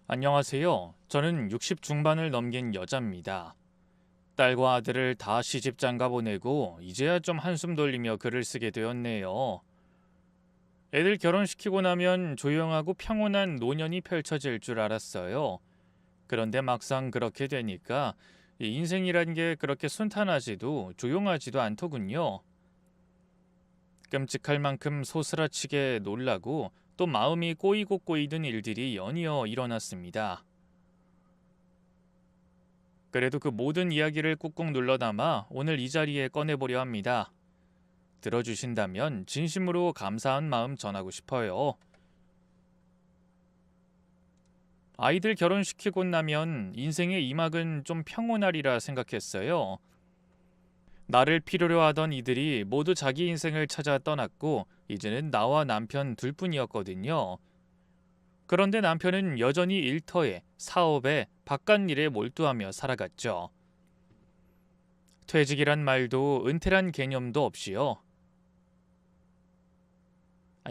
안녕하세요. 저는 60 중반을 넘긴 여자입니다. 딸과 아들을 다 시집장가 보내고 이제야 좀 한숨 돌리며 글을 쓰게 되었네요. 애들 결혼시키고 나면 조용하고 평온한 노년이 펼쳐질 줄 알았어요. 그런데 막상 그렇게 되니까 이 인생이란 게 그렇게 순탄하지도 조용하지도 않더군요. 끔찍할 만큼 소스라치게 놀라고 또 마음이 꼬이고 꼬이던 일들이 연이어 일어났습니다. 그래도 그 모든 이야기를 꾹꾹 눌러 담아 오늘 이 자리에 꺼내보려 합니다. 들어주신다면 진심으로 감사한 마음 전하고 싶어요. 아이들 결혼시키고 나면 인생의 이막은 좀 평온하리라 생각했어요. 나를 필요로 하던 이들이 모두 자기 인생을 찾아 떠났고 이제는 나와 남편 둘뿐이었거든요. 그런데 남편은 여전히 일터에, 사업에, 바깥일에 몰두하며 살아갔죠. 퇴직이란 말도 은퇴란 개념도 없이요.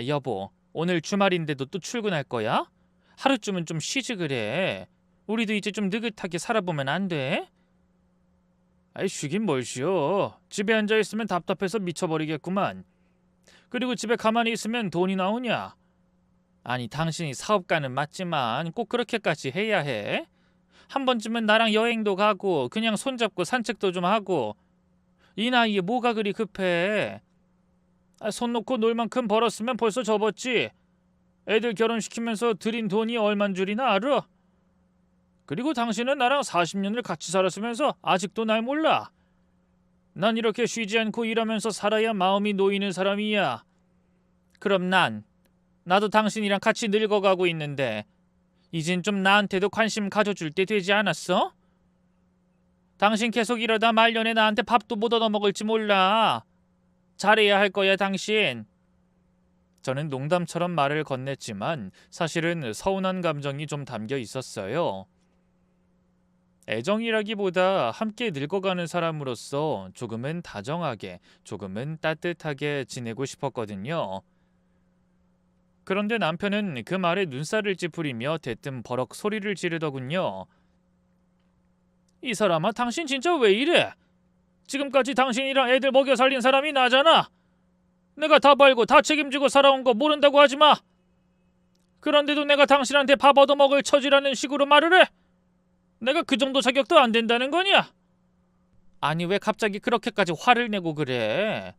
여보, 오늘 주말인데도 또 출근할 거야? 하루쯤은 좀 쉬지 그래. 우리도 이제 좀 느긋하게 살아보면 안 돼? 쉬긴 뭘 쉬어. 집에 앉아있으면 답답해서 미쳐버리겠구만. 그리고 집에 가만히 있으면 돈이 나오냐? 아니, 당신이 사업가는 맞지만 꼭 그렇게까지 해야 해? 한 번쯤은 나랑 여행도 가고 그냥 손잡고 산책도 좀 하고. 이 나이에 뭐가 그리 급해? 손 놓고 놀 만큼 벌었으면 벌써 접었지. 애들 결혼시키면서 들인 돈이 얼만 줄이나 알아? 그리고 당신은 나랑 40년을 같이 살았으면서 아직도 날 몰라. 난 이렇게 쉬지 않고 일하면서 살아야 마음이 놓이는 사람이야. 그럼 나도 당신이랑 같이 늙어가고 있는데 이젠 좀 나한테도 관심 가져줄 때 되지 않았어? 당신 계속 이러다 말년에 나한테 밥도 못 얻어먹을지 몰라. 잘해야 할 거야, 당신. 저는 농담처럼 말을 건넸지만 사실은 서운한 감정이 좀 담겨 있었어요. 애정이라기보다 함께 늙어가는 사람으로서 조금은 다정하게, 조금은 따뜻하게 지내고 싶었거든요. 그런데 남편은 그 말에 눈살을 찌푸리며 대뜸 버럭 소리를 지르더군요. 이 사람아, 당신 진짜 왜 이래? 지금까지 당신이랑 애들 먹여 살린 사람이 나잖아. 내가 다 벌고 다 책임지고 살아온 거 모른다고 하지 마. 그런데도 내가 당신한테 밥 얻어먹을 처지라는 식으로 말을 해? 내가 그 정도 자격도 안 된다는 거냐? 아니, 왜 갑자기 그렇게까지 화를 내고 그래?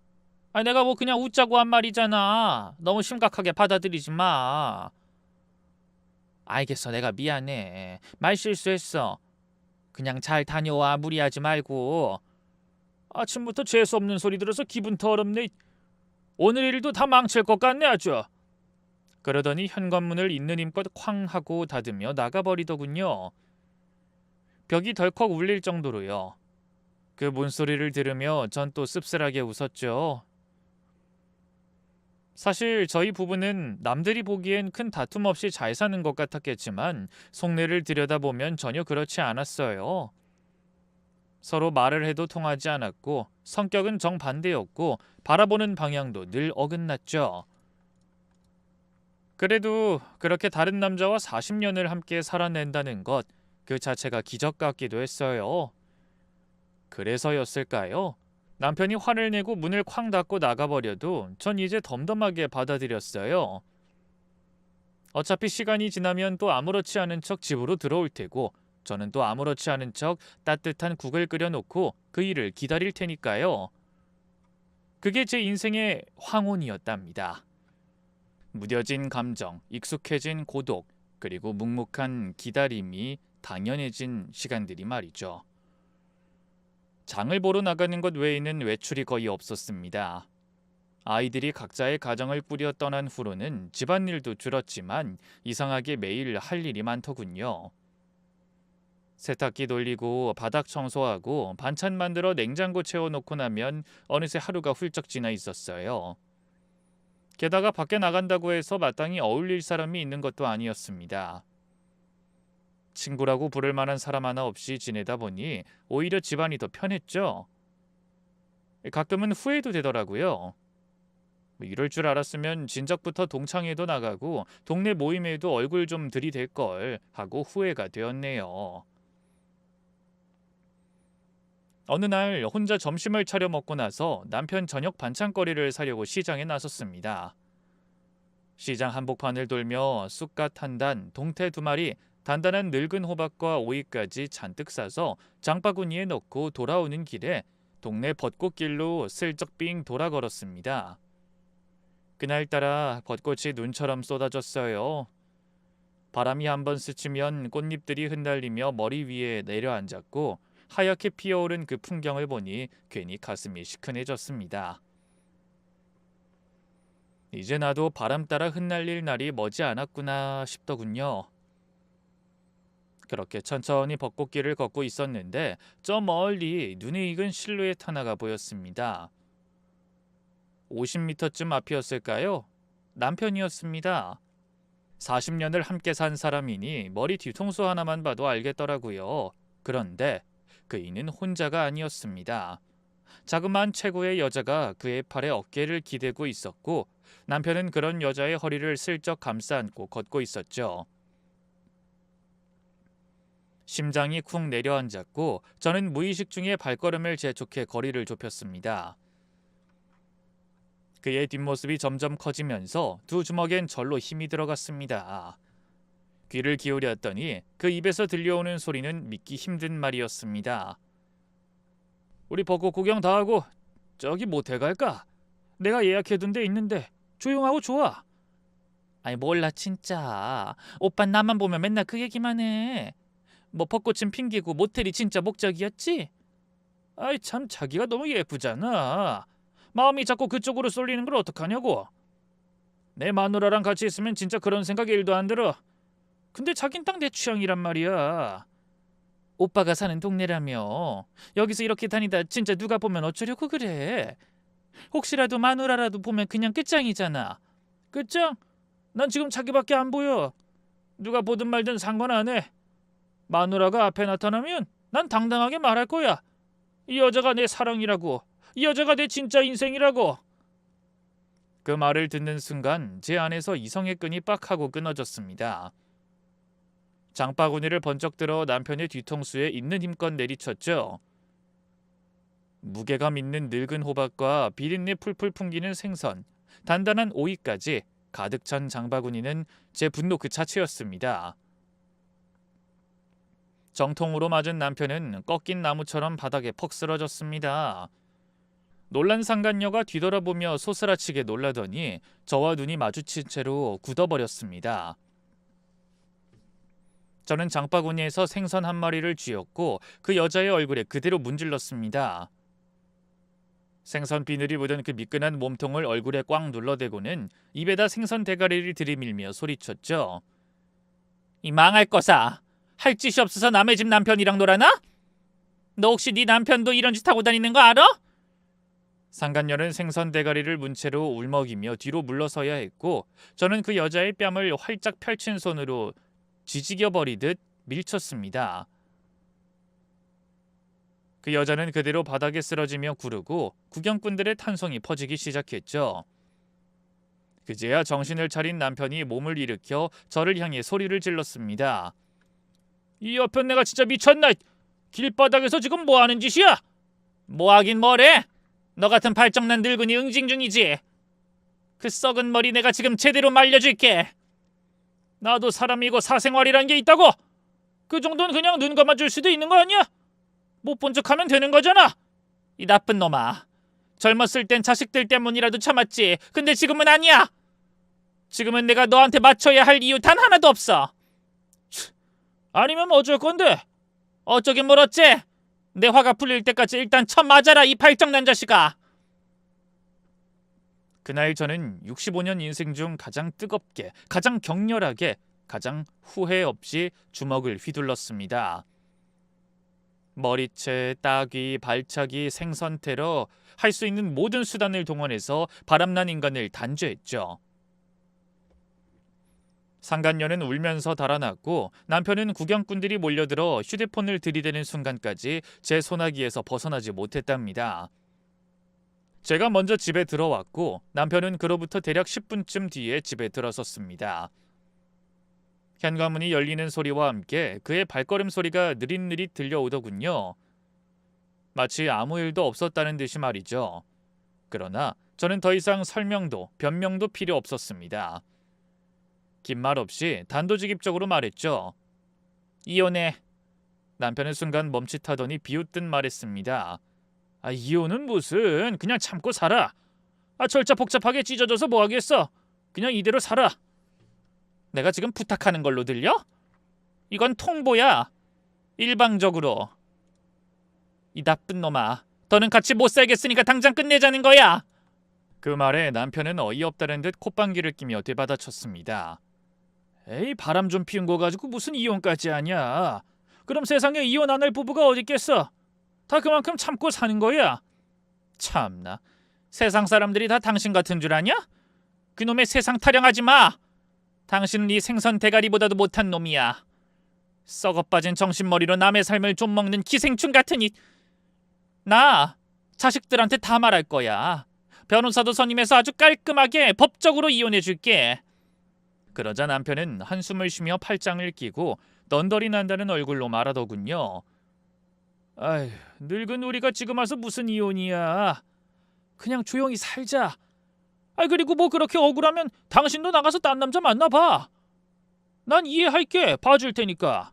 내가 뭐 그냥 웃자고 한 말이잖아. 너무 심각하게 받아들이지 마. 알겠어, 내가 미안해. 말 실수했어. 그냥 잘 다녀와, 무리하지 말고. 아침부터 재수없는 소리 들어서 기분 더럽네. 오늘 일도 다 망칠 것 같네 아주. 그러더니 현관문을 있는 힘껏 쾅 하고 닫으며 나가버리더군요. 벽이 덜컥 울릴 정도로요. 그 문소리를 들으며 전 또 씁쓸하게 웃었죠. 사실 저희 부부는 남들이 보기엔 큰 다툼 없이 잘 사는 것 같았겠지만 속내를 들여다보면 전혀 그렇지 않았어요. 서로 말을 해도 통하지 않았고 성격은 정반대였고 바라보는 방향도 늘 어긋났죠. 그래도 그렇게 다른 남자와 40년을 함께 살아낸다는 것, 그 자체가 기적 같기도 했어요. 그래서였을까요? 남편이 화를 내고 문을 쾅 닫고 나가버려도 전 이제 덤덤하게 받아들였어요. 어차피 시간이 지나면 또 아무렇지 않은 척 집으로 들어올 테고 저는 또 아무렇지 않은 척 따뜻한 국을 끓여놓고 그 일을 기다릴 테니까요. 그게 제 인생의 황혼이었답니다. 무뎌진 감정, 익숙해진 고독, 그리고 묵묵한 기다림이 당연해진 시간들이 말이죠. 장을 보러 나가는 것 외에는 외출이 거의 없었습니다. 아이들이 각자의 가정을 꾸려 떠난 후로는 집안일도 줄었지만 이상하게 매일 할 일이 많더군요. 세탁기 돌리고 바닥 청소하고 반찬 만들어 냉장고 채워놓고 나면 어느새 하루가 훌쩍 지나 있었어요. 게다가 밖에 나간다고 해서 마땅히 어울릴 사람이 있는 것도 아니었습니다. 친구라고 부를 만한 사람 하나 없이 지내다 보니 오히려 집안이 더 편했죠. 가끔은 후회도 되더라고요. 뭐 이럴 줄 알았으면 진작부터 동창회도 나가고 동네 모임에도 얼굴 좀 들이댈 걸 하고 후회가 되었네요. 어느 날 혼자 점심을 차려 먹고 나서 남편 저녁 반찬거리를 사려고 시장에 나섰습니다. 시장 한복판을 돌며 쑥갓 한 단, 동태 두 마리, 단단한 늙은 호박과 오이까지 잔뜩 싸서 장바구니에 넣고 돌아오는 길에 동네 벚꽃길로 슬쩍 삥 돌아 걸었습니다. 그날따라 벚꽃이 눈처럼 쏟아졌어요. 바람이 한번 스치면 꽃잎들이 흩날리며 머리 위에 내려앉았고 하얗게 피어오른 그 풍경을 보니 괜히 가슴이 시큰해졌습니다. 이제 나도 바람 따라 흩날릴 날이 머지 않았구나 싶더군요. 그렇게 천천히 벚꽃길을 걷고 있었는데 저 멀리 눈에 익은 실루엣 하나가 보였습니다. 50m쯤 앞이었을까요? 남편이었습니다. 40년을 함께 산 사람이니 머리 뒤통수 하나만 봐도 알겠더라고요. 그런데 그이는 혼자가 아니었습니다. 자그마한 체구의 여자가 그의 팔에 어깨를 기대고 있었고 남편은 그런 여자의 허리를 슬쩍 감싸 안고 걷고 있었죠. 심장이 쿵 내려앉았고 저는 무의식 중에 발걸음을 재촉해 거리를 좁혔습니다. 그의 뒷모습이 점점 커지면서 두 주먹엔 절로 힘이 들어갔습니다. 귀를 기울였더니 그 입에서 들려오는 소리는 믿기 힘든 말이었습니다. 우리 벚꽃 구경 다 하고 저기 모텔 갈까? 내가 예약해둔 데 있는데 조용하고 좋아. 아니 몰라 진짜. 오빠 나만 보면 맨날 그 얘기만 해. 뭐 벚꽃은 핑계고 모텔이 진짜 목적이었지? 아이 참 자기가 너무 예쁘잖아. 마음이 자꾸 그쪽으로 쏠리는 걸 어떡하냐고. 내 마누라랑 같이 있으면 진짜 그런 생각 1도 안 들어. 근데 자긴 딱 내 취향이란 말이야. 오빠가 사는 동네라며. 여기서 이렇게 다니다 진짜 누가 보면 어쩌려고 그래. 혹시라도 마누라라도 보면 그냥 끝장이잖아. 끝장? 난 지금 자기밖에 안 보여. 누가 보든 말든 상관 안 해. 마누라가 앞에 나타나면 난 당당하게 말할 거야. 이 여자가 내 사랑이라고. 이 여자가 내 진짜 인생이라고. 그 말을 듣는 순간 제 안에서 이성의 끈이 빡 하고 끊어졌습니다. 장바구니를 번쩍 들어 남편의 뒤통수에 있는 힘껏 내리쳤죠. 무게감 있는 늙은 호박과 비린내 풀풀 풍기는 생선, 단단한 오이까지 가득 찬 장바구니는 제 분노 그 자체였습니다. 정통으로 맞은 남편은 꺾인 나무처럼 바닥에 퍽 쓰러졌습니다. 놀란 상간녀가 뒤돌아보며 소스라치게 놀라더니 저와 눈이 마주친 채로 굳어버렸습니다. 저는 장바구니에서 생선 한 마리를 쥐었고 그 여자의 얼굴에 그대로 문질렀습니다. 생선 비늘이 묻은 그 미끈한 몸통을 얼굴에 꽉 눌러대고는 입에다 생선 대가리를 들이밀며 소리쳤죠. 이 망할 거사. 할 짓이 없어서 남의 집 남편이랑 놀아나? 너 혹시 네 남편도 이런 짓 하고 다니는 거 알아? 상간녀는 생선 대가리를 문 채로 울먹이며 뒤로 물러서야 했고 저는 그 여자의 뺨을 활짝 펼친 손으로 지지겨버리듯 밀쳤습니다. 그 여자는 그대로 바닥에 쓰러지며 구르고 구경꾼들의 탄성이 퍼지기 시작했죠. 그제야 정신을 차린 남편이 몸을 일으켜 저를 향해 소리를 질렀습니다. 이 여편네가 진짜 미쳤나? 길바닥에서 지금 뭐하는 짓이야? 뭐하긴 뭐래? 너 같은 발정난 늙은이 응징 중이지. 그 썩은 머리 내가 지금 제대로 말려줄게. 나도 사람이고 사생활이란 게 있다고. 그 정도는 그냥 눈 감아줄 수도 있는 거 아니야? 못 본 척하면 되는 거잖아. 이 나쁜 놈아. 젊었을 땐 자식들 때문이라도 참았지. 근데 지금은 아니야. 지금은 내가 너한테 맞춰야 할 이유 단 하나도 없어. 아니면 어쩔 건데? 어쩌긴 뭘 어째? 내 화가 풀릴 때까지 일단 쳐 맞아라 이 발정난 자식아. 그날 저는 65년 인생 중 가장 뜨겁게, 가장 격렬하게, 가장 후회 없이 주먹을 휘둘렀습니다. 머리채, 따귀, 발차기, 생선 테러, 할 수 있는 모든 수단을 동원해서 바람난 인간을 단죄했죠. 상간녀는 울면서 달아났고 남편은 구경꾼들이 몰려들어 휴대폰을 들이대는 순간까지 제 소나기에서 벗어나지 못했답니다. 제가 먼저 집에 들어왔고 남편은 그로부터 대략 10분쯤 뒤에 집에 들어섰습니다. 현관문이 열리는 소리와 함께 그의 발걸음 소리가 느릿느릿 들려오더군요. 마치 아무 일도 없었다는 듯이 말이죠. 그러나 저는 더 이상 설명도 변명도 필요 없었습니다. 긴 말 없이 단도직입적으로 말했죠. 이혼해. 남편은 순간 멈칫하더니 비웃듯 말했습니다. 이혼은 무슨, 그냥 참고 살아. 절차 복잡하게 찢어져서 뭐 하겠어. 그냥 이대로 살아. 내가 지금 부탁하는 걸로 들려? 이건 통보야. 일방적으로. 이 나쁜 놈아. 더는 같이 못 살겠으니까 당장 끝내자는 거야. 그 말에 남편은 어이없다는 듯 콧방귀를 끼며 되받아쳤습니다. 에이, 바람 좀 피운 거 가지고 무슨 이혼까지 하냐. 그럼 세상에 이혼 안 할 부부가 어디 있겠어. 다 그만큼 참고 사는 거야. 참나. 세상 사람들이 다 당신 같은 줄 아냐? 그놈의 세상 타령하지 마. 당신은 이 생선 대가리보다도 못한 놈이야. 썩어빠진 정신머리로 남의 삶을 좀 먹는 기생충 같으니. 나 자식들한테 다 말할 거야. 변호사도 선임해서 아주 깔끔하게 법적으로 이혼해 줄게. 그러자 남편은 한숨을 쉬며 팔짱을 끼고 넌더리 난다는 얼굴로 말하더군요. 아휴, 늙은 우리가 지금 와서 무슨 이혼이야. 그냥 조용히 살자. 그리고 뭐 그렇게 억울하면 당신도 나가서 딴 남자 만나봐. 난 이해할게. 봐줄 테니까.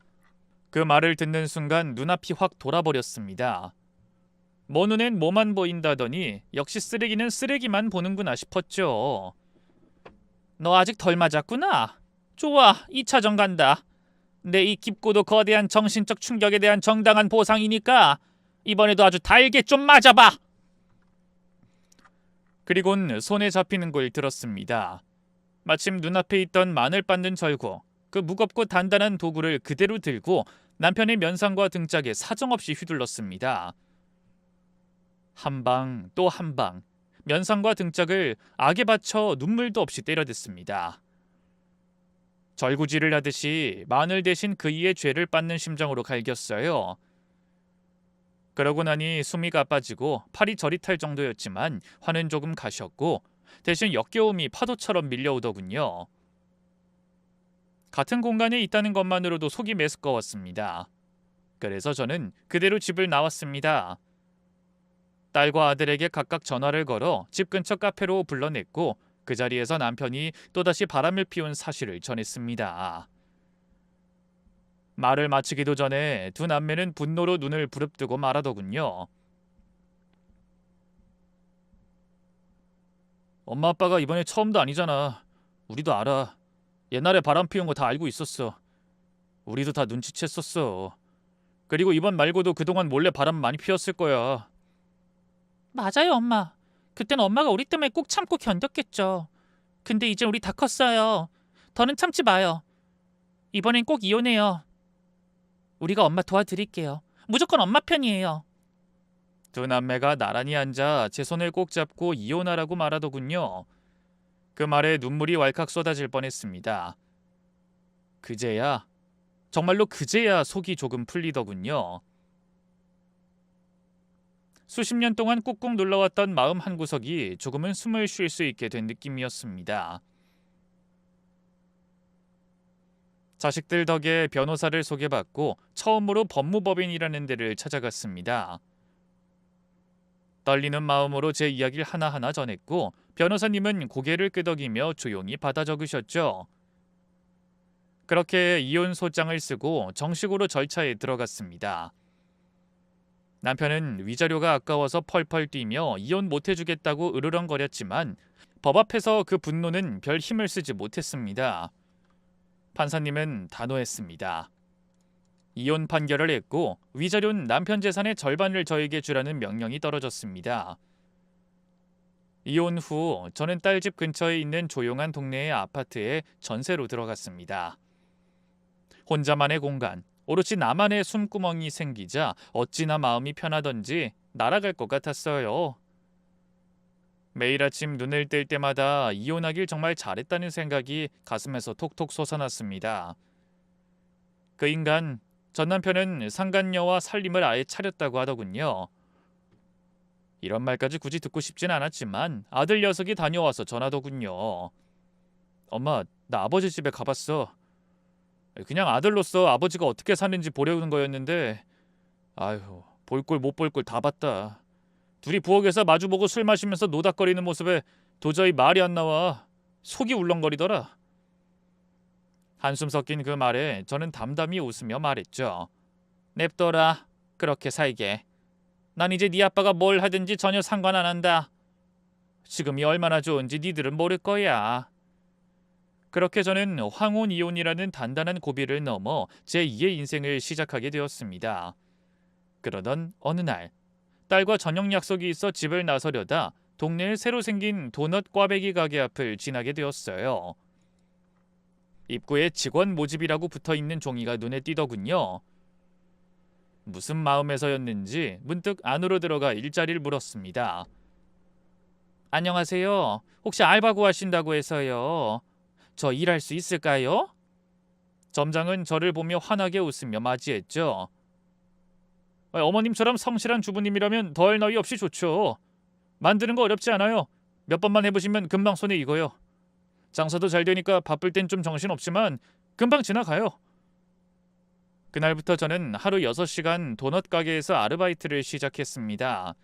그 말을 듣는 순간 눈앞이 확 돌아버렸습니다. 뭐 눈엔 뭐만 보인다더니 역시 쓰레기는 쓰레기만 보는구나 싶었죠. 너 아직 덜 맞았구나. 좋아, 2차전 간다. 내 이 깊고도 거대한 정신적 충격에 대한 정당한 보상이니까 이번에도 아주 달게 좀 맞아봐. 그리곤 손에 잡히는 걸 들었습니다. 마침 눈앞에 있던 마늘 빻는 절구, 그 무겁고 단단한 도구를 그대로 들고 남편의 면상과 등짝에 사정없이 휘둘렀습니다. 한 방 또 한 방, 면상과 등짝을 악에 받쳐 눈물도 없이 때려댔습니다. 절구질을 하듯이 마늘 대신 그이의 죄를 빻는 심정으로 갈겼어요. 그러고 나니 숨이 가빠지고 팔이 저릿할 정도였지만 화는 조금 가셨고 대신 역겨움이 파도처럼 밀려오더군요. 같은 공간에 있다는 것만으로도 속이 메스꺼웠습니다. 그래서 저는 그대로 집을 나왔습니다. 딸과 아들에게 각각 전화를 걸어 집 근처 카페로 불러냈고 그 자리에서 남편이 또다시 바람을 피운 사실을 전했습니다. 말을 마치기도 전에 두 남매는 분노로 눈을 부릅뜨고 말하더군요. 엄마 아빠가 이번에 처음도 아니잖아. 우리도 알아. 옛날에 바람 피운 거 다 알고 있었어. 우리도 다 눈치챘었어. 그리고 이번 말고도 그동안 몰래 바람 많이 피웠을 거야. 맞아요, 엄마. 그땐 엄마가 우리 때문에 꼭 참고 견뎠겠죠. 근데 이제 우리 다 컸어요. 더는 참지 마요. 이번엔 꼭 이혼해요. 우리가 엄마 도와드릴게요. 무조건 엄마 편이에요. 두 남매가 나란히 앉아 제 손을 꼭 잡고 이혼하라고 말하더군요. 그 말에 눈물이 왈칵 쏟아질 뻔했습니다. 그제야, 정말로 그제야 속이 조금 풀리더군요. 수십 년 동안 꾹꾹 눌러왔던 마음 한구석이 조금은 숨을 쉴 수 있게 된 느낌이었습니다. 자식들 덕에 변호사를 소개받고 처음으로 법무법인이라는 데를 찾아갔습니다. 떨리는 마음으로 제 이야기를 하나하나 전했고 변호사님은 고개를 끄덕이며 조용히 받아 적으셨죠. 그렇게 이혼 소장을 쓰고 정식으로 절차에 들어갔습니다. 남편은 위자료가 아까워서 펄펄 뛰며 이혼 못해주겠다고 으르렁거렸지만 법 앞에서 그 분노는 별 힘을 쓰지 못했습니다. 판사님은 단호했습니다. 이혼 판결을 했고 위자료는 남편 재산의 절반을 저에게 주라는 명령이 떨어졌습니다. 이혼 후 저는 딸 집 근처에 있는 조용한 동네의 아파트에 전세로 들어갔습니다. 혼자만의 공간, 오롯이 나만의 숨구멍이 생기자 어찌나 마음이 편하던지 날아갈 것 같았어요. 매일 아침 눈을 뜰 때마다 이혼하길 정말 잘했다는 생각이 가슴에서 톡톡 솟아났습니다. 그 인간, 전 남편은 상간녀와 살림을 아예 차렸다고 하더군요. 이런 말까지 굳이 듣고 싶진 않았지만 아들 녀석이 다녀와서 전하더군요. 엄마, 나 아버지 집에 가봤어. 그냥 아들로서 아버지가 어떻게 사는지 보려는 거였는데 아휴, 볼 꼴 못 볼 꼴 다 봤다. 둘이 부엌에서 마주보고 술 마시면서 노닥거리는 모습에 도저히 말이 안 나와. 속이 울렁거리더라. 한숨 섞인 그 말에 저는 담담히 웃으며 말했죠. 냅둬라. 그렇게 살게. 난 이제 네 아빠가 뭘 하든지 전혀 상관 안 한다. 지금이 얼마나 좋은지 니들은 모를 거야. 그렇게 저는 황혼이혼이라는 단단한 고비를 넘어 제2의 인생을 시작하게 되었습니다. 그러던 어느 날 딸과 저녁 약속이 있어 집을 나서려다 동네에 새로 생긴 도넛 꽈배기 가게 앞을 지나게 되었어요. 입구에 직원 모집이라고 붙어있는 종이가 눈에 띄더군요. 무슨 마음에서였는지 문득 안으로 들어가 일자리를 물었습니다. 안녕하세요. 혹시 알바 구하신다고 해서요. 저 일할 수 있을까요? 점장은 저를 보며 환하게 웃으며 맞이했죠. 어머님처럼 성실한 주부님이라면 더할 나위 없이 좋죠. 만드는 거 어렵지 않아요. 몇 번만 해보시면 금방 손에 익어요. 장사도 잘 되니까 바쁠 땐 좀 정신없지만 금방 지나가요. 그날부터 저는 하루 6시간 도넛 가게에서 아르바이트를 시작했습니다.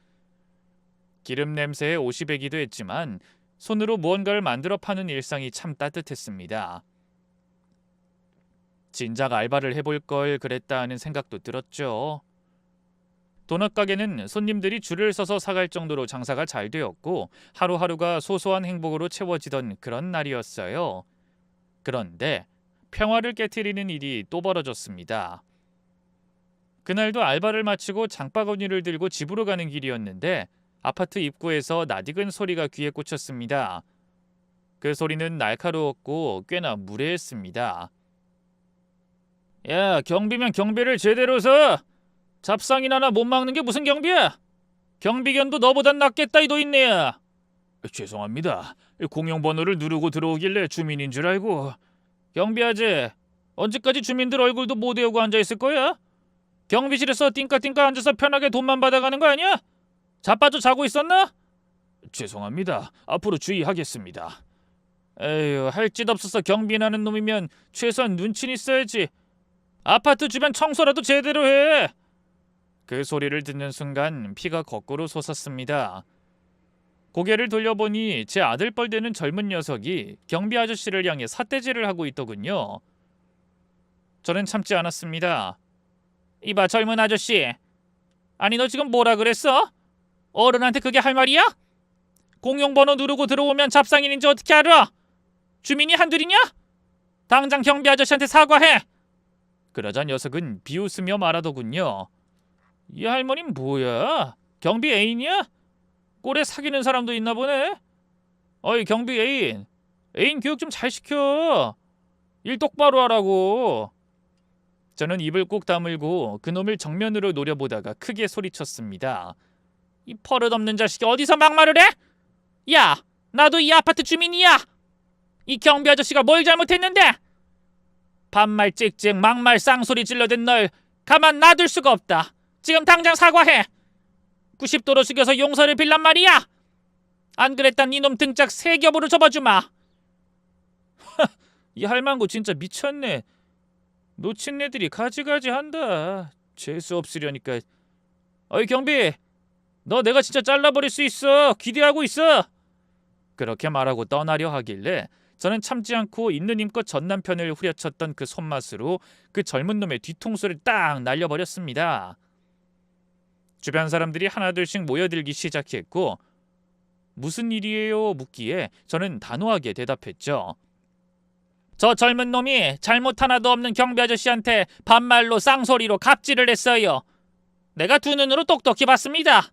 기름 냄새에 옷이 배기도 했지만 손으로 무언가를 만들어 파는 일상이 참 따뜻했습니다. 진작 알바를 해볼 걸 그랬다 하는 생각도 들었죠. 도넛 가게는 손님들이 줄을 서서 사갈 정도로 장사가 잘 되었고 하루하루가 소소한 행복으로 채워지던 그런 날이었어요. 그런데 평화를 깨트리는 일이 또 벌어졌습니다. 그날도 알바를 마치고 장바구니를 들고 집으로 가는 길이었는데 아파트 입구에서 낯익은 소리가 귀에 꽂혔습니다. 그 소리는 날카로웠고 꽤나 무례했습니다. 야, 경비면 경비를 제대로 서! 잡상인 하나 못 막는 게 무슨 경비야? 경비견도 너보단 낫겠다 이 노인네야. 죄송합니다. 공용번호를 누르고 들어오길래 주민인 줄 알고. 경비 아재, 언제까지 주민들 얼굴도 못 외우고 앉아있을 거야? 경비실에서 띵까띵까 앉아서 편하게 돈만 받아가는 거 아니야? 자빠져 자고 있었나? 죄송합니다. 앞으로 주의하겠습니다. 에휴, 할 짓 없어서 경비나는 놈이면 최소한 눈치는 있어야지. 아파트 주변 청소라도 제대로 해. 그 소리를 듣는 순간 피가 거꾸로 솟았습니다. 고개를 돌려보니 제 아들뻘 되는 젊은 녀석이 경비 아저씨를 향해 삿대질을 하고 있더군요. 저는 참지 않았습니다. 이봐 젊은 아저씨. 아니 너 지금 뭐라 그랬어? 어른한테 그게 할 말이야? 공용번호 누르고 들어오면 잡상인인지 어떻게 알아? 주민이 한둘이냐? 당장 경비 아저씨한테 사과해. 그러자 녀석은 비웃으며 말하더군요. 이 할머니는 뭐야? 경비 애인이야? 꼴에 사귀는 사람도 있나 보네. 어이 경비 애인. 애인 교육 좀 잘 시켜. 일 똑바로 하라고. 저는 입을 꾹 다물고 그놈을 정면으로 노려보다가 크게 소리쳤습니다. 이 버릇없는 자식이 어디서 막말을 해? 야, 나도 이 아파트 주민이야. 이 경비 아저씨가 뭘 잘못했는데? 반말 찍찍 막말 쌍소리 질러댄 널 가만 놔둘 수가 없다. 지금 당장 사과해. 90도로 숙여서 용서를 빌란 말이야. 안 그랬단 이놈 등짝 3겹으로 접어주마. 이 할망구 진짜 미쳤네. 놓친 애들이 가지가지 한다. 재수 없으려니까. 어이 경비, 너 내가 진짜 잘라버릴 수 있어. 기대하고 있어. 그렇게 말하고 떠나려 하길래 저는 참지 않고 있는 힘껏 전 남편을 후려쳤던 그 손맛으로 그 젊은 놈의 뒤통수를 딱 날려버렸습니다. 주변 사람들이 하나둘씩 모여들기 시작했고 무슨 일이에요? 묻기에 저는 단호하게 대답했죠. 저 젊은 놈이 잘못 하나도 없는 경비 아저씨한테 반말로 쌍소리로 갑질을 했어요. 내가 두 눈으로 똑똑히 봤습니다.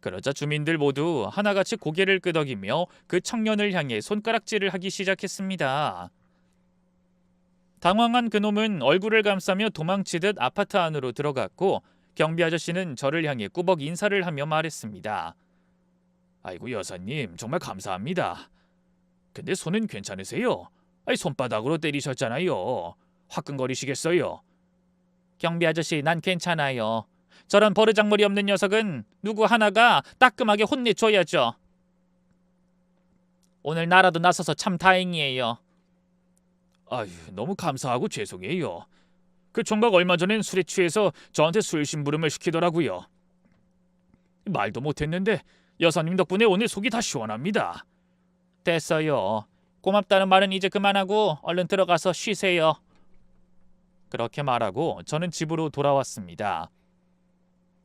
그러자 주민들 모두 하나같이 고개를 끄덕이며 그 청년을 향해 손가락질을 하기 시작했습니다. 당황한 그놈은 얼굴을 감싸며 도망치듯 아파트 안으로 들어갔고 경비 아저씨는 저를 향해 꾸벅 인사를 하며 말했습니다. 아이고 여사님 정말 감사합니다. 근데 손은 괜찮으세요? 손바닥으로 때리셨잖아요. 화끈거리시겠어요? 경비 아저씨 난 괜찮아요. 저런 버르장머리 없는 녀석은 누구 하나가 따끔하게 혼내줘야죠. 오늘 나라도 나서서 참 다행이에요. 아유, 너무 감사하고 죄송해요. 그 총각 얼마 전엔 술에 취해서 저한테 술 심부름을 시키더라고요. 말도 못했는데 여사님 덕분에 오늘 속이 다 시원합니다. 됐어요. 고맙다는 말은 이제 그만하고 얼른 들어가서 쉬세요. 그렇게 말하고 저는 집으로 돌아왔습니다.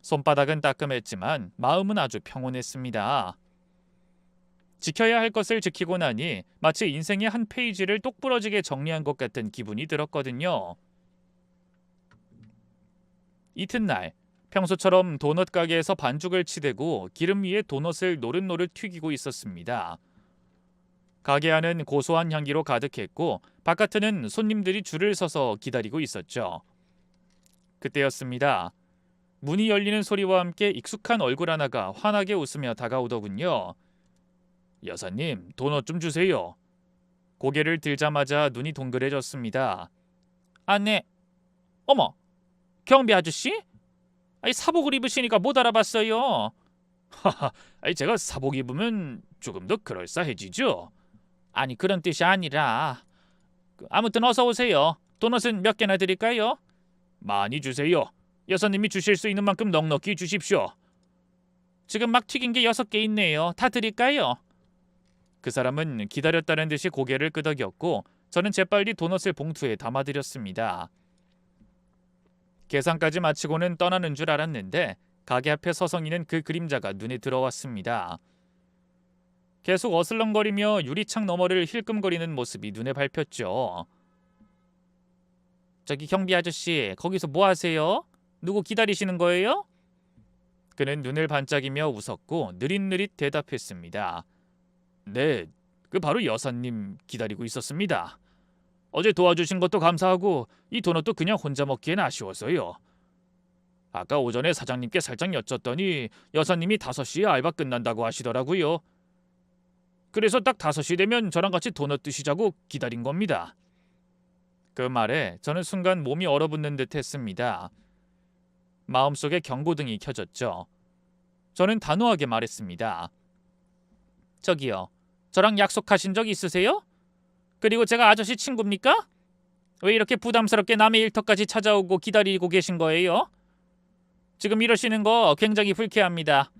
손바닥은 따끔했지만 마음은 아주 평온했습니다. 지켜야 할 것을 지키고 나니 마치 인생의 한 페이지를 똑부러지게 정리한 것 같은 기분이 들었거든요. 이튿날 평소처럼 도넛 가게에서 반죽을 치대고 기름 위에 도넛을 노릇노릇 튀기고 있었습니다. 가게 안은 고소한 향기로 가득했고 바깥에는 손님들이 줄을 서서 기다리고 있었죠. 그때였습니다. 문이 열리는 소리와 함께 익숙한 얼굴 하나가 환하게 웃으며 다가오더군요. 여사님, 도넛 좀 주세요. 고개를 들자마자 눈이 동그래졌습니다. 아, 네. 어머, 경비 아저씨? 사복을 입으시니까 못 알아봤어요. 하하, 제가 사복 입으면 조금 더 그럴싸해지죠. 아니, 그런 뜻이 아니라. 아무튼 어서 오세요. 도넛은 몇 개나 드릴까요? 많이 주세요. 여사님이 주실 수 있는 만큼 넉넉히 주십시오. 지금 막 튀긴 게 6개 있네요. 다 드릴까요? 그 사람은 기다렸다는 듯이 고개를 끄덕였고 저는 재빨리 도넛을 봉투에 담아드렸습니다. 계산까지 마치고는 떠나는 줄 알았는데 가게 앞에 서성이는 그 그림자가 눈에 들어왔습니다. 계속 어슬렁거리며 유리창 너머를 힐끔거리는 모습이 눈에 밟혔죠. 저기 경비 아저씨, 거기서 뭐 하세요? 누구 기다리시는 거예요? 그는 눈을 반짝이며 웃었고 느릿느릿 대답했습니다. 네, 그 바로 여사님 기다리고 있었습니다. 어제 도와주신 것도 감사하고 이 도넛도 그냥 혼자 먹기엔 아쉬워서요. 아까 오전에 사장님께 살짝 여쭸더니 여사님이 5시에 알바 끝난다고 하시더라고요. 그래서 딱 5시 되면 저랑 같이 도넛 드시자고 기다린 겁니다. 그 말에 저는 순간 몸이 얼어붙는 듯 했습니다. 마음속에 경고등이 켜졌죠. 저는 단호하게 말했습니다. 저기요, 저랑 약속하신 적 있으세요? 그리고 제가 아저씨 친구입니까? 왜 이렇게 부담스럽게 남의 일터까지 찾아오고 기다리고 계신 거예요? 지금 이러시는 거 굉장히 불쾌합니다.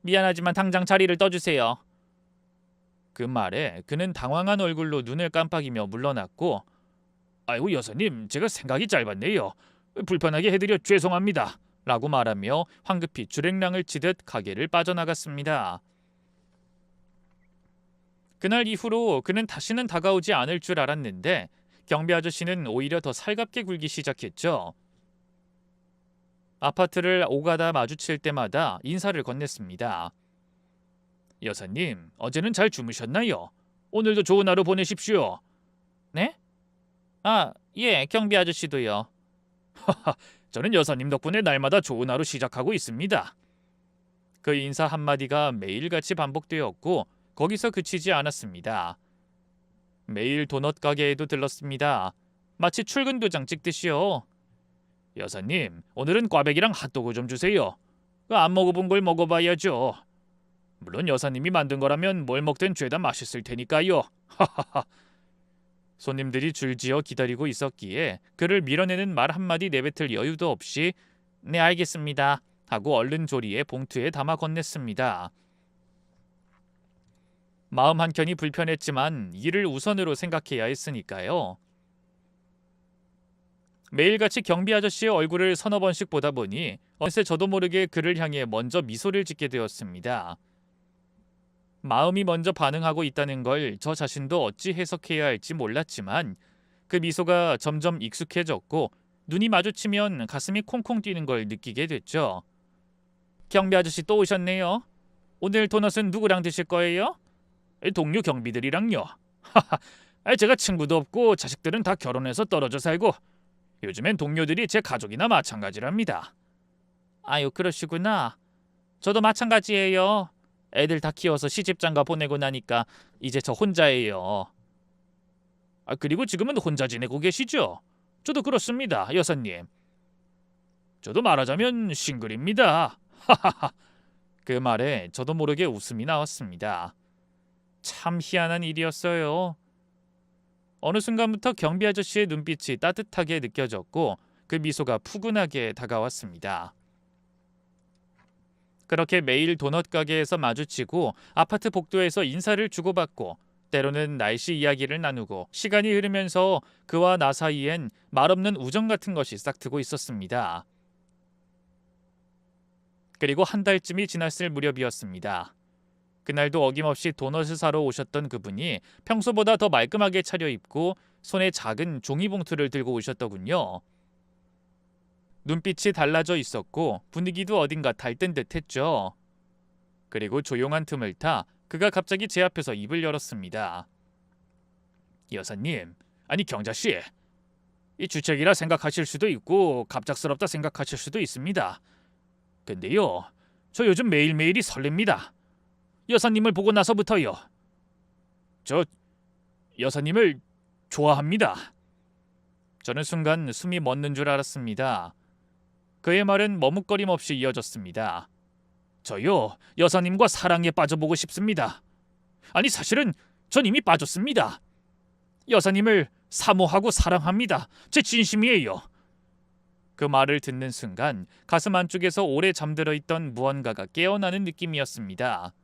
미안하지만 당장 자리를 떠주세요. 그 말에 그는 당황한 얼굴로 눈을 깜빡이며 물러났고 아이고 여사님, 제가 생각이 짧았네요. 불편하게 해드려 죄송합니다. 라고 말하며 황급히 주랭랑을 치듯 가게를 빠져나갔습니다. 그날 이후로 그는 다시는 다가오지 않을 줄 알았는데 경비 아저씨는 오히려 더 살갑게 굴기 시작했죠. 아파트를 오가다 마주칠 때마다 인사를 건넸습니다. 여사님, 어제는 잘 주무셨나요? 오늘도 좋은 하루 보내십시오. 네? 아, 예, 경비 아저씨도요. 하하, 저는 여사님 덕분에 날마다 좋은 하루 시작하고 있습니다. 그 인사 한마디가 매일같이 반복되었고 거기서 그치지 않았습니다. 매일 도넛 가게에도 들렀습니다. 마치 출근 도장 찍듯이요. 여사님, 오늘은 꽈배기랑 핫도그 좀 주세요. 안 먹어본 걸 먹어봐야죠. 물론 여사님이 만든 거라면 뭘 먹든 죄다 맛있을 테니까요. 하하하. 손님들이 줄지어 기다리고 있었기에 그를 밀어내는 말 한마디 내뱉을 여유도 없이 네 알겠습니다 하고 얼른 조리에 봉투에 담아 건넸습니다. 마음 한켠이 불편했지만 일을 우선으로 생각해야 했으니까요. 매일같이 경비 아저씨의 얼굴을 서너 번씩 보다 보니 어느새 저도 모르게 그를 향해 먼저 미소를 짓게 되었습니다. 마음이 먼저 반응하고 있다는 걸 저 자신도 어찌 해석해야 할지 몰랐지만 그 미소가 점점 익숙해졌고 눈이 마주치면 가슴이 콩콩 뛰는 걸 느끼게 됐죠. 경비 아저씨 또 오셨네요. 오늘 도넛은 누구랑 드실 거예요? 동료 경비들이랑요. 하하, 제가 친구도 없고 자식들은 다 결혼해서 떨어져 살고 요즘엔 동료들이 제 가족이나 마찬가지랍니다. 아유, 그러시구나. 저도 마찬가지예요. 애들 다 키워서 시집장가 보내고 나니까 이제 저 혼자예요. 그리고 지금은 혼자 지내고 계시죠? 저도 그렇습니다, 여사님. 저도 말하자면 싱글입니다. 하하하. 그 말에 저도 모르게 웃음이 나왔습니다. 참 희한한 일이었어요. 어느 순간부터 경비 아저씨의 눈빛이 따뜻하게 느껴졌고 그 미소가 푸근하게 다가왔습니다. 그렇게 매일 도넛 가게에서 마주치고 아파트 복도에서 인사를 주고받고 때로는 날씨 이야기를 나누고 시간이 흐르면서 그와 나 사이엔 말없는 우정 같은 것이 싹트고 있었습니다. 그리고 한 달쯤이 지났을 무렵이었습니다. 그날도 어김없이 도넛을 사러 오셨던 그분이 평소보다 더 말끔하게 차려입고 손에 작은 종이봉투를 들고 오셨더군요. 눈빛이 달라져 있었고 분위기도 어딘가 달뜬 듯했죠. 그리고 조용한 틈을 타 그가 갑자기 제 앞에서 입을 열었습니다. 여사님, 아니 경자씨, 이 주책이라 생각하실 수도 있고 갑작스럽다 생각하실 수도 있습니다. 근데요, 저 요즘 매일매일이 설렙니다. 여사님을 보고 나서부터요. 저 여사님을 좋아합니다. 저는 순간 숨이 멎는 줄 알았습니다. 그의 말은 머뭇거림 없이 이어졌습니다. 저요, 여사님과 사랑에 빠져보고 싶습니다. 아니 사실은 전 이미 빠졌습니다. 여사님을 사모하고 사랑합니다. 제 진심이에요. 그 말을 듣는 순간 가슴 안쪽에서 오래 잠들어 있던 무언가가 깨어나는 느낌이었습니다.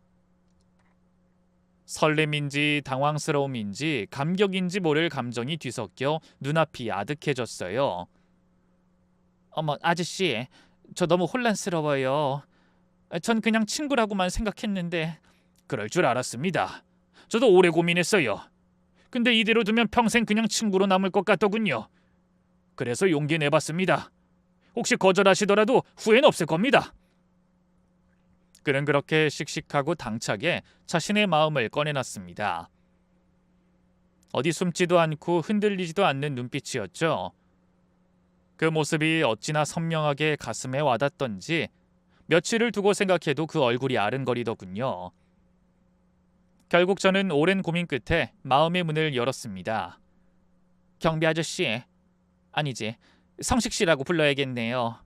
설렘인지 당황스러움인지 감격인지 모를 감정이 뒤섞여 눈앞이 아득해졌어요. 어머, 아저씨, 저 너무 혼란스러워요. 전 그냥 친구라고만 생각했는데. 그럴 줄 알았습니다. 저도 오래 고민했어요. 근데 이대로 두면 평생 그냥 친구로 남을 것 같더군요. 그래서 용기 내봤습니다. 혹시 거절하시더라도 후회는 없을 겁니다. 그는 그렇게 씩씩하고 당차게 자신의 마음을 꺼내놨습니다. 어디 숨지도 않고 흔들리지도 않는 눈빛이었죠. 그 모습이 어찌나 선명하게 가슴에 와닿던지 며칠을 두고 생각해도 그 얼굴이 아른거리더군요. 결국 저는 오랜 고민 끝에 마음의 문을 열었습니다. 경비 아저씨, 아니지, 성식 씨라고 불러야겠네요.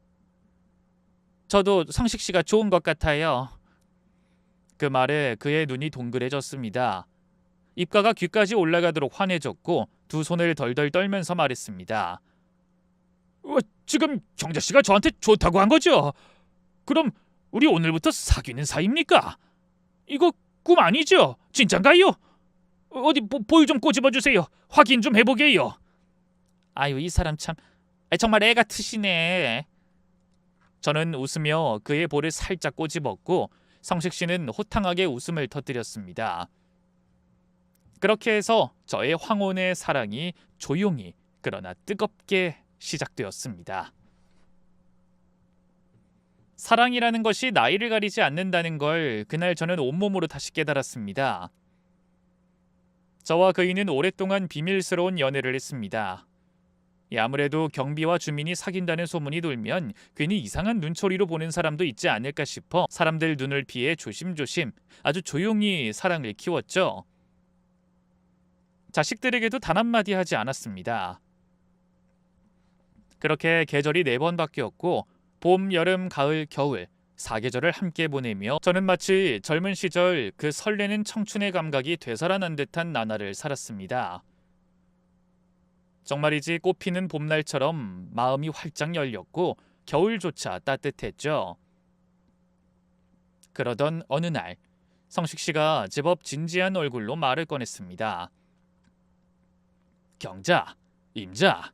저도 성식 씨가 좋은 것 같아요. 그 말에 그의 눈이 동그래졌습니다. 입가가 귀까지 올라가도록 환해졌고 두 손을 덜덜 떨면서 말했습니다. 지금 경자 씨가 저한테 좋다고 한 거죠? 그럼 우리 오늘부터 사귀는 사이입니까? 이거 꿈 아니죠? 진짠가요? 어디 보이 좀 꼬집어 주세요. 확인 좀 해보게요. 아유, 이 사람 참 정말 애 같으시네. 저는 웃으며 그의 볼을 살짝 꼬집었고 성식 씨는 호탕하게 웃음을 터뜨렸습니다. 그렇게 해서 저의 황혼의 사랑이 조용히 그러나 뜨겁게 시작되었습니다. 사랑이라는 것이 나이를 가리지 않는다는 걸 그날 저는 온몸으로 다시 깨달았습니다. 저와 그이는 오랫동안 비밀스러운 연애를 했습니다. 아무래도 경비와 주민이 사귄다는 소문이 돌면 괜히 이상한 눈초리로 보는 사람도 있지 않을까 싶어 사람들 눈을 피해 조심조심 아주 조용히 사랑을 키웠죠. 자식들에게도 단 한마디 하지 않았습니다. 그렇게 계절이 4번 바뀌었고 봄, 여름, 가을, 겨울 4계절을 함께 보내며 저는 마치 젊은 시절 그 설레는 청춘의 감각이 되살아난 듯한 나날을 살았습니다. 정말이지 꽃피는 봄날처럼 마음이 활짝 열렸고 겨울조차 따뜻했죠. 그러던 어느 날 성식 씨가 제법 진지한 얼굴로 말을 꺼냈습니다. 경자, 임자,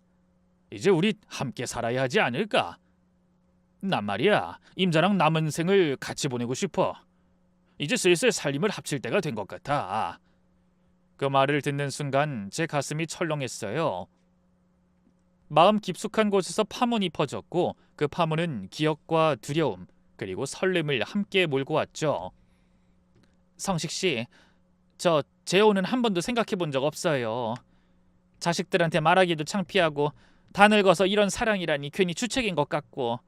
이제 우리 함께 살아야 하지 않을까? 난 말이야, 임자랑 남은 생을 같이 보내고 싶어. 이제 슬슬 살림을 합칠 때가 된 것 같아. 그 말을 듣는 순간 제 가슴이 철렁했어요. 마음 깊숙한 곳에서 파문이 퍼졌고 그 파문은 기억과 두려움 그리고 설렘을 함께 몰고 왔죠. 성식 씨, 저 재혼은 한 번도 생각해 본 적 없어요. 자식들한테 말하기도 창피하고 다 늙어서 이런 사랑이라니 괜히 주책인 것 같고.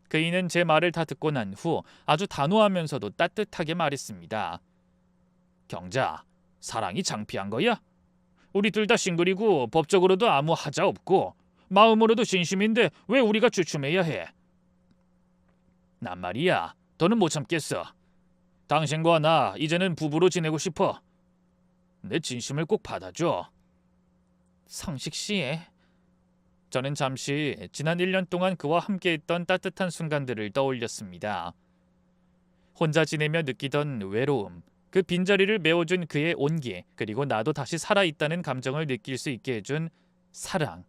그이는 제 말을 다 듣고 난 후 아주 단호하면서도 따뜻하게 말했습니다. 경자, 사랑이 창피한 거야? 우리 둘 다 싱글이고 법적으로도 아무 하자 없고 마음으로도 진심인데 왜 우리가 주춤해야 해? 난 말이야, 더는 못 참겠어. 당신과 나 이제는 부부로 지내고 싶어. 내 진심을 꼭 받아줘. 성식 씨. 저는 잠시 지난 1년 동안 그와 함께했던 따뜻한 순간들을 떠올렸습니다. 혼자 지내며 느끼던 외로움, 그 빈자리를 메워준 그의 온기, 그리고 나도 다시 살아있다는 감정을 느낄 수 있게 해준 사랑.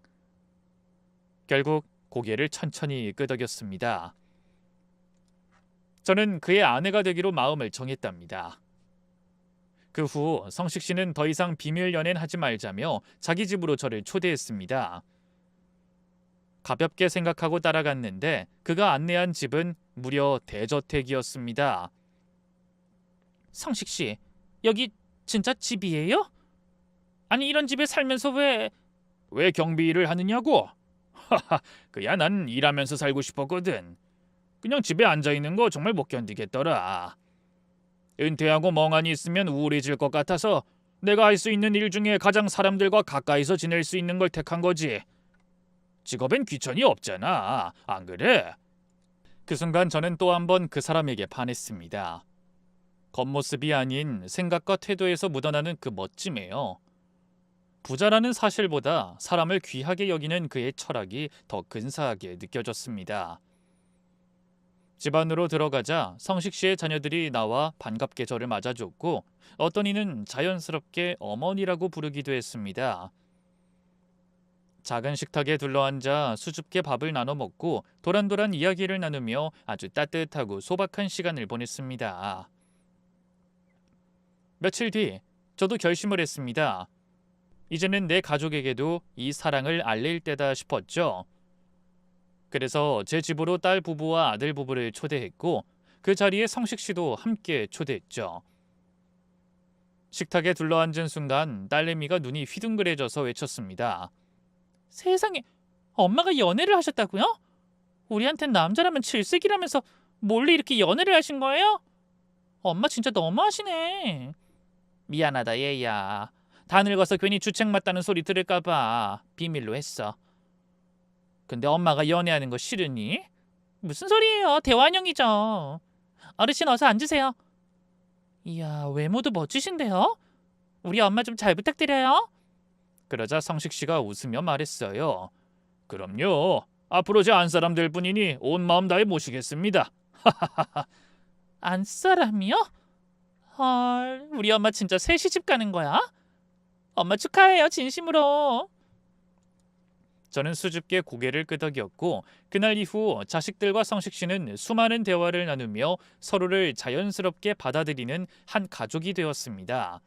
결국 고개를 천천히 끄덕였습니다. 저는 그의 아내가 되기로 마음을 정했답니다. 그 후 성식 씨는 더 이상 비밀 연애는 하지 말자며 자기 집으로 저를 초대했습니다. 가볍게 생각하고 따라갔는데 그가 안내한 집은 무려 대저택이었습니다. 성식 씨, 여기 진짜 집이에요? 아니 이런 집에 살면서 왜 경비 일을 하느냐고? 하하, 그야 난 일하면서 살고 싶었거든. 그냥 집에 앉아있는 거 정말 못 견디겠더라. 은퇴하고 멍하니 있으면 우울해질 것 같아서 내가 할 수 있는 일 중에 가장 사람들과 가까이서 지낼 수 있는 걸 택한 거지. 직업엔 귀천이 없잖아, 안 그래? 그 순간 저는 또 한 번 그 사람에게 반했습니다. 겉모습이 아닌 생각과 태도에서 묻어나는 그 멋짐에요. 부자라는 사실보다 사람을 귀하게 여기는 그의 철학이 더 근사하게 느껴졌습니다. 집 안으로 들어가자 성식 씨의 자녀들이 나와 반갑게 저를 맞아줬고 어떤 이는 자연스럽게 어머니라고 부르기도 했습니다. 작은 식탁에 둘러앉아 수줍게 밥을 나눠 먹고 도란도란 이야기를 나누며 아주 따뜻하고 소박한 시간을 보냈습니다. 며칠 뒤 저도 결심을 했습니다. 이제는 내 가족에게도 이 사랑을 알릴 때다 싶었죠. 그래서 제 집으로 딸 부부와 아들 부부를 초대했고 그 자리에 성식 씨도 함께 초대했죠. 식탁에 둘러앉은 순간 딸내미가 눈이 휘둥그레져서 외쳤습니다. 세상에, 엄마가 연애를 하셨다고요? 우리한텐 남자라면 질색이라면서 몰래 이렇게 연애를 하신 거예요? 엄마 진짜 너무하시네. 미안하다 얘야. 다 늙어서 괜히 주책 맞다는 소리 들을까봐 비밀로 했어. 근데 엄마가 연애하는 거 싫으니? 무슨 소리예요? 대환영이죠. 어르신 어서 앉으세요. 이야, 외모도 멋지신데요? 우리 엄마 좀 잘 부탁드려요. 그러자 성식 씨가 웃으며 말했어요. 그럼요. 앞으로 제 안사람 될 분이니 온 마음 다해 모시겠습니다. 안사람이요? 헐, 우리 엄마 진짜 새 시집 가는 거야? 엄마 축하해요, 진심으로. 저는 수줍게 고개를 끄덕였고 그날 이후 자식들과 성식 씨는 수많은 대화를 나누며 서로를 자연스럽게 받아들이는 한 가족이 되었습니다.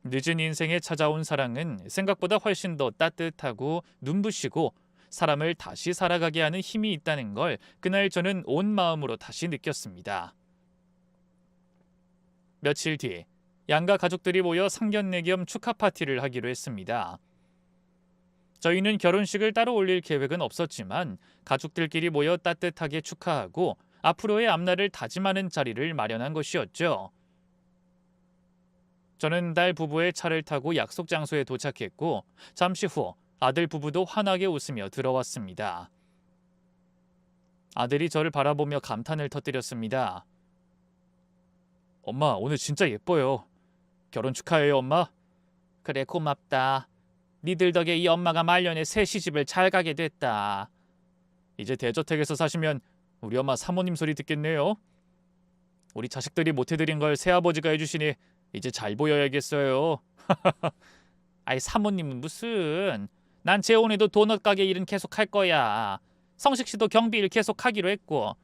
늦은 인생에 찾아온 사랑은 생각보다 훨씬 더 따뜻하고 눈부시고 사람을 다시 살아가게 하는 힘이 있다는 걸 그날 저는 온 마음으로 다시 느꼈습니다. 며칠 뒤 양가 가족들이 모여 상견례 겸 축하 파티를 하기로 했습니다. 저희는 결혼식을 따로 올릴 계획은 없었지만 가족들끼리 모여 따뜻하게 축하하고 앞으로의 앞날을 다짐하는 자리를 마련한 것이었죠. 저는 딸 부부의 차를 타고 약속 장소에 도착했고 잠시 후 아들 부부도 환하게 웃으며 들어왔습니다. 아들이 저를 바라보며 감탄을 터뜨렸습니다. 엄마, 오늘 진짜 예뻐요. 결혼 축하해요, 엄마. 그래, 고맙다. 니들 덕에 이 엄마가 말년에 새 시집을 잘 가게 됐다. 이제 대저택에서 사시면 우리 엄마 사모님 소리 듣겠네요. 우리 자식들이 못해드린 걸 새아버지가 해주시니 이제 잘 보여야겠어요. 아이, 사모님은 무슨. 난 재혼해도 도넛 가게 일은 계속 할 거야. 성식 씨도 경비 일 계속 하기로 했고.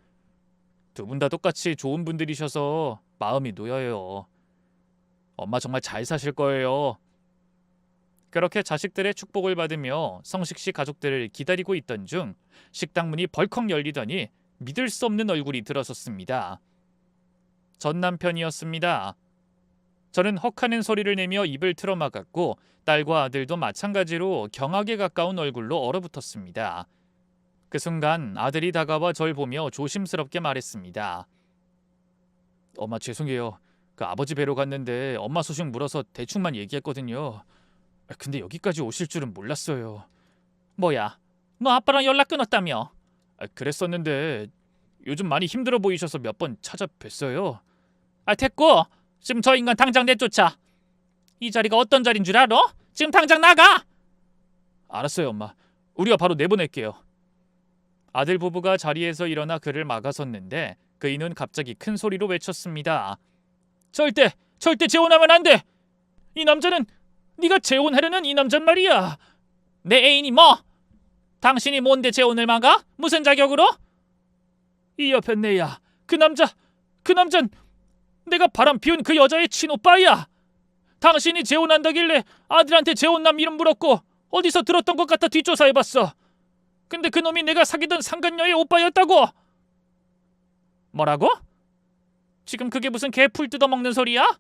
두 분 다 똑같이 좋은 분들이셔서 마음이 놓여요. 엄마 정말 잘 사실 거예요. 그렇게 자식들의 축복을 받으며 성식 씨 가족들을 기다리고 있던 중 식당 문이 벌컥 열리더니 믿을 수 없는 얼굴이 들어섰습니다. 전 남편이었습니다. 저는 헉하는 소리를 내며 입을 틀어막았고 딸과 아들도 마찬가지로 경악에 가까운 얼굴로 얼어붙었습니다. 그 순간 아들이 다가와 절 보며 조심스럽게 말했습니다. 엄마 죄송해요. 그 아버지 뵈러 갔는데 엄마 소식 물어서 대충만 얘기했거든요. 근데 여기까지 오실 줄은 몰랐어요. 뭐야? 너 아빠랑 연락 끊었다며? 그랬었는데 요즘 많이 힘들어 보이셔서 몇 번 찾아뵀어요. 됐고 지금 저 인간 당장 내쫓아. 이 자리가 어떤 자리인 줄 알아? 지금 당장 나가! 알았어요, 엄마. 우리가 바로 내보낼게요. 아들 부부가 자리에서 일어나 그를 막아섰는데 그이는 갑자기 큰 소리로 외쳤습니다. 절대 재혼하면 안 돼! 이 남자는 네가 재혼하려는 이 남잔 말이야. 내 애인이 뭐? 당신이 뭔데 재혼을 막아? 무슨 자격으로? 이 옆에 내야. 그 남잔 내가 바람 피운 그 여자의 친오빠야. 당신이 재혼한다길래 아들한테 재혼남 이름 물었고 어디서 들었던 것 같아 뒷조사해봤어. 근데 그 놈이 내가 사귀던 상간녀의 오빠였다고. 뭐라고? 지금 그게 무슨 개풀 뜯어먹는 소리야?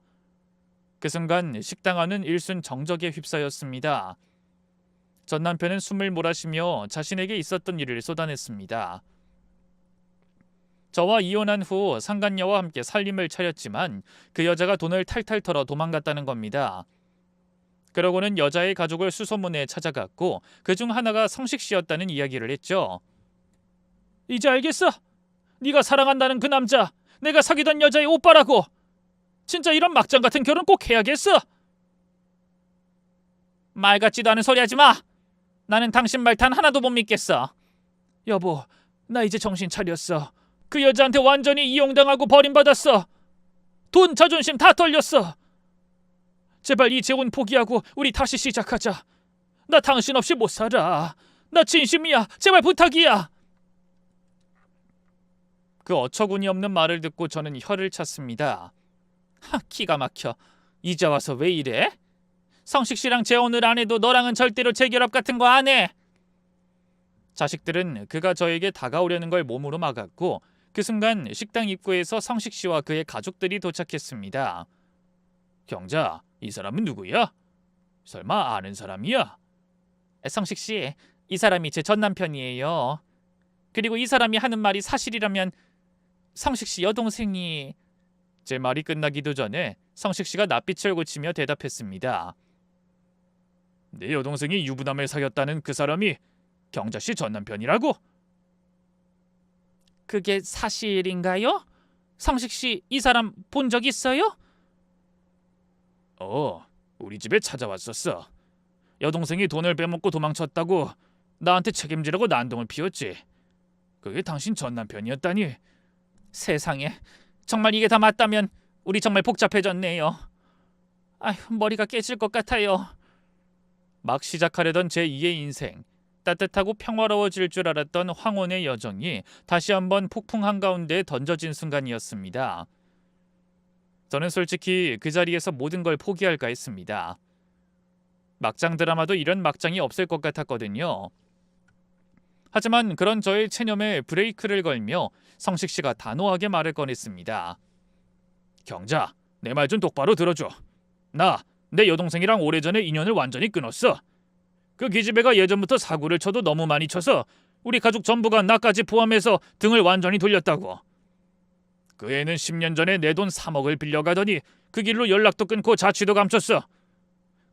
그 순간 식당 안은 일순 정적에 휩싸였습니다. 전 남편은 숨을 몰아쉬며 자신에게 있었던 일을 쏟아냈습니다. 저와 이혼한 후 상간녀와 함께 살림을 차렸지만 그 여자가 돈을 탈탈 털어 도망갔다는 겁니다. 그러고는 여자의 가족을 수소문해 찾아갔고 그중 하나가 성식 씨였다는 이야기를 했죠. 이제 알겠어? 네가 사랑한다는 그 남자, 내가 사귀던 여자의 오빠라고. 진짜 이런 막장 같은 결혼 꼭 해야겠어. 말 같지도 않은 소리 하지 마. 나는 당신 말 단 하나도 못 믿겠어. 여보, 나 이제 정신 차렸어. 그 여자한테 완전히 이용당하고 버림받았어. 돈, 자존심 다 털렸어. 제발 이 재혼 포기하고 우리 다시 시작하자. 나 당신 없이 못 살아. 나 진심이야. 제발 부탁이야. 그 어처구니 없는 말을 듣고 저는 혀를 찼습니다. 기가 막혀. 이제 와서 왜 이래? 성식 씨랑 재혼을 안 해도 너랑은 절대로 재결합 같은 거 안 해. 자식들은 그가 저에게 다가오려는 걸 몸으로 막았고 그 순간 식당 입구에서 성식 씨와 그의 가족들이 도착했습니다. 경자, 이 사람은 누구야? 설마 아는 사람이야? 성식 씨, 이 사람이 제 전 남편이에요. 그리고 이 사람이 하는 말이 사실이라면 성식 씨 여동생이... 제 말이 끝나기도 전에 성식 씨가 낯빛을 고치며 대답했습니다. 내 여동생이 유부남을 사귀었다는 그 사람이 경자 씨 전 남편이라고? 그게 사실인가요? 성식 씨 이 사람 본 적 있어요? 우리 집에 찾아왔었어. 여동생이 돈을 빼먹고 도망쳤다고 나한테 책임지라고 난동을 피웠지. 그게 당신 전 남편이었다니. 세상에, 정말 이게 다 맞다면 우리 정말 복잡해졌네요. 머리가 깨질 것 같아요. 막 시작하려던 제2의 인생, 따뜻하고 평화로워질 줄 알았던 황혼의 여정이 다시 한번 폭풍 한가운데 던져진 순간이었습니다. 저는 솔직히 그 자리에서 모든 걸 포기할까 했습니다. 막장 드라마도 이런 막장이 없을 것 같았거든요. 하지만 그런 저의 체념에 브레이크를 걸며 성식 씨가 단호하게 말을 꺼냈습니다. 경자, 내 말 좀 똑바로 들어줘. 내 여동생이랑 오래전에 인연을 완전히 끊었어. 그 기집애가 예전부터 사고를 쳐도 너무 많이 쳐서 우리 가족 전부가 나까지 포함해서 등을 완전히 돌렸다고. 그 애는 10년 전에 내 돈 3억을 빌려가더니 그 길로 연락도 끊고 자취도 감췄어.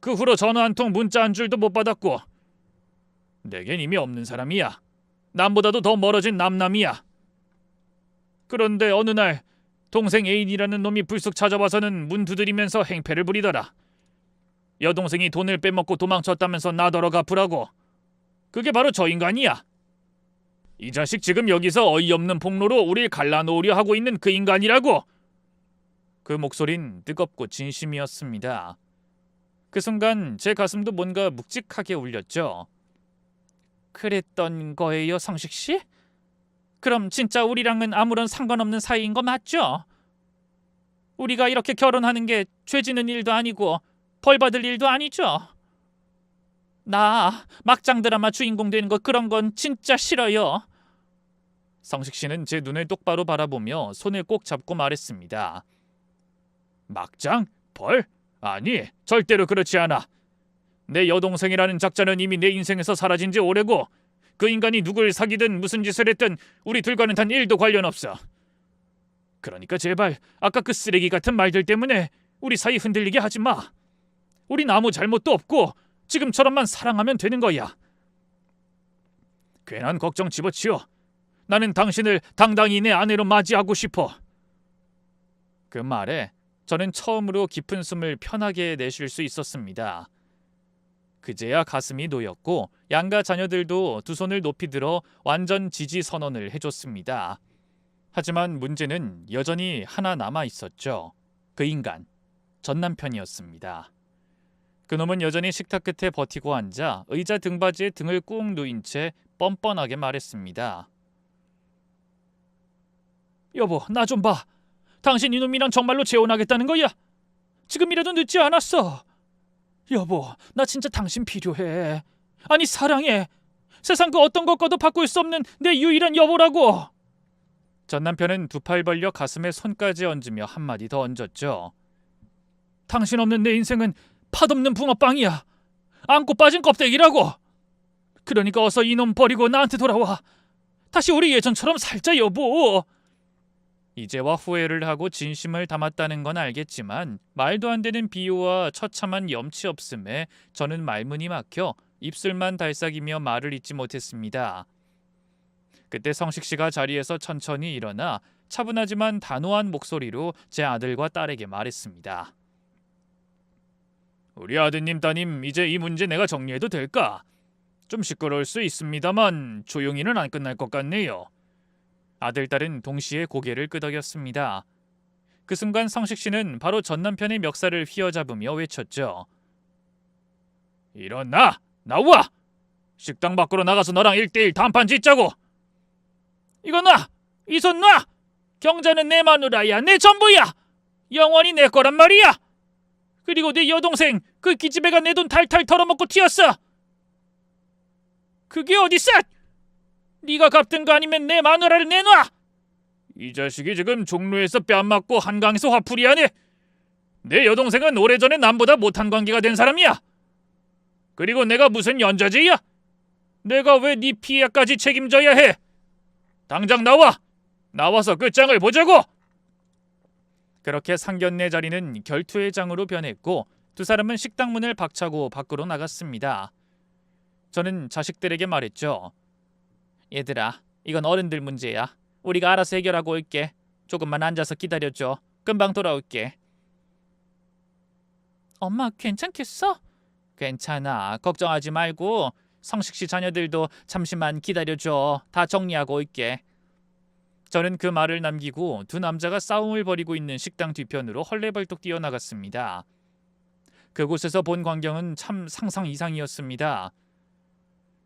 그 후로 전화 한 통, 문자 한 줄도 못 받았고. 내겐 이미 없는 사람이야. 남보다도 더 멀어진 남남이야. 그런데 어느 날 동생 애인이라는 놈이 불쑥 찾아와서는 문 두드리면서 행패를 부리더라. 여동생이 돈을 빼먹고 도망쳤다면서 나더러 갚으라고. 그게 바로 저 인간이야. 이 자식 지금 여기서 어이없는 폭로로 우릴 갈라놓으려 하고 있는 그 인간이라고. 그 목소린 뜨겁고 진심이었습니다. 그 순간 제 가슴도 뭔가 묵직하게 울렸죠. 그랬던 거예요, 성식 씨? 그럼 진짜 우리랑은 아무런 상관없는 사이인 거 맞죠? 우리가 이렇게 결혼하는 게 죄 지는 일도 아니고 벌 받을 일도 아니죠? 나 막장 드라마 주인공 되는 거 그런 건 진짜 싫어요. 성식 씨는 제 눈을 똑바로 바라보며 손을 꼭 잡고 말했습니다. 막장? 벌? 아니, 절대로 그렇지 않아. 내 여동생이라는 작자는 이미 내 인생에서 사라진 지 오래고 그 인간이 누굴 사귀든 무슨 짓을 했든 우리 둘과는 단 1도 관련 없어. 그러니까 제발 아까 그 쓰레기 같은 말들 때문에 우리 사이 흔들리게 하지 마. 우린 아무 잘못도 없고 지금처럼만 사랑하면 되는 거야. 괜한 걱정 집어치워. 나는 당신을 당당히 내 아내로 맞이하고 싶어. 그 말에 저는 처음으로 깊은 숨을 편하게 내쉴 수 있었습니다. 그제야 가슴이 놓였고 양가 자녀들도 두 손을 높이 들어 완전 지지 선언을 해줬습니다. 하지만 문제는 여전히 하나 남아 있었죠. 그 인간, 전 남편이었습니다. 그놈은 여전히 식탁 끝에 버티고 앉아 의자 등받이에 등을 꾹 누인 채 뻔뻔하게 말했습니다. 여보, 나 좀 봐. 당신 이놈이랑 정말로 재혼하겠다는 거야? 지금이라도 늦지 않았어. 여보, 나 진짜 당신 필요해. 아니, 사랑해. 세상 그 어떤 것과도 바꿀 수 없는 내 유일한 여보라고. 전 남편은 두 팔 벌려 가슴에 손까지 얹으며 한마디 더 얹었죠. 당신 없는 내 인생은 팥없는 붕어빵이야. 안고 빠진 껍데기라고. 그러니까 어서 이놈 버리고 나한테 돌아와. 다시 우리 예전처럼 살자, 여보. 이제와 후회를 하고 진심을 담았다는 건 알겠지만 말도 안 되는 비유와 처참한 염치 없음에 저는 말문이 막혀 입술만 달싹이며 말을 잇지 못했습니다. 그때 성식 씨가 자리에서 천천히 일어나 차분하지만 단호한 목소리로 제 아들과 딸에게 말했습니다. 우리 아드님 따님, 이제 이 문제 내가 정리해도 될까? 좀 시끄러울 수 있습니다만 조용히는 안 끝날 것 같네요. 아들, 딸은 동시에 고개를 끄덕였습니다. 그 순간 성식 씨는 바로 전 남편의 멱살을 휘어잡으며 외쳤죠. 일어나! 나와! 식당 밖으로 나가서 너랑 1대1 단판 짓자고! 이거 놔! 이 손 놔! 경자는 내 마누라야, 내 전부야! 영원히 내 거란 말이야! 그리고 내 여동생, 그 기집애가 내 돈 탈탈 털어먹고 튀었어! 그게 어딨어! 네가 갚든 거 아니면 내 마누라를 내놔! 이 자식이 지금 종로에서 뺨 맞고 한강에서 화풀이하네. 내 여동생은 오래전에 남보다 못한 관계가 된 사람이야. 그리고 내가 무슨 연좌제야? 내가 왜 네 피해까지 책임져야 해? 당장 나와! 나와서 끝장을 보자고! 그렇게 상견례 자리는 결투의 장으로 변했고 두 사람은 식당 문을 박차고 밖으로 나갔습니다. 저는 자식들에게 말했죠. 얘들아, 이건 어른들 문제야. 우리가 알아서 해결하고 올게. 조금만 앉아서 기다려줘. 금방 돌아올게. 엄마, 괜찮겠어? 괜찮아. 걱정하지 말고 성식 씨 자녀들도 잠시만 기다려줘. 다 정리하고 올게. 저는 그 말을 남기고 두 남자가 싸움을 벌이고 있는 식당 뒤편으로 헐레벌떡 뛰어나갔습니다. 그곳에서 본 광경은 참 상상 이상이었습니다.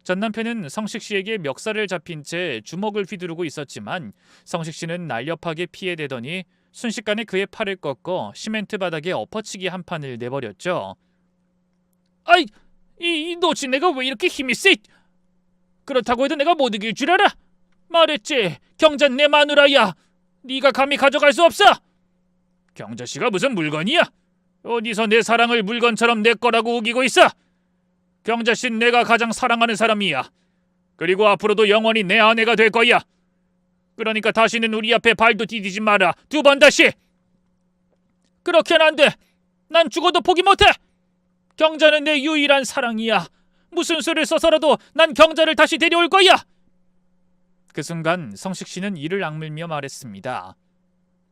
전 남편은 성식 씨에게 멱살을 잡힌 채 주먹을 휘두르고 있었지만 성식 씨는 날렵하게 피해대더니 순식간에 그의 팔을 꺾어 시멘트 바닥에 엎어치기 한 판을 내버렸죠. 아이, 이 노지네가 왜 이렇게 힘이 세? 그렇다고 해도 내가 못 이길 줄 알아? 말했지, 경자는 내 마누라야. 네가 감히 가져갈 수 없어. 경자씨가 무슨 물건이야? 어디서 내 사랑을 물건처럼 내 거라고 우기고 있어? 경자씨는 내가 가장 사랑하는 사람이야. 그리고 앞으로도 영원히 내 아내가 될 거야. 그러니까 다시는 우리 앞에 발도 디디지 마라. 2번 다시. 그렇게는 안 돼. 난 죽어도 포기 못해. 경자는 내 유일한 사랑이야. 무슨 수를 써서라도 난 경자를 다시 데려올 거야. 그 순간 성식 씨는 이를 악물며 말했습니다.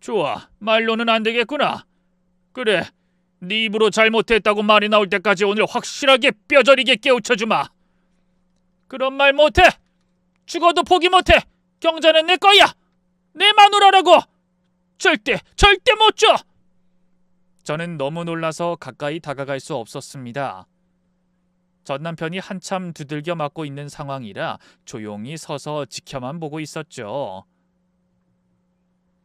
좋아, 말로는 안 되겠구나. 그래, 네 입으로 잘못했다고 말이 나올 때까지 오늘 확실하게 뼈저리게 깨우쳐주마. 그런 말 못해. 죽어도 포기 못해. 경자는 내 거야. 내 마누라라고. 절대 못 줘. 저는 너무 놀라서 가까이 다가갈 수 없었습니다. 전 남편이 한참 두들겨 맞고 있는 상황이라 조용히 서서 지켜만 보고 있었죠.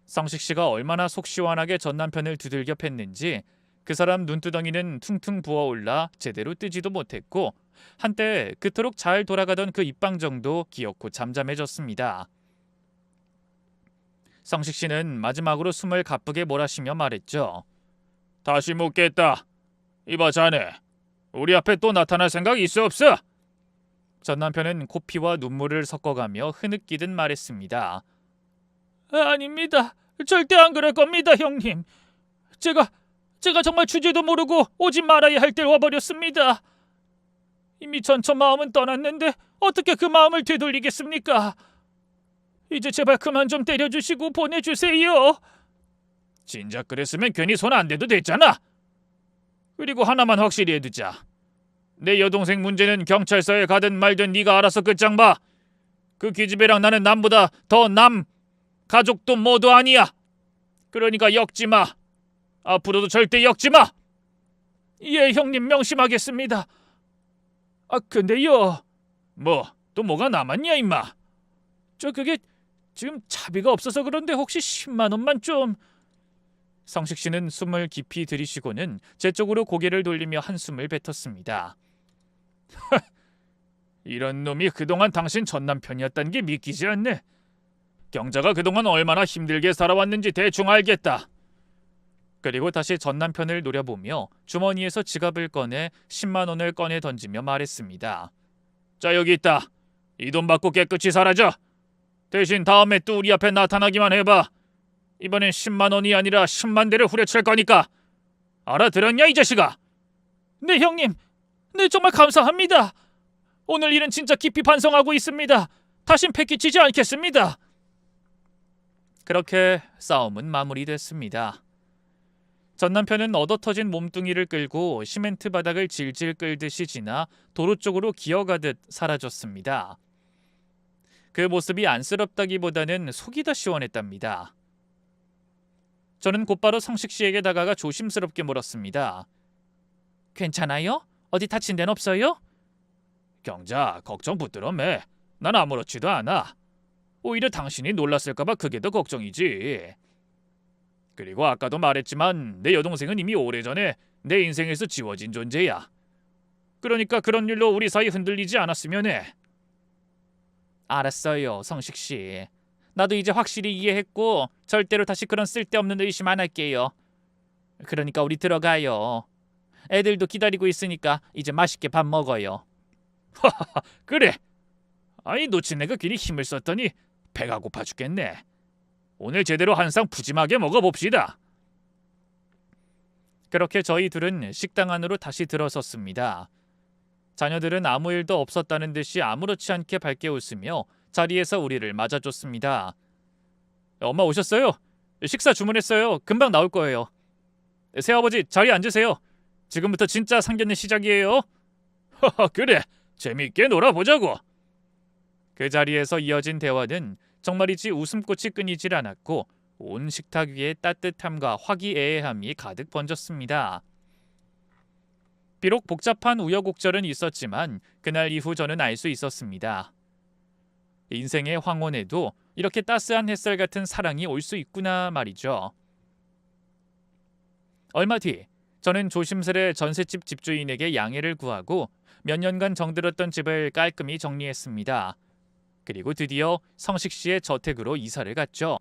성식 씨가 얼마나 속 시원하게 전 남편을 두들겨 팼는지 그 사람 눈두덩이는 퉁퉁 부어올라 제대로 뜨지도 못했고 한때 그토록 잘 돌아가던 그 입방정도 기어코 잠잠해졌습니다. 성식 씨는 마지막으로 숨을 가쁘게 몰아쉬며 말했죠. 다시 묻겠다. 이봐 자네, 우리 앞에 또 나타날 생각 있어 없어? 전 남편은 코피와 눈물을 섞어가며 흐느끼듯 말했습니다. 아닙니다. 절대 안 그럴 겁니다, 형님. 제가 정말 주제도 모르고 오지 말아야 할 때 와버렸습니다. 이미 전처 마음은 떠났는데 어떻게 그 마음을 되돌리겠습니까? 이제 제발 그만 좀 때려주시고 보내주세요. 진작 그랬으면 괜히 손 안 대도 됐잖아. 그리고 하나만 확실히 해두자. 내 여동생 문제는 경찰서에 가든 말든 네가 알아서 끝장봐. 그 기집애랑 나는 남보다 더 가족도 모두 아니야. 그러니까 엮지마. 앞으로도 절대 엮지마. 예, 형님 명심하겠습니다. 근데요. 또 뭐가 남았냐 임마. 그게 지금 차비가 없어서 그런데 혹시 10만 원만 좀. 성식 씨는 숨을 깊이 들이쉬고는 제 쪽으로 고개를 돌리며 한숨을 뱉었습니다. 이런 놈이 그동안 당신 전 남편이었다는 게 믿기지 않네. 경자가 그동안 얼마나 힘들게 살아왔는지 대충 알겠다. 그리고 다시 전 남편을 노려보며 주머니에서 지갑을 꺼내 10만 원을 꺼내 던지며 말했습니다. 자, 여기 있다. 이 돈 받고 깨끗이 사라져. 대신 다음에 또 우리 앞에 나타나기만 해봐. 이번엔 10만 원이 아니라 10만 대를 후려칠 거니까. 알아들었냐 이 자식아? 네 형님. 네 정말 감사합니다. 오늘 일은 진짜 깊이 반성하고 있습니다. 다신 패기치지 않겠습니다. 그렇게 싸움은 마무리됐습니다. 전 남편은 얻어터진 몸뚱이를 끌고 시멘트 바닥을 질질 끌듯이 지나 도로 쪽으로 기어가듯 사라졌습니다. 그 모습이 안쓰럽다기보다는 속이 다 시원했답니다. 저는 곧바로 성식 씨에게 다가가 조심스럽게 물었습니다. 괜찮아요? 어디 다친 데는 없어요? 경자, 걱정 붙들어 매. 난 아무렇지도 않아. 오히려 당신이 놀랐을까봐 그게 더 걱정이지. 그리고 아까도 말했지만 내 여동생은 이미 오래전에 내 인생에서 지워진 존재야. 그러니까 그런 일로 우리 사이 흔들리지 않았으면 해. 알았어요, 성식 씨. 나도 이제 확실히 이해했고 절대로 다시 그런 쓸데없는 의심 안 할게요. 그러니까 우리 들어가요. 애들도 기다리고 있으니까 이제 맛있게 밥 먹어요. 하하하, 그래. 아이 놓친 내가 괜히 힘을 썼더니 배가 고파 죽겠네. 오늘 제대로 한 상 푸짐하게 먹어봅시다. 그렇게 저희 둘은 식당 안으로 다시 들어섰습니다. 자녀들은 아무 일도 없었다는 듯이 아무렇지 않게 밝게 웃으며 자리에서 우리를 맞아줬습니다. 엄마 오셨어요? 식사 주문했어요. 금방 나올 거예요. 새아버지 자리에 앉으세요. 지금부터 진짜 상견례 시작이에요. 하하, 그래. 재미있게 놀아보자고. 그 자리에서 이어진 대화는 정말이지 웃음꽃이 끊이질 않았고 온 식탁 위에 따뜻함과 화기애애함이 가득 번졌습니다. 비록 복잡한 우여곡절은 있었지만 그날 이후 저는 알 수 있었습니다. 인생의 황혼에도 이렇게 따스한 햇살 같은 사랑이 올 수 있구나 말이죠. 얼마 뒤 저는 조심스레 전셋집 집주인에게 양해를 구하고 몇 년간 정들었던 집을 깔끔히 정리했습니다. 그리고 드디어 성식 씨의 저택으로 이사를 갔죠.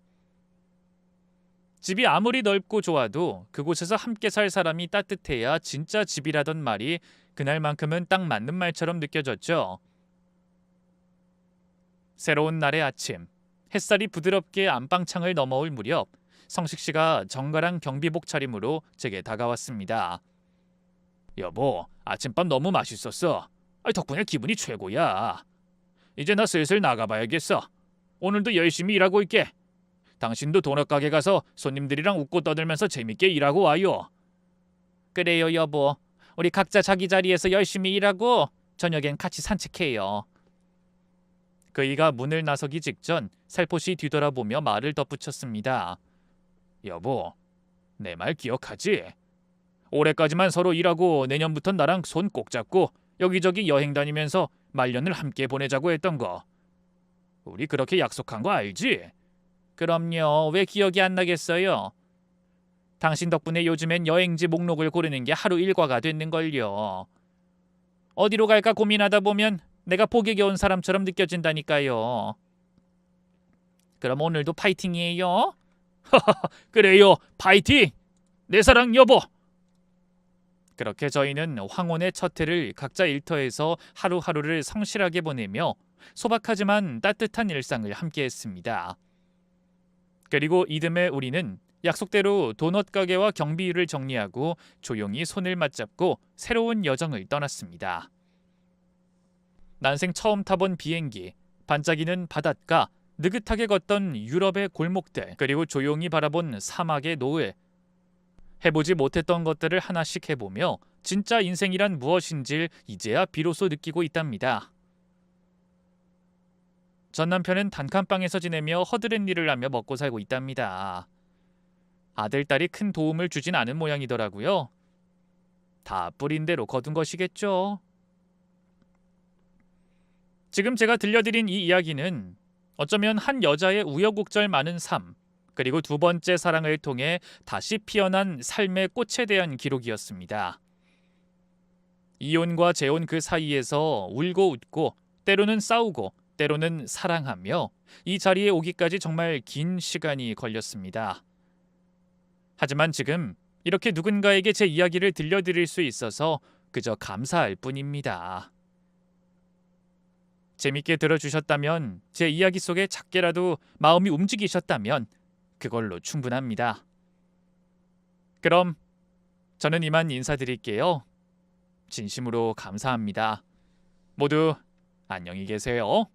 집이 아무리 넓고 좋아도 그곳에서 함께 살 사람이 따뜻해야 진짜 집이라던 말이 그날만큼은 딱 맞는 말처럼 느껴졌죠. 새로운 날의 아침, 햇살이 부드럽게 안방창을 넘어올 무렵 성식 씨가 정갈한 경비복 차림으로 제게 다가왔습니다. 여보, 아침밥 너무 맛있었어. 덕분에 기분이 최고야. 이제 나 슬슬 나가봐야겠어. 오늘도 열심히 일하고 있게. 당신도 도넛 가게 가서 손님들이랑 웃고 떠들면서 재밌게 일하고 와요. 그래요, 여보. 우리 각자 자기 자리에서 열심히 일하고 저녁엔 같이 산책해요. 그이가 문을 나서기 직전 살포시 뒤돌아보며 말을 덧붙였습니다. 여보, 내 말 기억하지? 올해까지만 서로 일하고 내년부턴 나랑 손 꼭 잡고 여기저기 여행 다니면서 말년을 함께 보내자고 했던 거. 우리 그렇게 약속한 거 알지? 그럼요. 왜 기억이 안 나겠어요? 당신 덕분에 요즘엔 여행지 목록을 고르는 게 하루 일과가 됐는걸요. 어디로 갈까 고민하다 보면 내가 복에 겨운 사람처럼 느껴진다니까요. 그럼 오늘도 파이팅이에요? 그래요, 파이팅! 내 사랑 여보! 그렇게 저희는 황혼의 첫 해를 각자 일터에서 하루하루를 성실하게 보내며 소박하지만 따뜻한 일상을 함께했습니다. 그리고 이듬해 우리는 약속대로 도넛 가게와 경비일을 정리하고 조용히 손을 맞잡고 새로운 여정을 떠났습니다. 난생 처음 타본 비행기, 반짝이는 바닷가, 느긋하게 걷던 유럽의 골목들, 그리고 조용히 바라본 사막의 노을. 해보지 못했던 것들을 하나씩 해보며 진짜 인생이란 무엇인지 이제야 비로소 느끼고 있답니다. 전 남편은 단칸방에서 지내며 허드렛 일을 하며 먹고 살고 있답니다. 아들, 딸이 큰 도움을 주진 않은 모양이더라고요. 다 뿌린 대로 거둔 것이겠죠. 지금 제가 들려드린 이 이야기는 어쩌면 한 여자의 우여곡절 많은 삶, 그리고 두 번째 사랑을 통해 다시 피어난 삶의 꽃에 대한 기록이었습니다. 이혼과 재혼 그 사이에서 울고 웃고 때로는 싸우고 때로는 사랑하며 이 자리에 오기까지 정말 긴 시간이 걸렸습니다. 하지만 지금 이렇게 누군가에게 제 이야기를 들려드릴 수 있어서 그저 감사할 뿐입니다. 재밌게 들어주셨다면, 제 이야기 속에 작게라도 마음이 움직이셨다면 그걸로 충분합니다. 그럼 저는 이만 인사드릴게요. 진심으로 감사합니다. 모두 안녕히 계세요.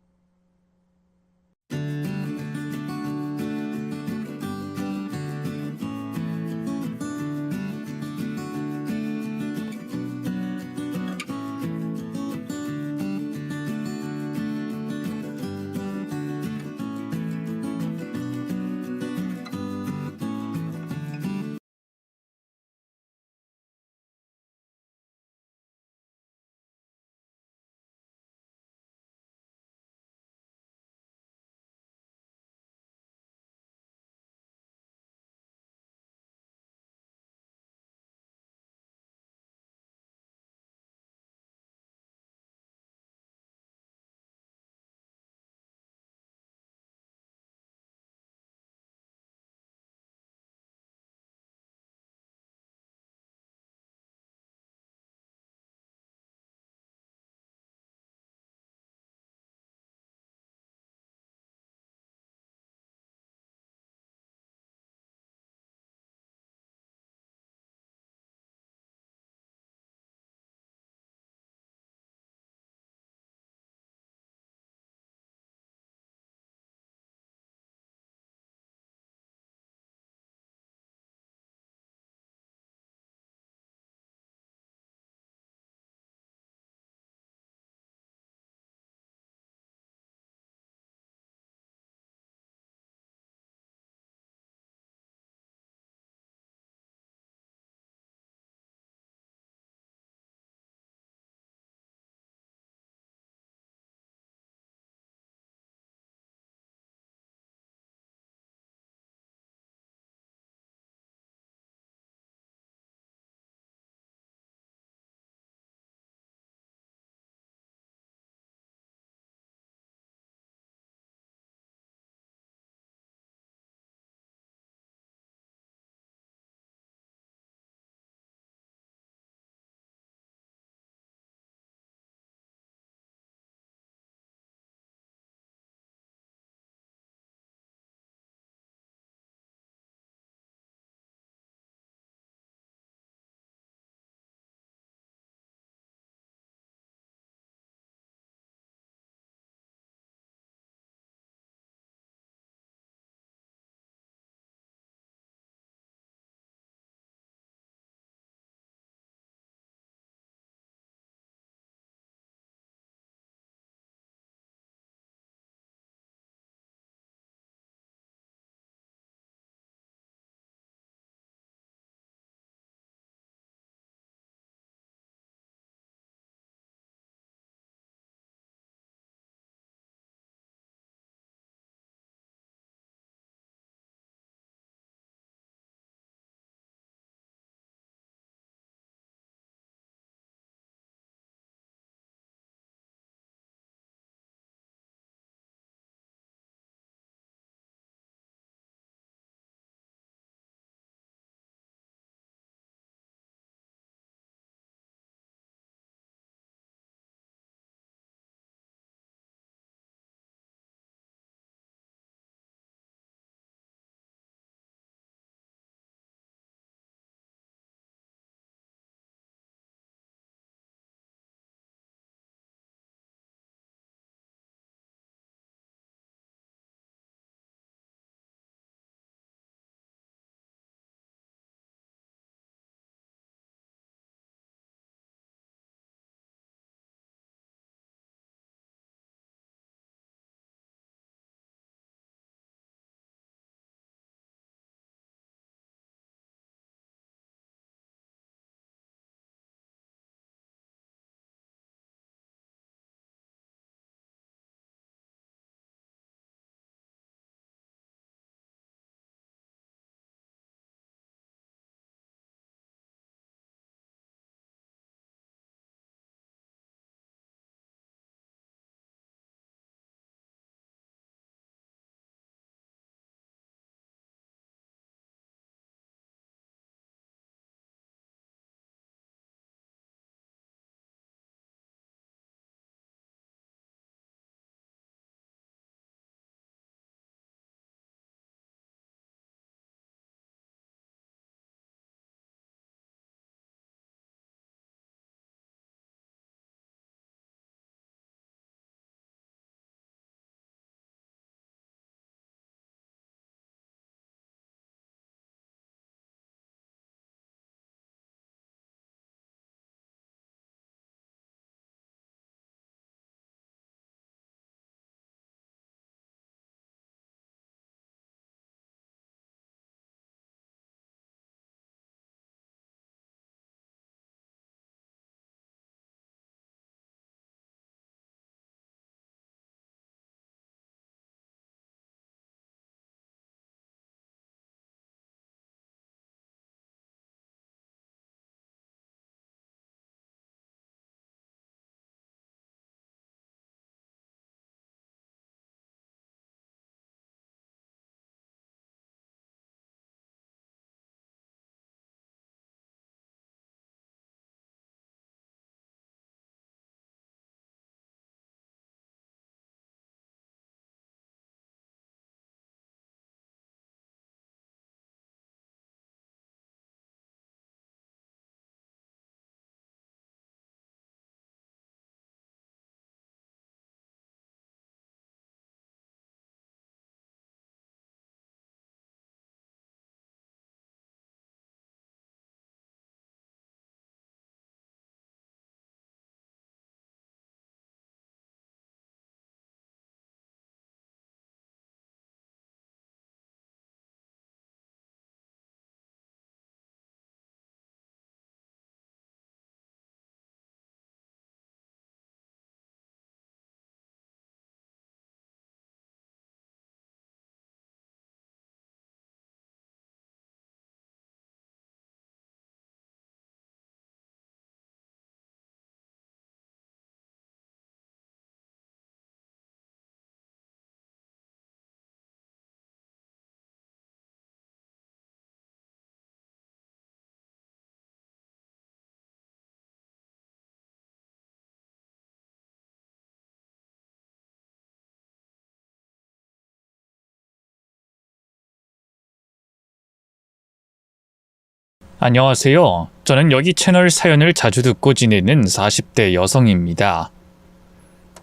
안녕하세요. 저는 여기 채널 사연을 자주 듣고 지내는 40대 여성입니다.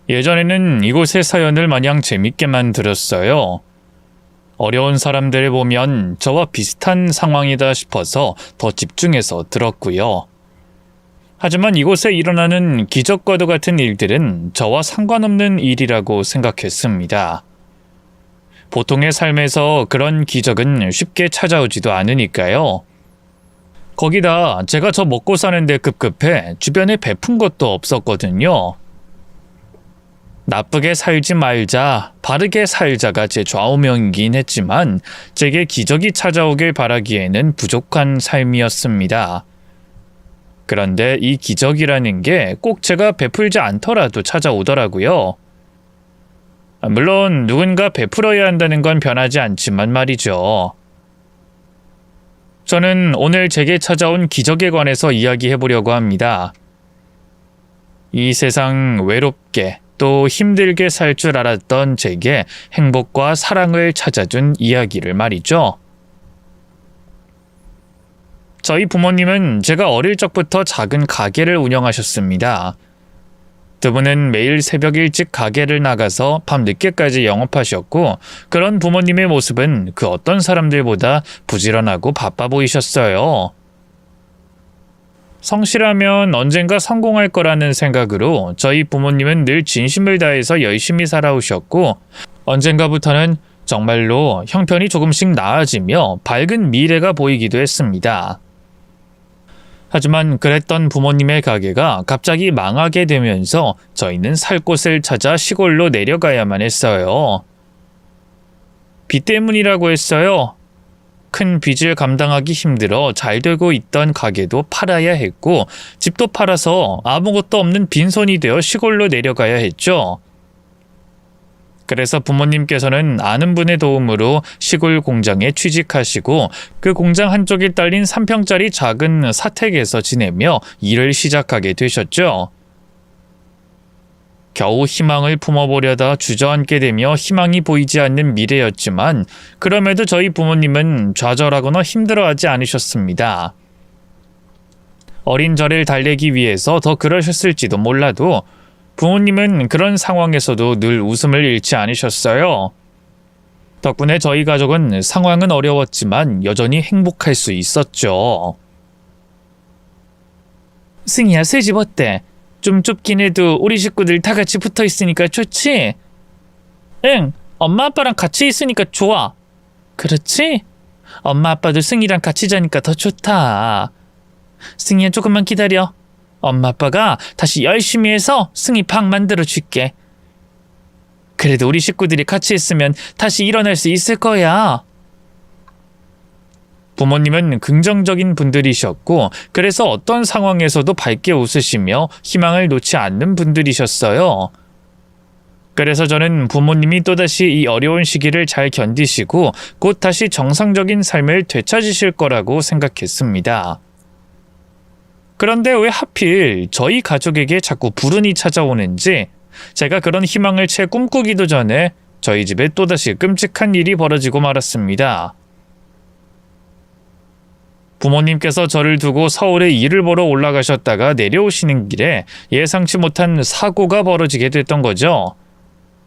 예전에는 이곳의 사연을 마냥 재밌게만 들었어요. 어려운 사람들을 보면 저와 비슷한 상황이다 싶어서 더 집중해서 들었고요. 하지만 이곳에 일어나는 기적과도 같은 일들은 저와 상관없는 일이라고 생각했습니다. 보통의 삶에서 그런 기적은 쉽게 찾아오지도 않으니까요. 거기다 제가 저 먹고 사는데 급급해 주변에 베푼 것도 없었거든요. 나쁘게 살지 말자, 바르게 살자가 제 좌우명이긴 했지만 제게 기적이 찾아오길 바라기에는 부족한 삶이었습니다. 그런데 이 기적이라는 게 꼭 제가 베풀지 않더라도 찾아오더라고요. 물론 누군가 베풀어야 한다는 건 변하지 않지만 말이죠. 저는 오늘 제게 찾아온 기적에 관해서 이야기해보려고 합니다. 이 세상 외롭게 또 힘들게 살 줄 알았던 제게 행복과 사랑을 찾아준 이야기를 말이죠. 저희 부모님은 제가 어릴 적부터 작은 가게를 운영하셨습니다. 두 분은 매일 새벽 일찍 가게를 나가서 밤 늦게까지 영업하셨고 그런 부모님의 모습은 그 어떤 사람들보다 부지런하고 바빠 보이셨어요. 성실하면 언젠가 성공할 거라는 생각으로 저희 부모님은 늘 진심을 다해서 열심히 살아오셨고 언젠가부터는 정말로 형편이 조금씩 나아지며 밝은 미래가 보이기도 했습니다. 하지만 그랬던 부모님의 가게가 갑자기 망하게 되면서 저희는 살 곳을 찾아 시골로 내려가야만 했어요. 빚 때문이라고 했어요. 큰 빚을 감당하기 힘들어 잘 되고 있던 가게도 팔아야 했고 집도 팔아서 아무것도 없는 빈손이 되어 시골로 내려가야 했죠. 그래서 부모님께서는 아는 분의 도움으로 시골 공장에 취직하시고 그 공장 한쪽에 딸린 3평짜리 작은 사택에서 지내며 일을 시작하게 되셨죠. 겨우 희망을 품어보려다 주저앉게 되며 희망이 보이지 않는 미래였지만 그럼에도 저희 부모님은 좌절하거나 힘들어하지 않으셨습니다. 어린 저를 달래기 위해서 더 그러셨을지도 몰라도 부모님은 그런 상황에서도 늘 웃음을 잃지 않으셨어요. 덕분에 저희 가족은 상황은 어려웠지만 여전히 행복할 수 있었죠. 승희야, 새 집 어때? 좀 좁긴 해도 우리 식구들 다 같이 붙어 있으니까 좋지? 응, 엄마 아빠랑 같이 있으니까 좋아. 그렇지? 엄마 아빠도 승희랑 같이 자니까 더 좋다. 승희야, 조금만 기다려. 엄마 아빠가 다시 열심히 해서 승희 방 만들어 줄게. 그래도 우리 식구들이 같이 있으면 다시 일어날 수 있을 거야. 부모님은 긍정적인 분들이셨고 그래서 어떤 상황에서도 밝게 웃으시며 희망을 놓지 않는 분들이셨어요. 그래서 저는 부모님이 또다시 이 어려운 시기를 잘 견디시고 곧 다시 정상적인 삶을 되찾으실 거라고 생각했습니다. 그런데 왜 하필 저희 가족에게 자꾸 불운이 찾아오는지 제가 그런 희망을 채 꿈꾸기도 전에 저희 집에 또다시 끔찍한 일이 벌어지고 말았습니다. 부모님께서 저를 두고 서울에 일을 보러 올라가셨다가 내려오시는 길에 예상치 못한 사고가 벌어지게 됐던 거죠.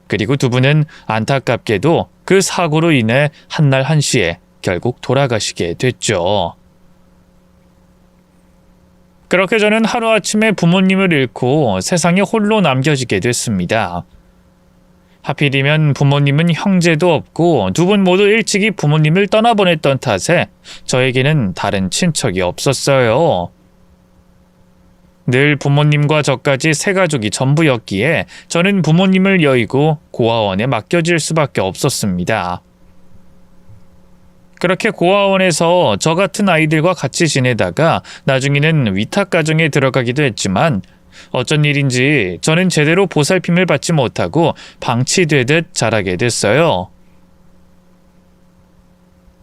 그리고 두 분은 안타깝게도 그 사고로 인해 한날 한시에 결국 돌아가시게 됐죠. 그렇게 저는 하루아침에 부모님을 잃고 세상에 홀로 남겨지게 됐습니다. 하필이면 부모님은 형제도 없고 두 분 모두 일찍이 부모님을 떠나보냈던 탓에 저에게는 다른 친척이 없었어요. 늘 부모님과 저까지 세 가족이 전부였기에 저는 부모님을 여의고 고아원에 맡겨질 수밖에 없었습니다. 그렇게 고아원에서 저 같은 아이들과 같이 지내다가 나중에는 위탁가정에 들어가기도 했지만 어쩐 일인지 저는 제대로 보살핌을 받지 못하고 방치되듯 자라게 됐어요.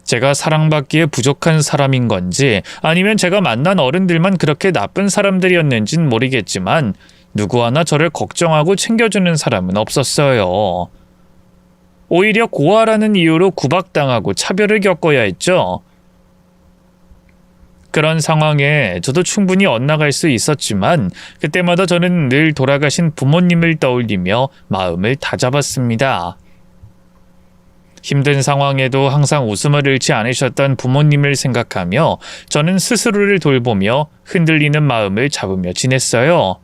제가 사랑받기에 부족한 사람인 건지 아니면 제가 만난 어른들만 그렇게 나쁜 사람들이었는진 모르겠지만 누구 하나 저를 걱정하고 챙겨주는 사람은 없었어요. 오히려 고아라는 이유로 구박당하고 차별을 겪어야 했죠. 그런 상황에 저도 충분히 엇나갈 수 있었지만 그때마다 저는 늘 돌아가신 부모님을 떠올리며 마음을 다잡았습니다. 힘든 상황에도 항상 웃음을 잃지 않으셨던 부모님을 생각하며 저는 스스로를 돌보며 흔들리는 마음을 잡으며 지냈어요.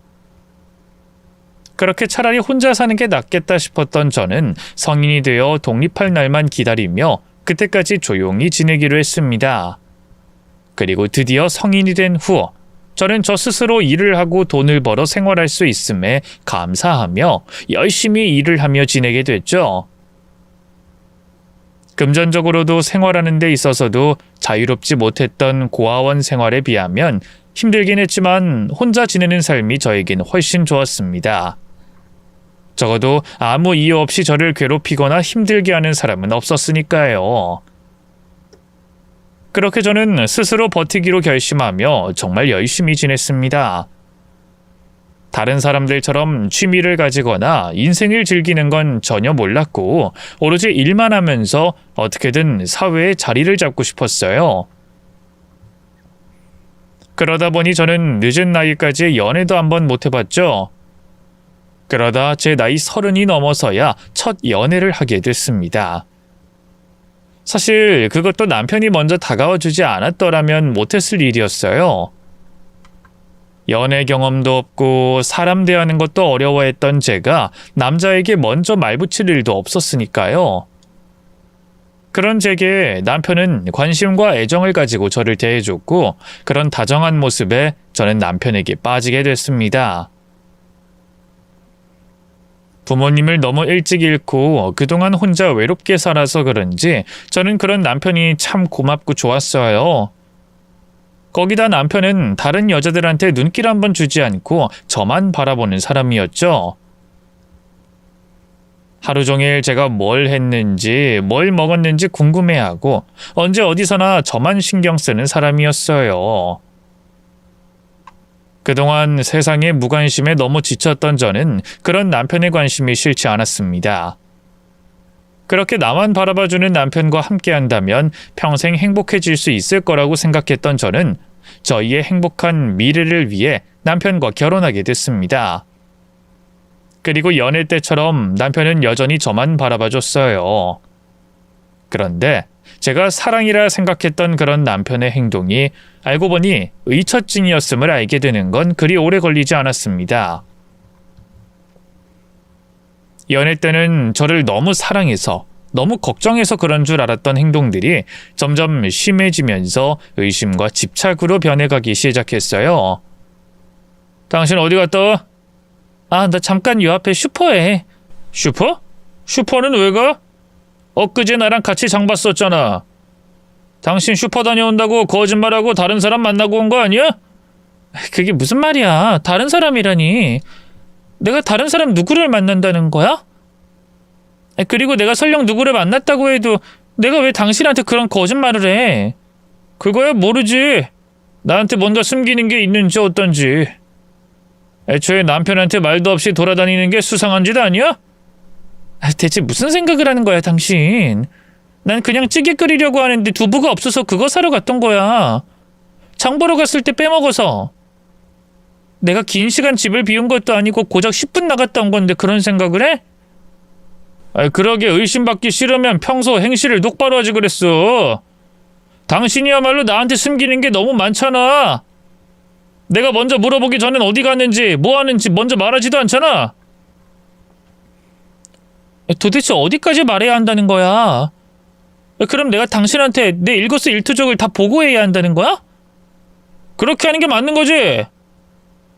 그렇게 차라리 혼자 사는 게 낫겠다 싶었던 저는 성인이 되어 독립할 날만 기다리며 그때까지 조용히 지내기로 했습니다. 그리고 드디어 성인이 된 후 저는 저 스스로 일을 하고 돈을 벌어 생활할 수 있음에 감사하며 열심히 일을 하며 지내게 됐죠. 금전적으로도 생활하는 데 있어서도 자유롭지 못했던 고아원 생활에 비하면 힘들긴 했지만 혼자 지내는 삶이 저에겐 훨씬 좋았습니다. 적어도 아무 이유 없이 저를 괴롭히거나 힘들게 하는 사람은 없었으니까요. 그렇게 저는 스스로 버티기로 결심하며 정말 열심히 지냈습니다. 다른 사람들처럼 취미를 가지거나 인생을 즐기는 건 전혀 몰랐고 오로지 일만 하면서 어떻게든 사회에 자리를 잡고 싶었어요. 그러다 보니 저는 늦은 나이까지 연애도 한번 못 해봤죠. 그러다 제 나이 30이 넘어서야 첫 연애를 하게 됐습니다. 사실 그것도 남편이 먼저 다가와주지 않았더라면 못했을 일이었어요. 연애 경험도 없고 사람 대하는 것도 어려워했던 제가 남자에게 먼저 말 붙일 일도 없었으니까요. 그런 제게 남편은 관심과 애정을 가지고 저를 대해줬고 그런 다정한 모습에 저는 남편에게 빠지게 됐습니다. 부모님을 너무 일찍 잃고 그동안 혼자 외롭게 살아서 그런지 저는 그런 남편이 참 고맙고 좋았어요. 거기다 남편은 다른 여자들한테 눈길 한번 주지 않고 저만 바라보는 사람이었죠. 하루 종일 제가 뭘 했는지 뭘 먹었는지 궁금해하고 언제 어디서나 저만 신경 쓰는 사람이었어요. 그동안 세상의 무관심에 너무 지쳤던 저는 그런 남편의 관심이 싫지 않았습니다. 그렇게 나만 바라봐주는 남편과 함께한다면 평생 행복해질 수 있을 거라고 생각했던 저는 저희의 행복한 미래를 위해 남편과 결혼하게 됐습니다. 그리고 연애 때처럼 남편은 여전히 저만 바라봐줬어요. 그런데 제가 사랑이라 생각했던 그런 남편의 행동이 알고 보니 의처증이었음을 알게 되는 건 그리 오래 걸리지 않았습니다. 연애 때는 저를 너무 사랑해서 너무 걱정해서 그런 줄 알았던 행동들이 점점 심해지면서 의심과 집착으로 변해가기 시작했어요. 당신 어디 갔다 와? 나 잠깐 요 앞에 슈퍼에. 슈퍼? 슈퍼는 왜 가? 엊그제 나랑 같이 장 봤었잖아. 당신 슈퍼 다녀온다고 거짓말하고 다른 사람 만나고 온 거 아니야? 그게 무슨 말이야. 다른 사람이라니. 내가 다른 사람 누구를 만난다는 거야? 그리고 내가 설령 누구를 만났다고 해도 내가 왜 당신한테 그런 거짓말을 해? 그거야 모르지. 나한테 뭔가 숨기는 게 있는지 어떤지. 애초에 남편한테 말도 없이 돌아다니는 게 수상한 짓 아니야? 대체 무슨 생각을 하는 거야 당신? 난 그냥 찌개 끓이려고 하는데 두부가 없어서 그거 사러 갔던 거야. 장 보러 갔을 때 빼먹어서. 내가 긴 시간 집을 비운 것도 아니고 고작 10분 나갔다 온 건데 그런 생각을 해? 그러게 의심받기 싫으면 평소 행실을 똑바로 하지 그랬어. 당신이야말로 나한테 숨기는 게 너무 많잖아. 내가 먼저 물어보기 전엔 어디 갔는지 뭐 하는지 먼저 말하지도 않잖아. 도대체 어디까지 말해야 한다는 거야? 그럼 내가 당신한테 내 일거수일투족을 다 보고해야 한다는 거야? 그렇게 하는 게 맞는 거지?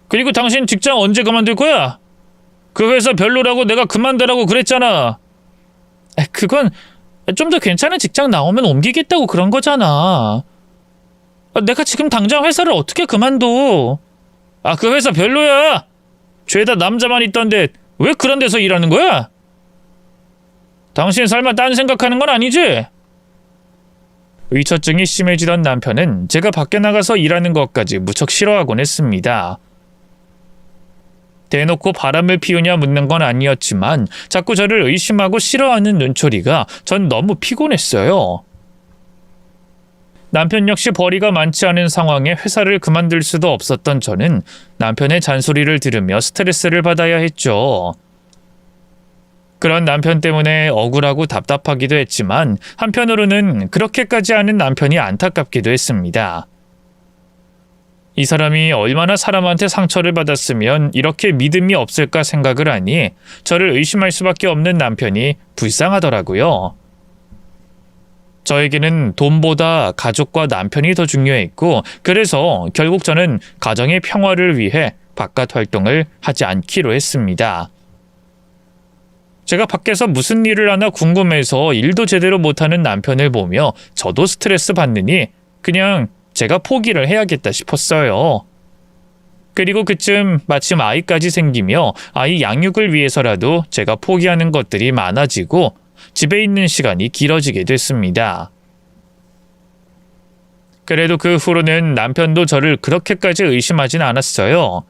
그리고 당신 직장 언제 그만둘 거야? 그 회사 별로라고 내가 그만두라고 그랬잖아. 그건 좀 더 괜찮은 직장 나오면 옮기겠다고 그런 거잖아. 내가 지금 당장 회사를 어떻게 그만둬? 그 회사 별로야. 죄다 남자만 있던데 왜 그런 데서 일하는 거야? 당신 설마 딴 생각하는 건 아니지? 의처증이 심해지던 남편은 제가 밖에 나가서 일하는 것까지 무척 싫어하곤 했습니다. 대놓고 바람을 피우냐 묻는 건 아니었지만 자꾸 저를 의심하고 싫어하는 눈초리가 전 너무 피곤했어요. 남편 역시 벌이가 많지 않은 상황에 회사를 그만둘 수도 없었던 저는 남편의 잔소리를 들으며 스트레스를 받아야 했죠. 그런 남편 때문에 억울하고 답답하기도 했지만 한편으로는 그렇게까지 하는 남편이 안타깝기도 했습니다. 이 사람이 얼마나 사람한테 상처를 받았으면 이렇게 믿음이 없을까 생각을 하니 저를 의심할 수밖에 없는 남편이 불쌍하더라고요. 저에게는 돈보다 가족과 남편이 더 중요했고 그래서 결국 저는 가정의 평화를 위해 바깥 활동을 하지 않기로 했습니다. 제가 밖에서 무슨 일을 하나 궁금해서 일도 제대로 못하는 남편을 보며 저도 스트레스 받느니 그냥 제가 포기를 해야겠다 싶었어요. 그리고 그쯤 마침 아이까지 생기며 아이 양육을 위해서라도 제가 포기하는 것들이 많아지고 집에 있는 시간이 길어지게 됐습니다. 그래도 그 후로는 남편도 저를 그렇게까지 의심하진 않았어요.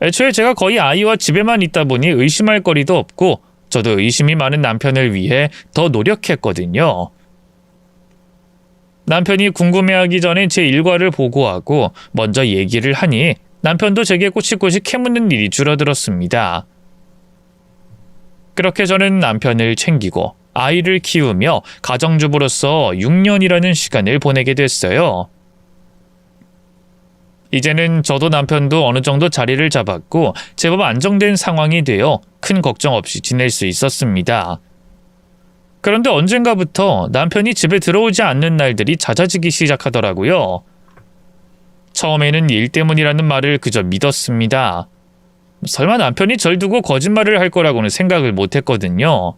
애초에 제가 거의 아이와 집에만 있다 보니 의심할 거리도 없고 저도 의심이 많은 남편을 위해 더 노력했거든요. 남편이 궁금해하기 전에 제 일과를 보고하고 먼저 얘기를 하니 남편도 제게 꼬치꼬치 캐묻는 일이 줄어들었습니다. 그렇게 저는 남편을 챙기고 아이를 키우며 가정주부로서 6년이라는 시간을 보내게 됐어요. 이제는 저도 남편도 어느 정도 자리를 잡았고 제법 안정된 상황이 되어 큰 걱정 없이 지낼 수 있었습니다. 그런데 언젠가부터 남편이 집에 들어오지 않는 날들이 잦아지기 시작하더라고요. 처음에는 일 때문이라는 말을 그저 믿었습니다. 설마 남편이 절 두고 거짓말을 할 거라고는 생각을 못했거든요.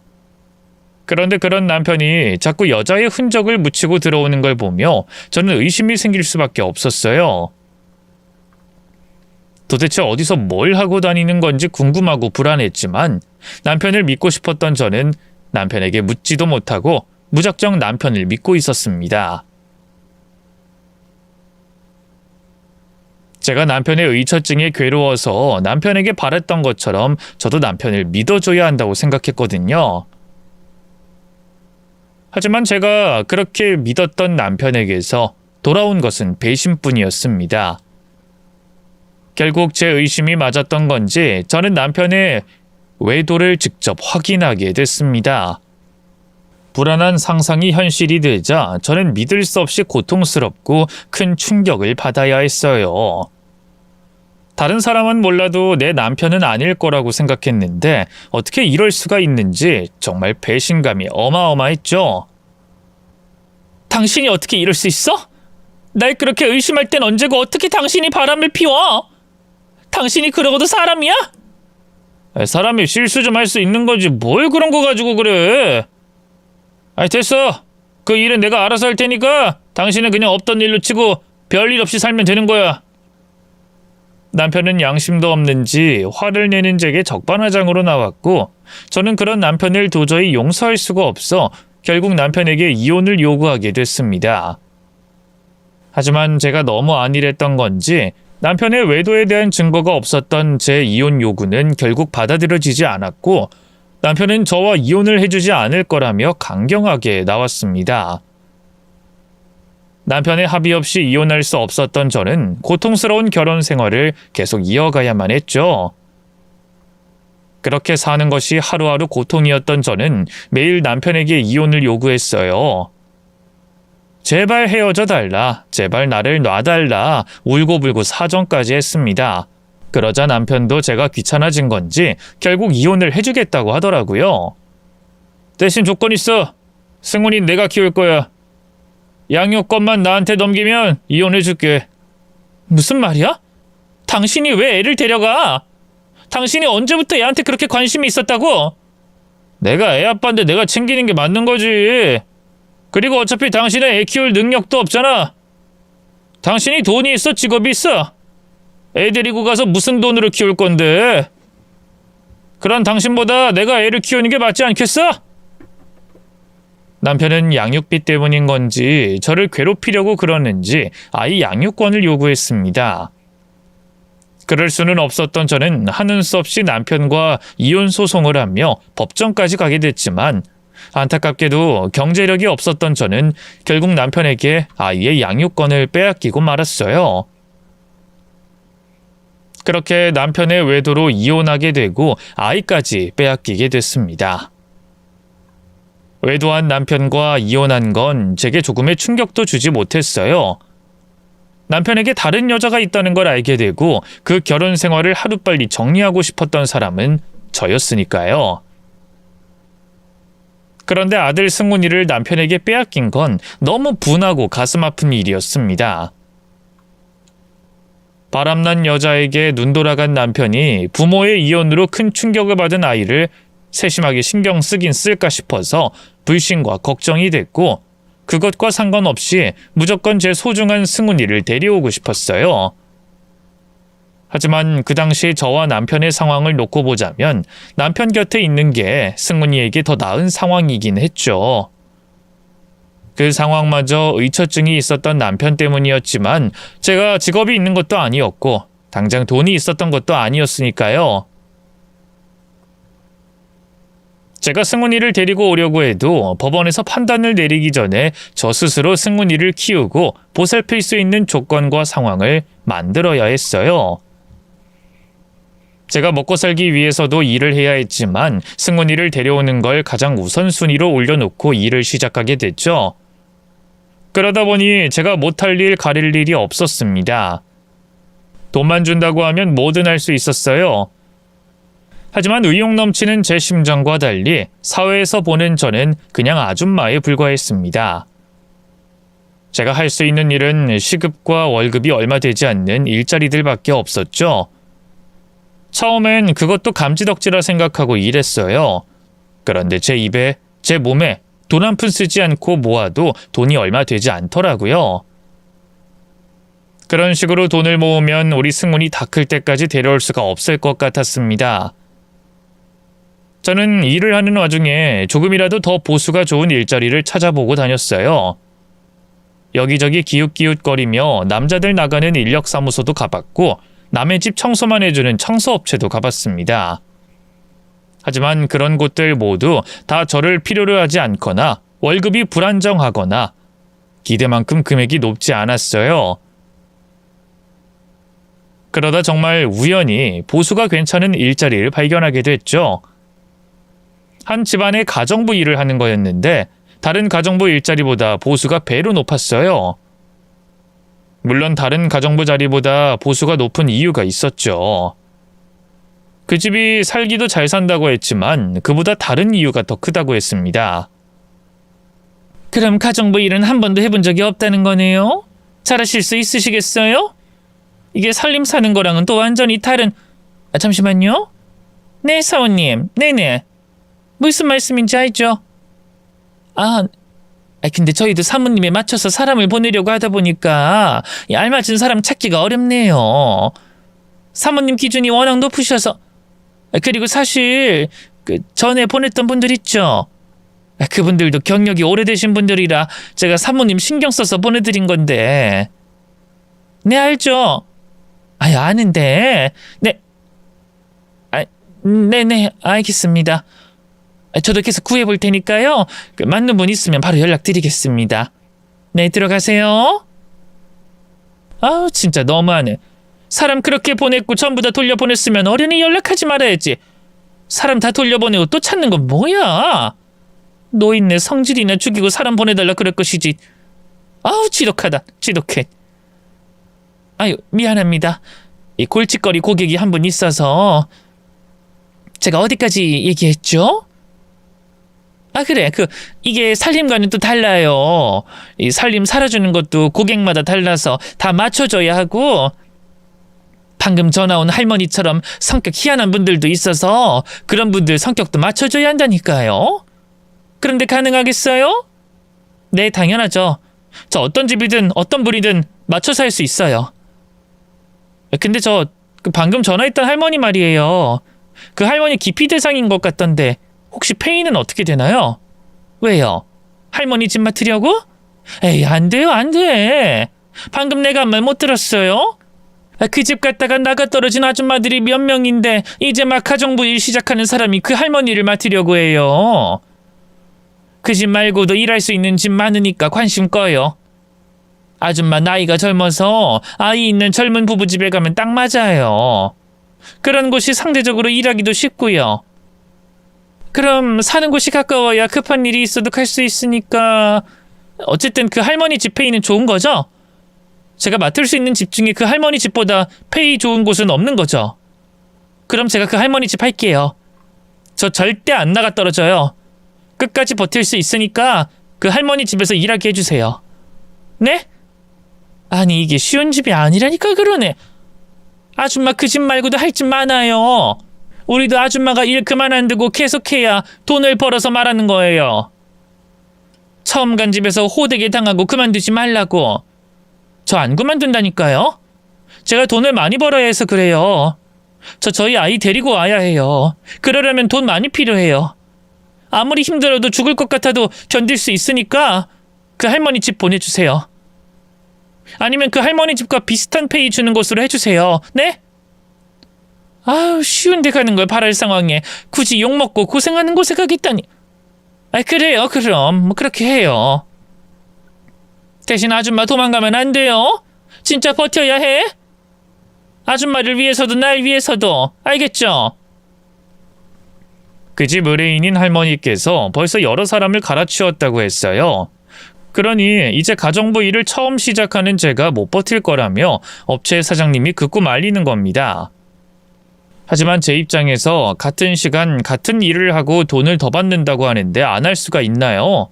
그런데 그런 남편이 자꾸 여자의 흔적을 묻히고 들어오는 걸 보며 저는 의심이 생길 수밖에 없었어요. 도대체 어디서 뭘 하고 다니는 건지 궁금하고 불안했지만 남편을 믿고 싶었던 저는 남편에게 묻지도 못하고 무작정 남편을 믿고 있었습니다. 제가 남편의 의처증에 괴로워서 남편에게 바랬던 것처럼 저도 남편을 믿어줘야 한다고 생각했거든요. 하지만 제가 그렇게 믿었던 남편에게서 돌아온 것은 배신뿐이었습니다. 결국 제 의심이 맞았던 건지 저는 남편의 외도를 직접 확인하게 됐습니다. 불안한 상상이 현실이 되자 저는 믿을 수 없이 고통스럽고 큰 충격을 받아야 했어요. 다른 사람은 몰라도 내 남편은 아닐 거라고 생각했는데 어떻게 이럴 수가 있는지 정말 배신감이 어마어마했죠. 당신이 어떻게 이럴 수 있어? 날 그렇게 의심할 땐 언제고 어떻게 당신이 바람을 피워? 당신이 그러고도 사람이야? 사람이 실수 좀 할 수 있는 거지 뭘 그런 거 가지고 그래. 아이 됐어. 그 일은 내가 알아서 할 테니까 당신은 그냥 없던 일로 치고 별일 없이 살면 되는 거야. 남편은 양심도 없는지 화를 내는 제게 적반하장으로 나왔고 저는 그런 남편을 도저히 용서할 수가 없어 결국 남편에게 이혼을 요구하게 됐습니다. 하지만 제가 너무 안일했던 건지 남편의 외도에 대한 증거가 없었던 제 이혼 요구는 결국 받아들여지지 않았고 남편은 저와 이혼을 해주지 않을 거라며 강경하게 나왔습니다. 남편의 합의 없이 이혼할 수 없었던 저는 고통스러운 결혼 생활을 계속 이어가야만 했죠. 그렇게 사는 것이 하루하루 고통이었던 저는 매일 남편에게 이혼을 요구했어요. 제발 헤어져 달라, 제발 나를 놔달라, 울고불고 사정까지 했습니다. 그러자 남편도 제가 귀찮아진 건지 결국 이혼을 해주겠다고 하더라고요. 대신 조건 있어. 승훈이 내가 키울 거야. 양육권만 나한테 넘기면 이혼해줄게. 무슨 말이야? 당신이 왜 애를 데려가? 당신이 언제부터 애한테 그렇게 관심이 있었다고? 내가 애 아빠인데 내가 챙기는 게 맞는 거지. 그리고 어차피 당신은 애 키울 능력도 없잖아. 당신이 돈이 있어 직업이 있어. 애 데리고 가서 무슨 돈으로 키울 건데. 그런 당신보다 내가 애를 키우는 게 맞지 않겠어? 남편은 양육비 때문인 건지 저를 괴롭히려고 그러는지 아이 양육권을 요구했습니다. 그럴 수는 없었던 저는 하는 수 없이 남편과 이혼 소송을 하며 법정까지 가게 됐지만 안타깝게도 경제력이 없었던 저는 결국 남편에게 아이의 양육권을 빼앗기고 말았어요. 그렇게 남편의 외도로 이혼하게 되고 아이까지 빼앗기게 됐습니다. 외도한 남편과 이혼한 건 제게 조금의 충격도 주지 못했어요. 남편에게 다른 여자가 있다는 걸 알게 되고 그 결혼 생활을 하루빨리 정리하고 싶었던 사람은 저였으니까요. 그런데 아들 승훈이를 남편에게 빼앗긴 건 너무 분하고 가슴 아픈 일이었습니다. 바람난 여자에게 눈돌아간 남편이 부모의 이혼으로 큰 충격을 받은 아이를 세심하게 신경 쓰긴 쓸까 싶어서 불신과 걱정이 됐고 그것과 상관없이 무조건 제 소중한 승훈이를 데려오고 싶었어요. 하지만 그 당시 저와 남편의 상황을 놓고 보자면 남편 곁에 있는 게 승훈이에게 더 나은 상황이긴 했죠. 그 상황마저 의처증이 있었던 남편 때문이었지만 제가 직업이 있는 것도 아니었고 당장 돈이 있었던 것도 아니었으니까요. 제가 승훈이를 데리고 오려고 해도 법원에서 판단을 내리기 전에 저 스스로 승훈이를 키우고 보살필 수 있는 조건과 상황을 만들어야 했어요. 제가 먹고 살기 위해서도 일을 해야 했지만 승훈이를 데려오는 걸 가장 우선순위로 올려놓고 일을 시작하게 됐죠. 그러다 보니 제가 못할 일 가릴 일이 없었습니다. 돈만 준다고 하면 뭐든 할 수 있었어요. 하지만 의욕 넘치는 제 심정과 달리 사회에서 보는 저는 그냥 아줌마에 불과했습니다. 제가 할 수 있는 일은 시급과 월급이 얼마 되지 않는 일자리들밖에 없었죠. 처음엔 그것도 감지덕지라 생각하고 일했어요. 그런데 제 입에, 제 몸에 돈 한 푼 쓰지 않고 모아도 돈이 얼마 되지 않더라고요. 그런 식으로 돈을 모으면 우리 승훈이 다 클 때까지 데려올 수가 없을 것 같았습니다. 저는 일을 하는 와중에 조금이라도 더 보수가 좋은 일자리를 찾아보고 다녔어요. 여기저기 기웃기웃거리며 남자들 나가는 인력사무소도 가봤고 남의 집 청소만 해주는 청소업체도 가봤습니다. 하지만 그런 곳들 모두 다 저를 필요로 하지 않거나 월급이 불안정하거나 기대만큼 금액이 높지 않았어요. 그러다 정말 우연히 보수가 괜찮은 일자리를 발견하게 됐죠. 한 집안의 가정부 일을 하는 거였는데 다른 가정부 일자리보다 보수가 배로 높았어요. 물론 다른 가정부 자리보다 보수가 높은 이유가 있었죠. 그 집이 살기도 잘 산다고 했지만 그보다 다른 이유가 더 크다고 했습니다. 그럼 가정부 일은 한 번도 해본 적이 없다는 거네요? 잘하실 수 있으시겠어요? 이게 살림 사는 거랑은 또 완전히 다른... 잠시만요. 네, 사원님. 네네. 무슨 말씀인지 알죠? 근데 저희도 사모님에 맞춰서 사람을 보내려고 하다 보니까 알맞은 사람 찾기가 어렵네요. 사모님 기준이 워낙 높으셔서. 그리고 사실 그 전에 보냈던 분들 있죠? 그분들도 경력이 오래되신 분들이라 제가 사모님 신경 써서 보내드린 건데. 네, 알죠? 아는데. 네. 네네, 알겠습니다. 저도 계속 구해볼 테니까요. 맞는 분 있으면 바로 연락드리겠습니다. 네, 들어가세요. 진짜 너무하네. 사람 그렇게 보냈고 전부 다 돌려보냈으면 어련히 연락하지 말아야지. 사람 다 돌려보내고 또 찾는 건 뭐야? 노인네 성질이나 죽이고 사람 보내달라 그럴 것이지. 지독하다. 지독해. 미안합니다. 이 골칫거리 고객이 한 분 있어서. 제가 어디까지 얘기했죠? 그래. 이게 살림과는 또 달라요. 이 살림 살아주는 것도 고객마다 달라서 다 맞춰줘야 하고, 방금 전화 온 할머니처럼 성격 희한한 분들도 있어서 그런 분들 성격도 맞춰줘야 한다니까요. 그런데 가능하겠어요? 네, 당연하죠. 저 어떤 집이든 어떤 분이든 맞춰서 할 수 있어요. 근데 저 방금 전화했던 할머니 말이에요. 그 할머니 기피 대상인 것 같던데 혹시 페이는 어떻게 되나요? 왜요? 할머니 집 맡으려고? 에이, 안 돼요, 안 돼. 방금 내가 한 말 못 들었어요? 그 집 갔다가 나가 떨어진 아줌마들이 몇 명인데 이제 막 가정부 일 시작하는 사람이 그 할머니를 맡으려고 해요. 그 집 말고도 일할 수 있는 집 많으니까 관심 꺼요. 아줌마 나이가 젊어서 아이 있는 젊은 부부 집에 가면 딱 맞아요. 그런 곳이 상대적으로 일하기도 쉽고요. 그럼 사는 곳이 가까워야 급한 일이 있어도 갈 수 있으니까 어쨌든 그 할머니 집 페이는 좋은 거죠? 제가 맡을 수 있는 집 중에 그 할머니 집보다 페이 좋은 곳은 없는 거죠? 그럼 제가 그 할머니 집 할게요. 저 절대 안 나가 떨어져요. 끝까지 버틸 수 있으니까 그 할머니 집에서 일하게 해주세요. 네? 아니 이게 쉬운 집이 아니라니까 그러네. 아줌마 그 집 말고도 할 집 많아요. 우리도 아줌마가 일 그만 안 두고 계속해야 돈을 벌어서 말하는 거예요. 처음 간 집에서 호되게 당하고 그만두지 말라고. 저 안 그만둔다니까요. 제가 돈을 많이 벌어야 해서 그래요. 저희 아이 데리고 와야 해요. 그러려면 돈 많이 필요해요. 아무리 힘들어도 죽을 것 같아도 견딜 수 있으니까 그 할머니 집 보내주세요. 아니면 그 할머니 집과 비슷한 페이 주는 곳으로 해주세요. 네? 아우 쉬운 데 가는 걸 바랄 상황에 굳이 욕먹고 고생하는 곳에 가겠다니. 아 그래요 그럼 뭐 그렇게 해요. 대신 아줌마 도망가면 안 돼요. 진짜 버텨야 해. 아줌마를 위해서도 날 위해서도. 알겠죠? 그 집 의뢰인인 할머니께서 벌써 여러 사람을 갈아치웠다고 했어요. 그러니 이제 가정부 일을 처음 시작하는 제가 못 버틸 거라며 업체 사장님이 극구 말리는 겁니다. 하지만 제 입장에서 같은 시간 같은 일을 하고 돈을 더 받는다고 하는데 안 할 수가 있나요?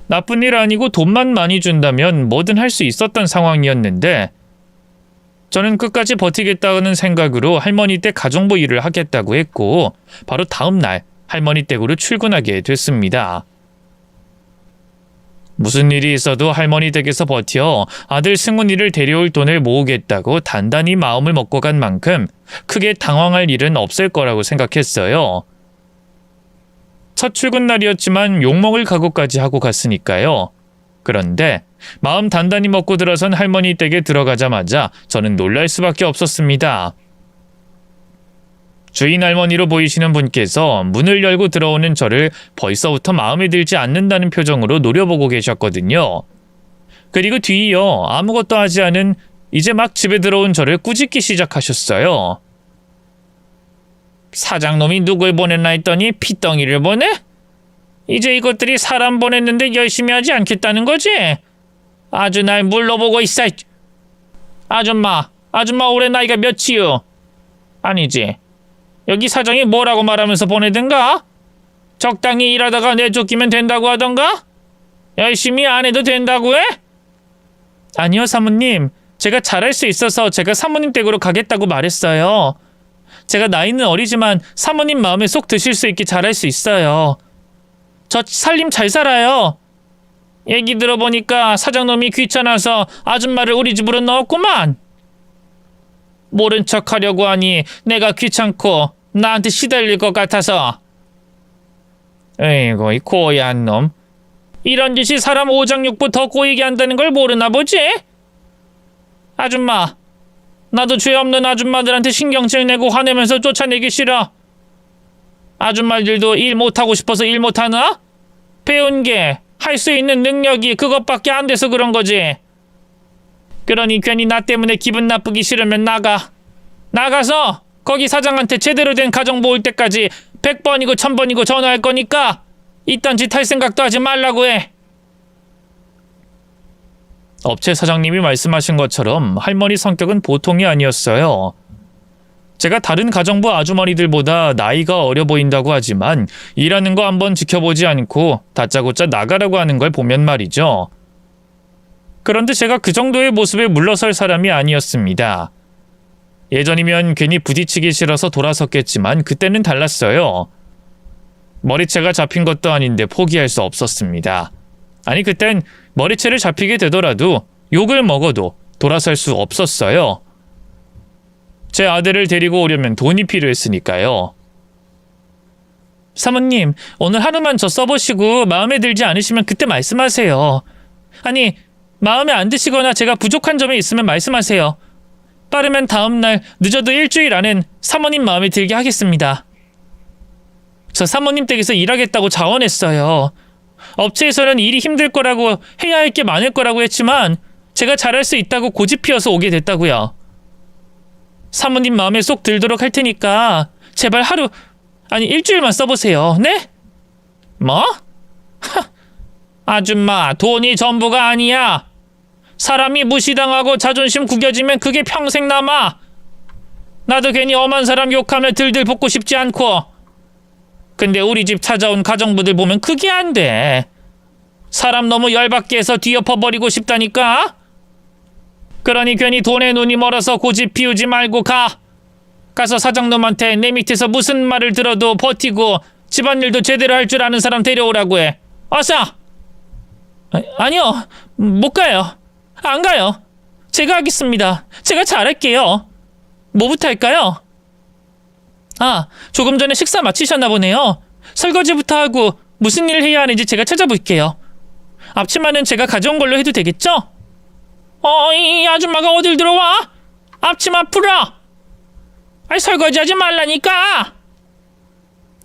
나쁜 일 아니고 돈만 많이 준다면 뭐든 할 수 있었던 상황이었는데 저는 끝까지 버티겠다는 생각으로 할머니 댁 가정부 일을 하겠다고 했고 바로 다음 날 할머니 댁으로 출근하게 됐습니다. 무슨 일이 있어도 할머니 댁에서 버텨 아들 승훈이를 데려올 돈을 모으겠다고 단단히 마음을 먹고 간 만큼 크게 당황할 일은 없을 거라고 생각했어요. 첫 출근 날이었지만 욕먹을 각오까지 하고 갔으니까요. 그런데 마음 단단히 먹고 들어선 할머니 댁에 들어가자마자 저는 놀랄 수밖에 없었습니다. 주인 할머니로 보이시는 분께서 문을 열고 들어오는 저를 벌써부터 마음에 들지 않는다는 표정으로 노려보고 계셨거든요. 그리고 뒤이어 아무것도 하지 않은 이제 막 집에 들어온 저를 꾸짖기 시작하셨어요. 사장놈이 누굴 보냈나 했더니 피덩이를 보내? 이제 이것들이 사람 보냈는데 열심히 하지 않겠다는 거지? 아주 날 물러보고 있어. 아줌마 올해 나이가 몇이요? 아니지. 여기 사장이 뭐라고 말하면서 보내든가? 적당히 일하다가 내쫓기면 된다고 하던가? 열심히 안 해도 된다고 해? 아니요 사모님. 제가 잘할 수 있어서 제가 사모님 댁으로 가겠다고 말했어요. 제가 나이는 어리지만 사모님 마음에 쏙 드실 수 있게 잘할 수 있어요. 저 살림 잘 살아요. 얘기 들어보니까 사장놈이 귀찮아서 아줌마를 우리 집으로 넣었구만. 모른 척 하려고 하니 내가 귀찮고 나한테 시달릴 것 같아서. 에이구 이 고얀 놈. 이런 짓이 사람 오장육부 더 꼬이게 한다는 걸 모르나 보지? 아줌마 나도 죄 없는 아줌마들한테 신경질 내고 화내면서 쫓아내기 싫어. 아줌마들도 일 못하고 싶어서 일 못하나? 배운 게 할 수 있는 능력이 그것밖에 안 돼서 그런 거지. 그러니 괜히 나 때문에 기분 나쁘기 싫으면 나가서 거기 사장한테 제대로 된 가정부 올 때까지 100번이고 1000번이고 전화할 거니까 이딴 짓 할 생각도 하지 말라고 해. 업체 사장님이 말씀하신 것처럼 할머니 성격은 보통이 아니었어요. 제가 다른 가정부 아주머니들보다 나이가 어려 보인다고 하지만 일하는 거 한번 지켜보지 않고 다짜고짜 나가라고 하는 걸 보면 말이죠. 그런데 제가 그 정도의 모습에 물러설 사람이 아니었습니다. 예전이면 괜히 부딪히기 싫어서 돌아섰겠지만 그때는 달랐어요. 머리채가 잡힌 것도 아닌데 포기할 수 없었습니다. 아니 그땐 머리채를 잡히게 되더라도 욕을 먹어도 돌아설 수 없었어요. 제 아들을 데리고 오려면 돈이 필요했으니까요. 사모님, 오늘 하루만 저 써보시고 마음에 들지 않으시면 그때 말씀하세요. 아니, 마음에 안 드시거나 제가 부족한 점이 있으면 말씀하세요. 빠르면 다음날, 늦어도 일주일 안엔 사모님 마음에 들게 하겠습니다. 저 사모님 댁에서 일하겠다고 자원했어요. 업체에서는 일이 힘들 거라고 해야 할 게 많을 거라고 했지만 제가 잘할 수 있다고 고집 피워서 오게 됐다고요. 사모님 마음에 쏙 들도록 할 테니까 제발 일주일만 써보세요. 네? 뭐? 아줌마, 돈이 전부가 아니야. 사람이 무시당하고 자존심 구겨지면 그게 평생 남아. 나도 괜히 엄한 사람 욕하며 들들 볶고 싶지 않고. 근데 우리 집 찾아온 가정부들 보면 그게 안 돼. 사람 너무 열받게 해서 뒤엎어버리고 싶다니까? 그러니 괜히 돈에 눈이 멀어서 고집 피우지 말고 가. 가서 사장놈한테 내 밑에서 무슨 말을 들어도 버티고 집안일도 제대로 할 줄 아는 사람 데려오라고 해. 어서! 아니요, 못 가요. 안 가요. 제가 하겠습니다. 제가 잘할게요. 뭐부터 할까요? 조금 전에 식사 마치셨나 보네요. 설거지부터 하고 무슨 일을 해야 하는지 제가 찾아볼게요. 앞치마는 제가 가져온 걸로 해도 되겠죠? 이 아줌마가 어딜 들어와? 앞치마 풀어! 설거지하지 말라니까!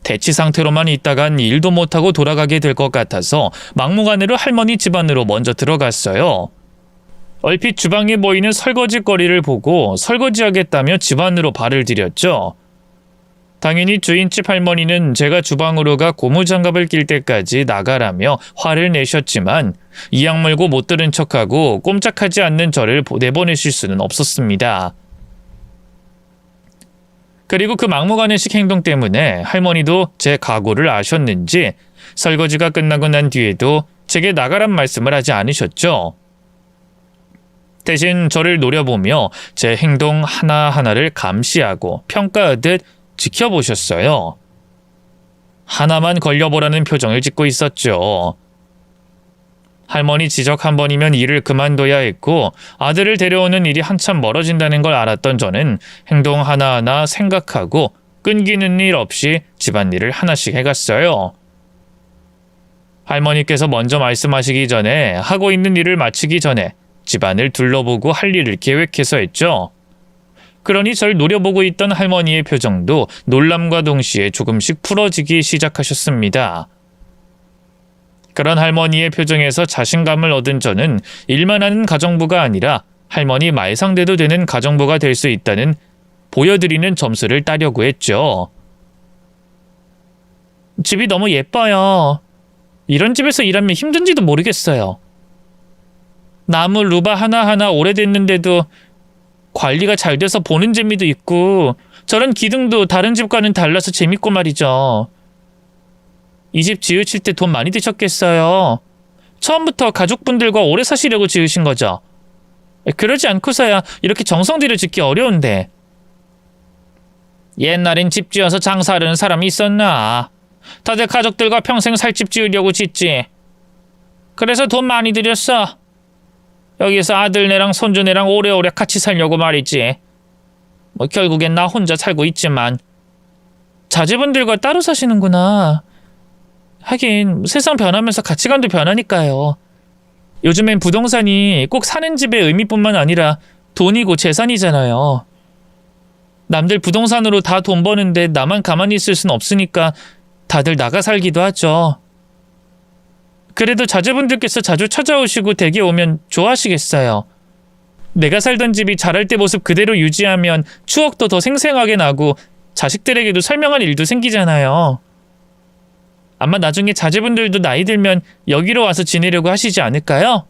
대치 상태로만 있다간 일도 못하고 돌아가게 될 것 같아서 막무가내로 할머니 집안으로 먼저 들어갔어요. 얼핏 주방에 보이는 설거지 거리를 보고 설거지하겠다며 집 안으로 발을 들였죠. 당연히 주인집 할머니는 제가 주방으로 가 고무장갑을 낄 때까지 나가라며 화를 내셨지만 이악 물고 못 들은 척하고 꼼짝하지 않는 저를 내보내실 수는 없었습니다. 그리고 그 막무가내식 행동 때문에 할머니도 제 각오를 아셨는지 설거지가 끝나고 난 뒤에도 제게 나가란 말씀을 하지 않으셨죠. 대신 저를 노려보며 제 행동 하나하나를 감시하고 평가하듯 지켜보셨어요. 하나만 걸려보라는 표정을 짓고 있었죠. 할머니 지적 한 번이면 일을 그만둬야 했고 아들을 데려오는 일이 한참 멀어진다는 걸 알았던 저는 행동 하나하나 생각하고 끈기는 일 없이 집안일을 하나씩 해갔어요. 할머니께서 먼저 말씀하시기 전에 하고 있는 일을 마치기 전에 집안을 둘러보고 할 일을 계획해서 했죠. 그러니 절 노려보고 있던 할머니의 표정도 놀람과 동시에 조금씩 풀어지기 시작하셨습니다. 그런 할머니의 표정에서 자신감을 얻은 저는 일만 하는 가정부가 아니라 할머니 말상대도 되는 가정부가 될 수 있다는 보여드리는 점수를 따려고 했죠. 집이 너무 예뻐요. 이런 집에서 일하면 힘든지도 모르겠어요. 나무 루바 하나하나 오래됐는데도 관리가 잘 돼서 보는 재미도 있고 저런 기둥도 다른 집과는 달라서 재밌고 말이죠. 이 집 지으실 때 돈 많이 드셨겠어요. 처음부터 가족분들과 오래 사시려고 지으신 거죠. 그러지 않고서야 이렇게 정성 들여 짓기 어려운데. 옛날엔 집 지어서 장사하려는 사람이 있었나? 다들 가족들과 평생 살 집 지으려고 짓지. 그래서 돈 많이 들였어. 여기서 아들네랑 손주네랑 오래오래 같이 살려고 말이지. 결국엔 나 혼자 살고 있지만. 자제분들과 따로 사시는구나. 하긴 세상 변하면서 가치관도 변하니까요. 요즘엔 부동산이 꼭 사는 집의 의미뿐만 아니라 돈이고 재산이잖아요. 남들 부동산으로 다 돈 버는데 나만 가만히 있을 순 없으니까 다들 나가 살기도 하죠. 그래도 자제분들께서 자주 찾아오시고 댁에 오면 좋아하시겠어요. 내가 살던 집이 자랄 때 모습 그대로 유지하면 추억도 더 생생하게 나고 자식들에게도 설명할 일도 생기잖아요. 아마 나중에 자제분들도 나이 들면 여기로 와서 지내려고 하시지 않을까요?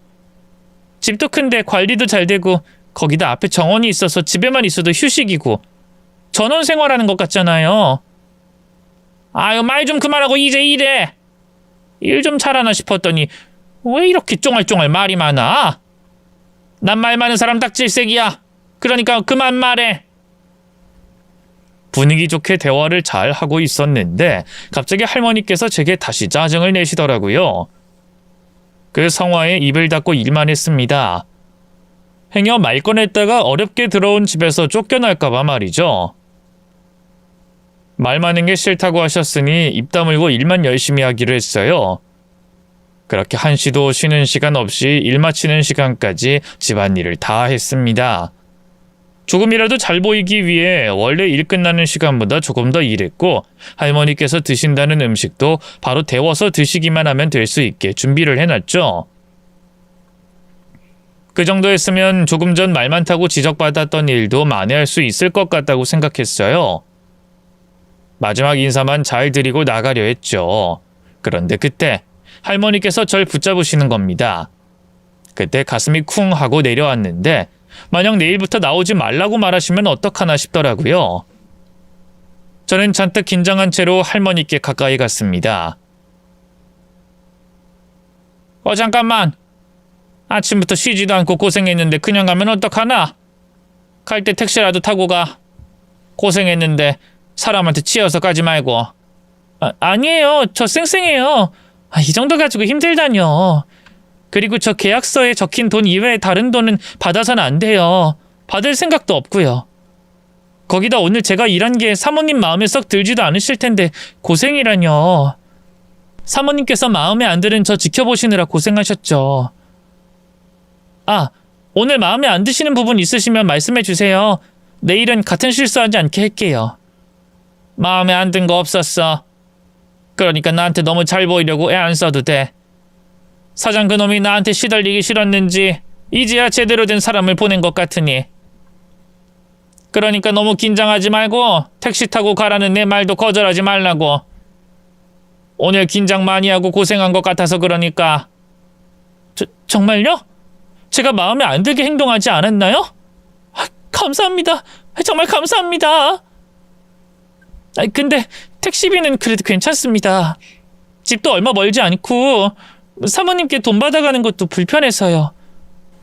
집도 큰데 관리도 잘 되고 거기다 앞에 정원이 있어서 집에만 있어도 휴식이고 전원 생활하는 것 같잖아요. 아유, 말 좀 그만하고 이제 일해. 일 좀 잘하나 싶었더니 왜 이렇게 쫑알쫑알 말이 많아? 난 말 많은 사람 딱 질색이야. 그러니까 그만 말해. 분위기 좋게 대화를 잘 하고 있었는데 갑자기 할머니께서 제게 다시 짜증을 내시더라고요. 그 성화에 입을 닫고 일만 했습니다. 행여 말 꺼냈다가 어렵게 들어온 집에서 쫓겨날까봐 말이죠. 말 많은 게 싫다고 하셨으니 입 다물고 일만 열심히 하기로 했어요. 그렇게 한시도 쉬는 시간 없이 일 마치는 시간까지 집안일을 다 했습니다. 조금이라도 잘 보이기 위해 원래 일 끝나는 시간보다 조금 더 일했고 할머니께서 드신다는 음식도 바로 데워서 드시기만 하면 될 수 있게 준비를 해놨죠. 그 정도 했으면 조금 전 말 많다고 지적받았던 일도 만회할 수 있을 것 같다고 생각했어요. 마지막 인사만 잘 드리고 나가려 했죠. 그런데 그때 할머니께서 절 붙잡으시는 겁니다. 그때 가슴이 쿵 하고 내려왔는데 만약 내일부터 나오지 말라고 말하시면 어떡하나 싶더라고요. 저는 잔뜩 긴장한 채로 할머니께 가까이 갔습니다. 잠깐만. 아침부터 쉬지도 않고 고생했는데 그냥 가면 어떡하나? 갈 때 택시라도 타고 가. 고생했는데 사람한테 치여서 가지 말고. 아니에요. 저 쌩쌩해요. 이 정도 가지고 힘들다뇨. 그리고 저 계약서에 적힌 돈 이외에 다른 돈은 받아서는 안 돼요. 받을 생각도 없고요. 거기다 오늘 제가 일한 게 사모님 마음에 썩 들지도 않으실 텐데 고생이라뇨. 사모님께서 마음에 안 드는 저 지켜보시느라 고생하셨죠. 오늘 마음에 안 드시는 부분 있으시면 말씀해 주세요. 내일은 같은 실수하지 않게 할게요. 마음에 안 든 거 없었어. 그러니까 나한테 너무 잘 보이려고 애 안 써도 돼. 사장 그놈이 나한테 시달리기 싫었는지 이제야 제대로 된 사람을 보낸 것 같으니. 그러니까 너무 긴장하지 말고 택시 타고 가라는 내 말도 거절하지 말라고. 오늘 긴장 많이 하고 고생한 것 같아서 그러니까. 정말요? 제가 마음에 안 들게 행동하지 않았나요? 감사합니다. 정말 감사합니다. 근데 택시비는 그래도 괜찮습니다. 집도 얼마 멀지 않고 사모님께 돈 받아가는 것도 불편해서요.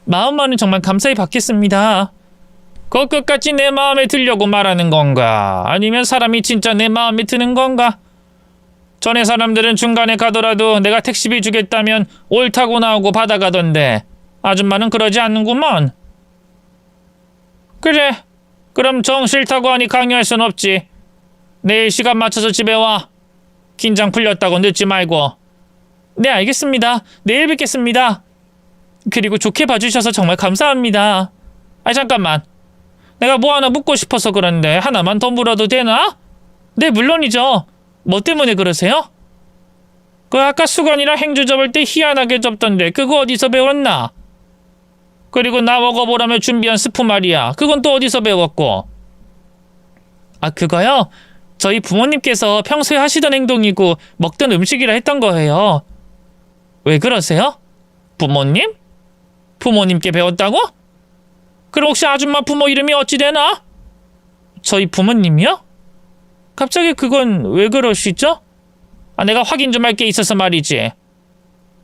마음만은 정말 감사히 받겠습니다. 그 끝까지 내 마음에 들려고 말하는 건가? 아니면 사람이 진짜 내 마음에 드는 건가? 전에 사람들은 중간에 가더라도 내가 택시비 주겠다면 옳다고 나오고 받아가던데 아줌마는 그러지 않는구먼. 그래, 그럼 정 싫다고 하니 강요할 순 없지. 내일 시간 맞춰서 집에 와. 긴장 풀렸다고 늦지 말고. 네, 알겠습니다. 내일 뵙겠습니다. 그리고 좋게 봐주셔서 정말 감사합니다. 잠깐만. 내가 뭐 하나 묻고 싶어서 그런데 하나만 더 물어도 되나? 네, 물론이죠. 뭐 때문에 그러세요? 그 아까 수건이랑 행주 접을 때 희한하게 접던데 그거 어디서 배웠나? 그리고 나 먹어보라며 준비한 스프 말이야. 그건 또 어디서 배웠고? 그거요? 저희 부모님께서 평소에 하시던 행동이고 먹던 음식이라 했던 거예요. 왜 그러세요? 부모님? 부모님께 배웠다고? 그럼 혹시 아줌마 부모 이름이 어찌 되나? 저희 부모님이요? 갑자기 그건 왜 그러시죠? 내가 확인 좀 할 게 있어서 말이지.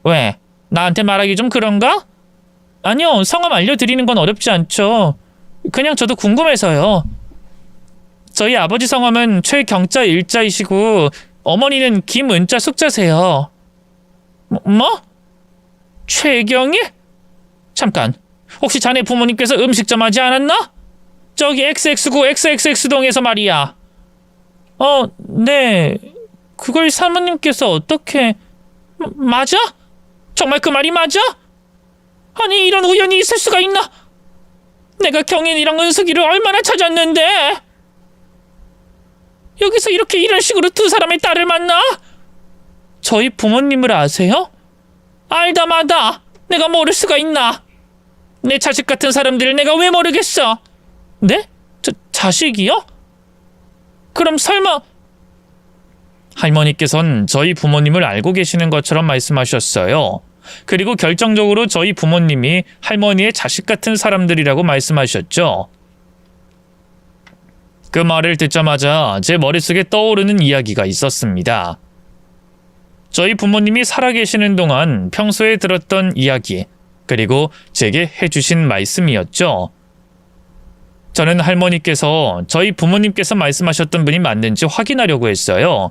왜? 나한테 말하기 좀 그런가? 아니요, 성함 알려드리는 건 어렵지 않죠. 그냥 저도 궁금해서요. 저희 아버지 성함은 최경자 일자이시고 어머니는 김은자 숙자세요. 뭐? 최경이? 잠깐, 혹시 자네 부모님께서 음식점 하지 않았나? 저기 XX구 XXX동에서 말이야. 네. 그걸 사모님께서 어떻게... 맞아? 정말 그 말이 맞아? 아니, 이런 우연이 있을 수가 있나? 내가 경인이랑 은숙이를 얼마나 찾았는데 여기서 이렇게 이런 식으로 두 사람의 딸을 만나? 저희 부모님을 아세요? 알다 마다. 내가 모를 수가 있나? 내 자식 같은 사람들을 내가 왜 모르겠어? 네? 자식이요? 그럼 설마... 할머니께서는 저희 부모님을 알고 계시는 것처럼 말씀하셨어요. 그리고 결정적으로 저희 부모님이 할머니의 자식 같은 사람들이라고 말씀하셨죠. 그 말을 듣자마자 제 머릿속에 떠오르는 이야기가 있었습니다. 저희 부모님이 살아계시는 동안 평소에 들었던 이야기, 그리고 제게 해주신 말씀이었죠. 저는 할머니께서 저희 부모님께서 말씀하셨던 분이 맞는지 확인하려고 했어요.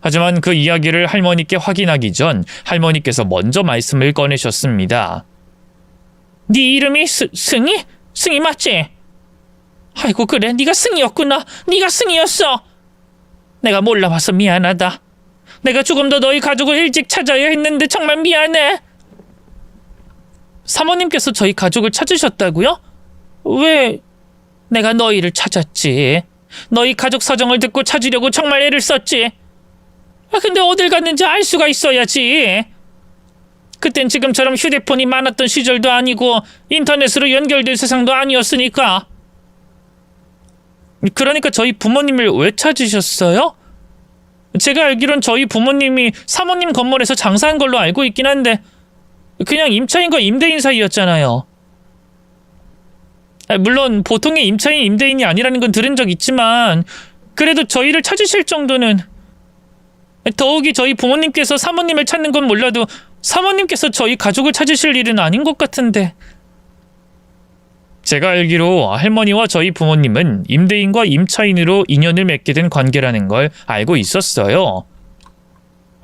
하지만 그 이야기를 할머니께 확인하기 전 할머니께서 먼저 말씀을 꺼내셨습니다. 네 이름이 승희? 승희 맞지? 아이고 그래, 네가 승희였구나. 네가 승희였어. 내가 몰라봐서 미안하다. 내가 조금 더 너희 가족을 일찍 찾아야 했는데 정말 미안해. 사모님께서 저희 가족을 찾으셨다고요? 왜 내가 너희를 찾았지. 너희 가족 사정을 듣고 찾으려고 정말 애를 썼지. 근데 어딜 갔는지 알 수가 있어야지. 그땐 지금처럼 휴대폰이 많았던 시절도 아니고 인터넷으로 연결된 세상도 아니었으니까. 그러니까 저희 부모님을 왜 찾으셨어요? 제가 알기론 저희 부모님이 사모님 건물에서 장사한 걸로 알고 있긴 한데 그냥 임차인과 임대인 사이였잖아요. 물론 보통의 임차인 임대인이 아니라는 건 들은 적 있지만 그래도 저희를 찾으실 정도는. 더욱이 저희 부모님께서 사모님을 찾는 건 몰라도 사모님께서 저희 가족을 찾으실 일은 아닌 것 같은데. 제가 알기로 할머니와 저희 부모님은 임대인과 임차인으로 인연을 맺게 된 관계라는 걸 알고 있었어요.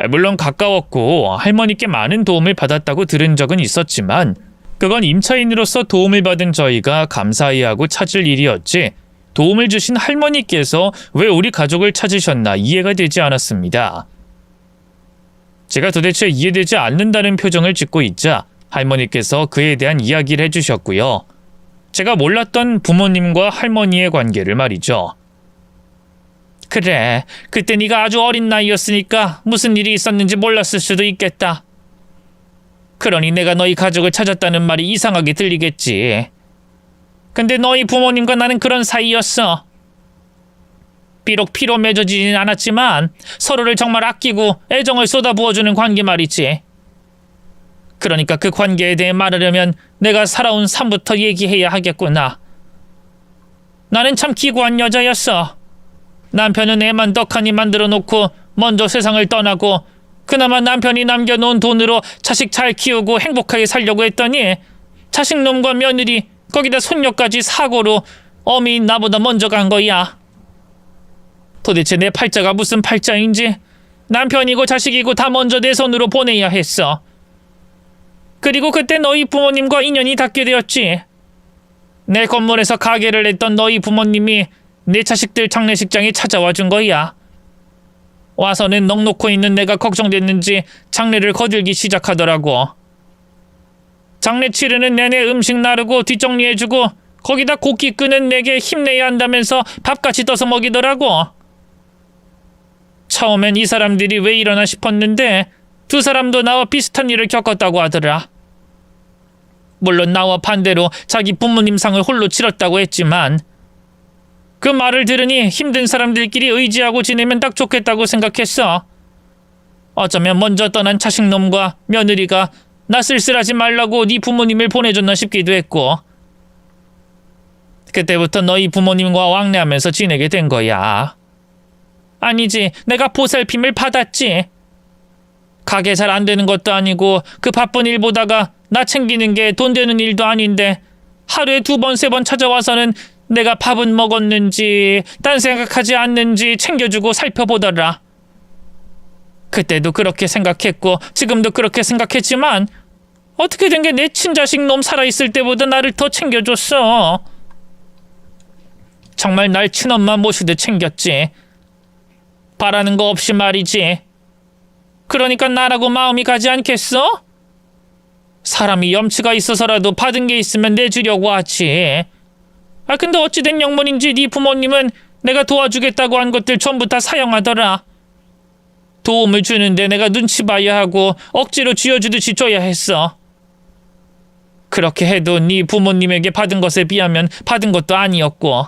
물론 가까웠고 할머니께 많은 도움을 받았다고 들은 적은 있었지만 그건 임차인으로서 도움을 받은 저희가 감사히 하고 찾을 일이었지 도움을 주신 할머니께서 왜 우리 가족을 찾으셨나 이해가 되지 않았습니다. 제가 도대체 이해되지 않는다는 표정을 짓고 있자 할머니께서 그에 대한 이야기를 해주셨고요. 제가 몰랐던 부모님과 할머니의 관계를 말이죠. 그래, 그때 네가 아주 어린 나이였으니까 무슨 일이 있었는지 몰랐을 수도 있겠다. 그러니 내가 너희 가족을 찾았다는 말이 이상하게 들리겠지. 근데 너희 부모님과 나는 그런 사이였어. 비록 피로 맺어지진 않았지만 서로를 정말 아끼고 애정을 쏟아부어주는 관계 말이지. 그러니까 그 관계에 대해 말하려면 내가 살아온 삶부터 얘기해야 하겠구나. 나는 참 기구한 여자였어. 남편은 애만 떡하니 만들어 놓고 먼저 세상을 떠나고 그나마 남편이 남겨놓은 돈으로 자식 잘 키우고 행복하게 살려고 했더니 자식놈과 며느리 거기다 손녀까지 사고로 어미인 나보다 먼저 간 거야. 도대체 내 팔자가 무슨 팔자인지 남편이고 자식이고 다 먼저 내 손으로 보내야 했어. 그리고 그때 너희 부모님과 인연이 닿게 되었지. 내 건물에서 가게를 했던 너희 부모님이 내 자식들 장례식장에 찾아와 준 거야. 와서는 넋놓고 있는 내가 걱정됐는지 장례를 거들기 시작하더라고. 장례 치르는 내내 음식 나르고 뒷정리해주고 거기다 곡기 끄는 내게 힘내야 한다면서 밥같이 떠서 먹이더라고. 처음엔 이 사람들이 왜 이러나 싶었는데 두 사람도 나와 비슷한 일을 겪었다고 하더라. 물론 나와 반대로 자기 부모님 상을 홀로 치렀다고 했지만 그 말을 들으니 힘든 사람들끼리 의지하고 지내면 딱 좋겠다고 생각했어. 어쩌면 먼저 떠난 자식놈과 며느리가 나 쓸쓸하지 말라고 네 부모님을 보내줬나 싶기도 했고. 그때부터 너희 부모님과 왕래하면서 지내게 된 거야. 아니지, 내가 보살핌을 받았지. 가게 잘 안 되는 것도 아니고 그 바쁜 일 보다가 나 챙기는 게 돈 되는 일도 아닌데 하루에 2번, 3번 찾아와서는 내가 밥은 먹었는지 딴 생각하지 않는지 챙겨주고 살펴보더라. 그때도 그렇게 생각했고 지금도 그렇게 생각했지만 어떻게 된 게 내 친자식 놈 살아있을 때보다 나를 더 챙겨줬어. 정말 날 친엄마 모시듯 챙겼지. 바라는 거 없이 말이지. 그러니까 나라고 마음이 가지 않겠어? 사람이 염치가 있어서라도 받은 게 있으면 내주려고 하지. 근데 어찌된 영문인지 네 부모님은 내가 도와주겠다고 한 것들 전부 다 사용하더라. 도움을 주는데 내가 눈치 봐야 하고 억지로 쥐어주듯이 줘야 했어. 그렇게 해도 네 부모님에게 받은 것에 비하면 받은 것도 아니었고.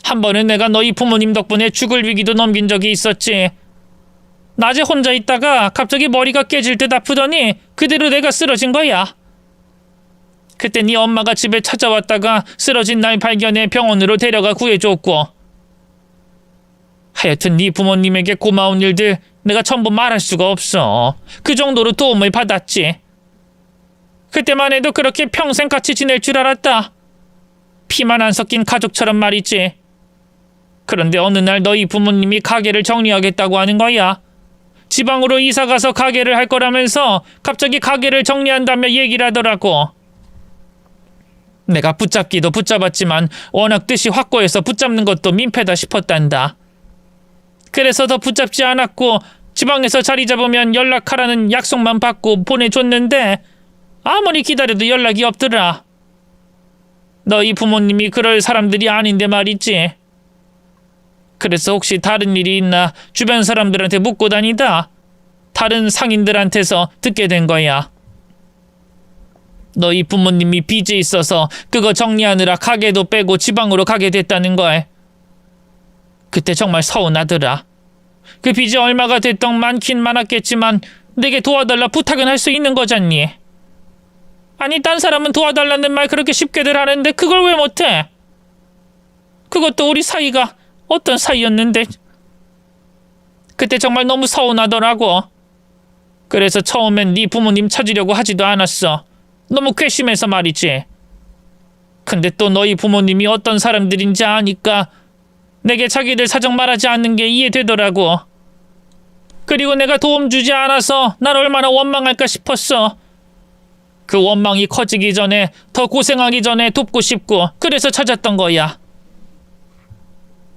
한 번은 내가 너희 부모님 덕분에 죽을 위기도 넘긴 적이 있었지. 낮에 혼자 있다가 갑자기 머리가 깨질 듯 아프더니 그대로 내가 쓰러진 거야. 그때 네 엄마가 집에 찾아왔다가 쓰러진 날 발견해 병원으로 데려가 구해줬고. 하여튼 네 부모님에게 고마운 일들 내가 전부 말할 수가 없어. 그 정도로 도움을 받았지. 그때만 해도 그렇게 평생 같이 지낼 줄 알았다. 피만 안 섞인 가족처럼 말이지. 그런데 어느 날 너희 부모님이 가게를 정리하겠다고 하는 거야. 지방으로 이사가서 가게를 할 거라면서 갑자기 가게를 정리한다며 얘기를 하더라고. 내가 붙잡기도 붙잡았지만 워낙 뜻이 확고해서 붙잡는 것도 민폐다 싶었단다. 그래서 더 붙잡지 않았고 지방에서 자리 잡으면 연락하라는 약속만 받고 보내줬는데 아무리 기다려도 연락이 없더라. 너희 부모님이 그럴 사람들이 아닌데 말이지. 그래서 혹시 다른 일이 있나 주변 사람들한테 묻고 다니다 다른 상인들한테서 듣게 된 거야. 너희 부모님이 빚이 있어서 그거 정리하느라 가게도 빼고 지방으로 가게 됐다는 걸. 그때 정말 서운하더라. 그 빚이 얼마가 됐던 많긴 많았겠지만 내게 도와달라 부탁은 할 수 있는 거잖니. 아니 딴 사람은 도와달라는 말 그렇게 쉽게들 하는데 그걸 왜 못해? 그것도 우리 사이가 어떤 사이였는데. 그때 정말 너무 서운하더라고. 그래서 처음엔 네 부모님 찾으려고 하지도 않았어. 너무 괘씸해서 말이지. 근데 또 너희 부모님이 어떤 사람들인지 아니까 내게 자기들 사정 말하지 않는 게 이해되더라고. 그리고 내가 도움 주지 않아서 날 얼마나 원망할까 싶었어. 그 원망이 커지기 전에, 더 고생하기 전에 돕고 싶고 그래서 찾았던 거야.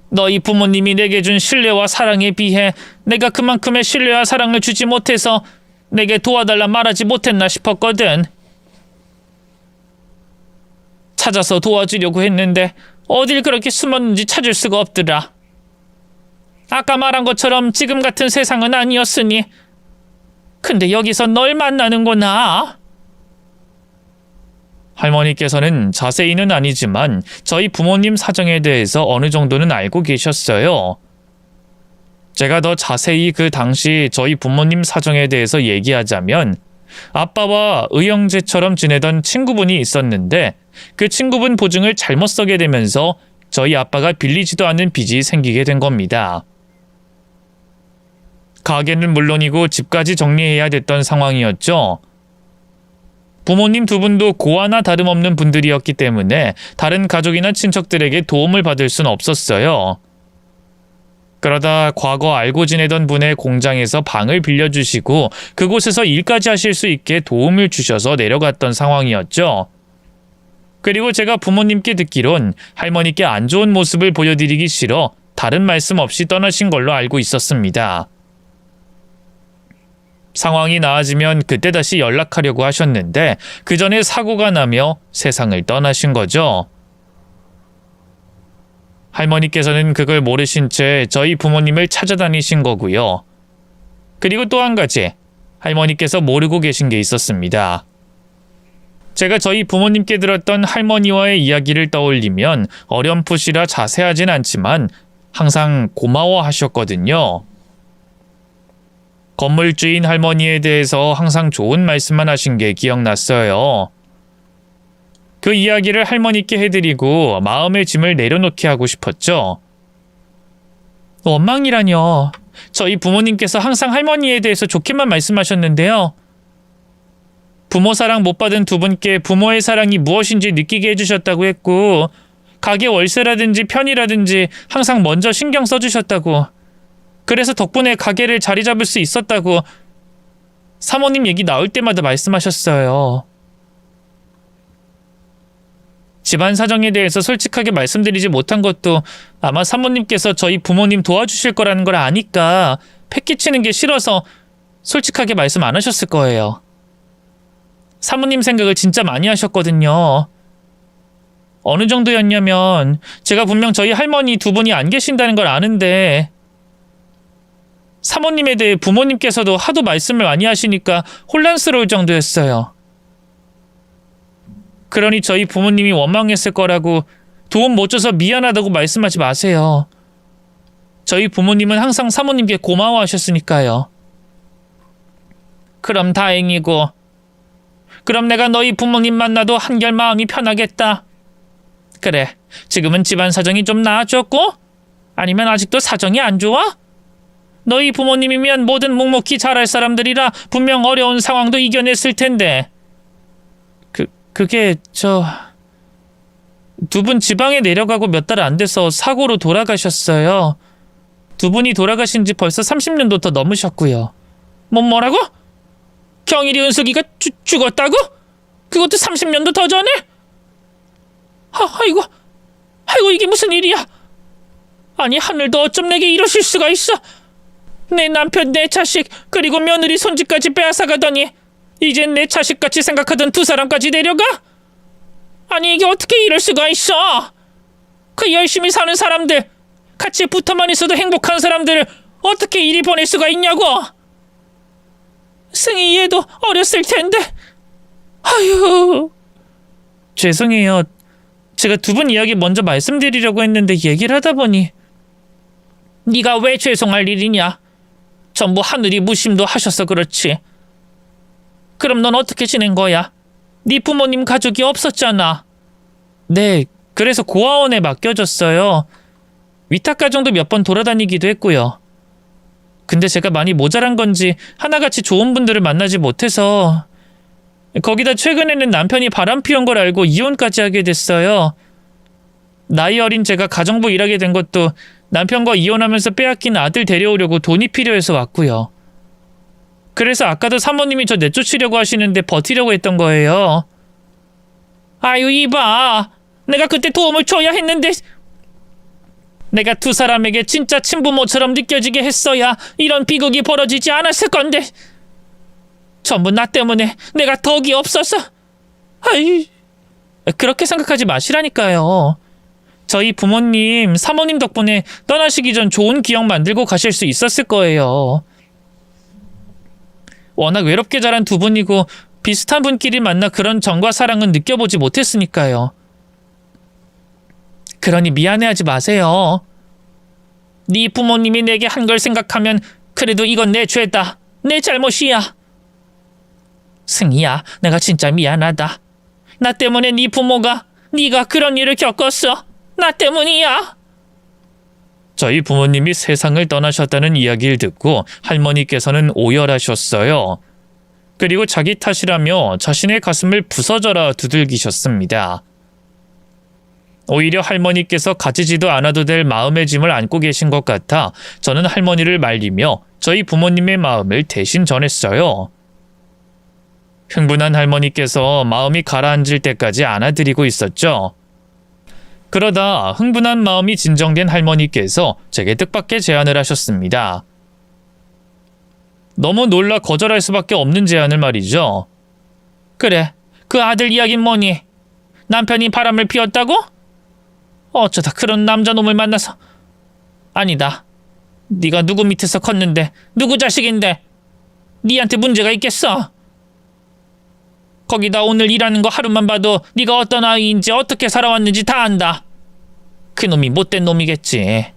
너희 부모님이 내게 준 신뢰와 사랑에 비해 내가 그만큼의 신뢰와 사랑을 주지 못해서 내게 도와달라 말하지 못했나 싶었거든. 찾아서 도와주려고 했는데 어딜 그렇게 숨었는지 찾을 수가 없더라. 아까 말한 것처럼 지금 같은 세상은 아니었으니. 근데 여기서 널 만나는구나. 할머니께서는 자세히는 아니지만 저희 부모님 사정에 대해서 어느 정도는 알고 계셨어요. 제가 더 자세히 그 당시 저희 부모님 사정에 대해서 얘기하자면 아빠와 의형제처럼 지내던 친구분이 있었는데 그 친구분 보증을 잘못 서게 되면서 저희 아빠가 빌리지도 않은 빚이 생기게 된 겁니다. 가게는 물론이고 집까지 정리해야 됐던 상황이었죠. 부모님 두 분도 고아나 다름없는 분들이었기 때문에 다른 가족이나 친척들에게 도움을 받을 순 없었어요. 그러다 과거 알고 지내던 분의 공장에서 방을 빌려주시고 그곳에서 일까지 하실 수 있게 도움을 주셔서 내려갔던 상황이었죠. 그리고 제가 부모님께 듣기론 할머니께 안 좋은 모습을 보여드리기 싫어 다른 말씀 없이 떠나신 걸로 알고 있었습니다. 상황이 나아지면 그때 다시 연락하려고 하셨는데 그 전에 사고가 나며 세상을 떠나신 거죠. 할머니께서는 그걸 모르신 채 저희 부모님을 찾아다니신 거고요. 그리고 또 한 가지, 할머니께서 모르고 계신 게 있었습니다. 제가 저희 부모님께 들었던 할머니와의 이야기를 떠올리면 어렴풋이라 자세하진 않지만 항상 고마워하셨거든요. 건물주인 할머니에 대해서 항상 좋은 말씀만 하신 게 기억났어요. 그 이야기를 할머니께 해드리고 마음의 짐을 내려놓게 하고 싶었죠. 원망이라뇨. 저희 부모님께서 항상 할머니에 대해서 좋게만 말씀하셨는데요. 부모 사랑 못 받은 두 분께 부모의 사랑이 무엇인지 느끼게 해주셨다고 했고 가게 월세라든지 편이라든지 항상 먼저 신경 써주셨다고, 그래서 덕분에 가게를 자리 잡을 수 있었다고 사모님 얘기 나올 때마다 말씀하셨어요. 집안 사정에 대해서 솔직하게 말씀드리지 못한 것도 아마 사모님께서 저희 부모님 도와주실 거라는 걸 아니까 패기치는 게 싫어서 솔직하게 말씀 안 하셨을 거예요. 사모님 생각을 진짜 많이 하셨거든요. 어느 정도였냐면 제가 분명 저희 할머니 두 분이 안 계신다는 걸 아는데 사모님에 대해 부모님께서도 하도 말씀을 많이 하시니까 혼란스러울 정도였어요. 그러니 저희 부모님이 원망했을 거라고 도움 못 줘서 미안하다고 말씀하지 마세요. 저희 부모님은 항상 사모님께 고마워하셨으니까요. 그럼 다행이고, 그럼 내가 너희 부모님 만나도 한결 마음이 편하겠다. 그래, 지금은 집안 사정이 좀 나아졌고? 아니면 아직도 사정이 안 좋아? 너희 부모님이면 뭐든 묵묵히 잘할 사람들이라 분명 어려운 상황도 이겨냈을 텐데. 그게 두 분 지방에 내려가고 몇 달 안 돼서 사고로 돌아가셨어요. 두 분이 돌아가신 지 벌써 30년도 더 넘으셨고요. 뭐라고? 경일이 은숙이가 죽었다고? 그것도 30년도 더 전에? 아이고 이게 무슨 일이야? 아니 하늘도 어쩜 내게 이러실 수가 있어? 내 남편, 내 자식, 그리고 며느리 손주까지 빼앗아가더니 이젠 내 자식같이 생각하던 두 사람까지 내려가? 아니 이게 어떻게 이럴 수가 있어? 그 열심히 사는 사람들, 같이 붙어만 있어도 행복한 사람들을 어떻게 이리 보낼 수가 있냐고. 승희 얘도 어렸을 텐데. 아유. 죄송해요. 제가 두 분 이야기 먼저 말씀드리려고 했는데 얘기를 하다 보니. 네가 왜 죄송할 일이냐? 전부 하늘이 무심도 하셔서 그렇지. 그럼 넌 어떻게 지낸 거야? 네 부모님 가족이 없었잖아. 네, 그래서 고아원에 맡겨졌어요. 위탁가정도 몇 번 돌아다니기도 했고요. 근데 제가 많이 모자란 건지 하나같이 좋은 분들을 만나지 못해서, 거기다 최근에는 남편이 바람 피운 걸 알고 이혼까지 하게 됐어요. 나이 어린 제가 가정부 일하게 된 것도 남편과 이혼하면서 빼앗긴 아들 데려오려고 돈이 필요해서 왔고요. 그래서 아까도 사모님이 저 내쫓으려고 하시는데 버티려고 했던 거예요. 아유 이봐, 내가 그때 도움을 줘야 했는데, 내가 두 사람에게 진짜 친부모처럼 느껴지게 했어야 이런 비극이 벌어지지 않았을 건데, 전부 나 때문에 내가 덕이 없어서. 아이, 그렇게 생각하지 마시라니까요. 저희 부모님, 사모님 덕분에 떠나시기 전 좋은 기억 만들고 가실 수 있었을 거예요. 워낙 외롭게 자란 두 분이고 비슷한 분끼리 만나 그런 정과 사랑은 느껴보지 못했으니까요. 그러니 미안해하지 마세요. 네 부모님이 내게 한 걸 생각하면 그래도 이건 내 죄다. 내 잘못이야. 승희야, 내가 진짜 미안하다. 나 때문에 네 부모가, 네가 그런 일을 겪었어. 나 때문이야. 저희 부모님이 세상을 떠나셨다는 이야기를 듣고 할머니께서는 오열하셨어요. 그리고 자기 탓이라며 자신의 가슴을 부서져라 두들기셨습니다. 오히려 할머니께서 가지지도 않아도 될 마음의 짐을 안고 계신 것 같아 저는 할머니를 말리며 저희 부모님의 마음을 대신 전했어요. 흥분한 할머니께서 마음이 가라앉을 때까지 안아드리고 있었죠. 그러다 흥분한 마음이 진정된 할머니께서 제게 뜻밖의 제안을 하셨습니다. 너무 놀라 거절할 수밖에 없는 제안을 말이죠. 그래, 그 아들 이야긴 뭐니? 남편이 바람을 피웠다고? 어쩌다 그런 남자놈을 만나서. 아니다. 네가 누구 밑에서 컸는데, 누구 자식인데 네한테 문제가 있겠어? 거기다 오늘 일하는 거 하루만 봐도 네가 어떤 아이인지 어떻게 살아왔는지 다 안다. 그놈이 못된 놈이겠지.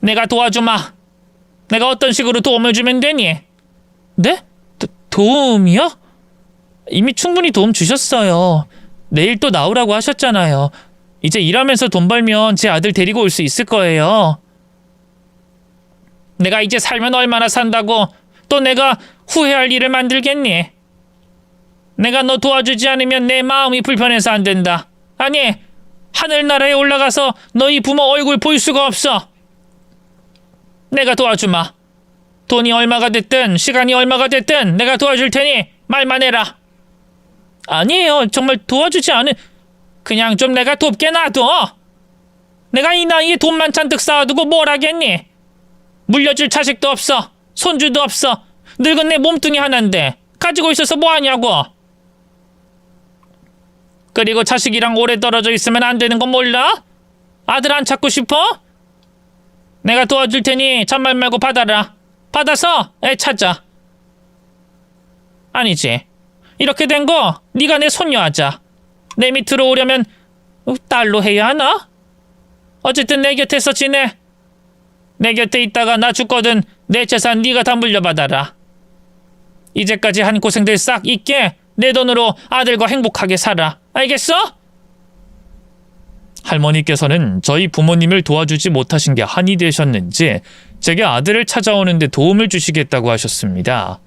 내가 도와주마. 내가 어떤 식으로 도움을 주면 되니? 네? 도움이요? 이미 충분히 도움 주셨어요. 내일 또 나오라고 하셨잖아요. 이제 일하면서 돈 벌면 제 아들 데리고 올 수 있을 거예요. 내가 이제 살면 얼마나 산다고 또 내가 후회할 일을 만들겠니? 내가 너 도와주지 않으면 내 마음이 불편해서 안 된다. 아니, 하늘나라에 올라가서 너희 부모 얼굴 볼 수가 없어. 내가 도와주마. 돈이 얼마가 됐든 시간이 얼마가 됐든 내가 도와줄 테니 말만 해라. 아니에요. 정말 도와주지 않은... 그냥 좀 내가 돕게 놔둬. 내가 이 나이에 돈만 잔뜩 쌓아두고 뭘 하겠니? 물려줄 자식도 없어. 손주도 없어. 늙은 내 몸뚱이 하나인데 가지고 있어서 뭐하냐고. 그리고 자식이랑 오래 떨어져 있으면 안 되는 건 몰라? 아들 안 찾고 싶어? 내가 도와줄 테니 잔말 말고 받아라. 받아서 애 찾아. 아니지. 이렇게 된 거 네가 내 손녀 하자. 내 밑으로 오려면 딸로 해야 하나? 어쨌든 내 곁에서 지내. 내 곁에 있다가 나 죽거든 내 재산 네가 다 물려받아라. 이제까지 한 고생들 싹 잊게 내 돈으로 아들과 행복하게 살아. 알겠어? 할머니께서는 저희 부모님을 도와주지 못하신 게 한이 되셨는지 제게 아들을 찾아오는데 도움을 주시겠다고 하셨습니다.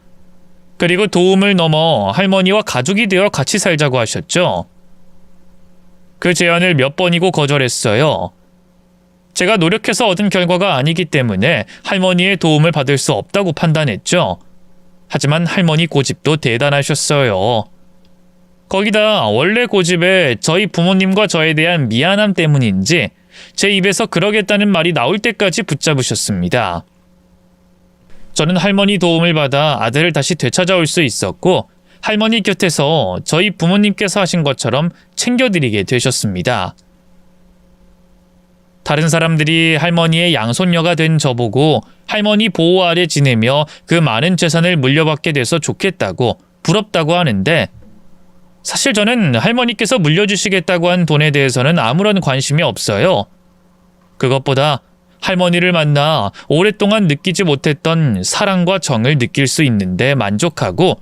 그리고 도움을 넘어 할머니와 가족이 되어 같이 살자고 하셨죠. 그 제안을 몇 번이고 거절했어요. 제가 노력해서 얻은 결과가 아니기 때문에 할머니의 도움을 받을 수 없다고 판단했죠. 하지만 할머니 고집도 대단하셨어요. 거기다 원래 고집에 저희 부모님과 저에 대한 미안함 때문인지 제 입에서 그러겠다는 말이 나올 때까지 붙잡으셨습니다. 저는 할머니 도움을 받아 아들을 다시 되찾아올 수 있었고 할머니 곁에서 저희 부모님께서 하신 것처럼 챙겨드리게 되셨습니다. 다른 사람들이 할머니의 양손녀가 된 저보고 할머니 보호 아래 지내며 그 많은 재산을 물려받게 돼서 좋겠다고 부럽다고 하는데, 사실 저는 할머니께서 물려주시겠다고 한 돈에 대해서는 아무런 관심이 없어요. 그것보다 할머니를 만나 오랫동안 느끼지 못했던 사랑과 정을 느낄 수 있는데 만족하고,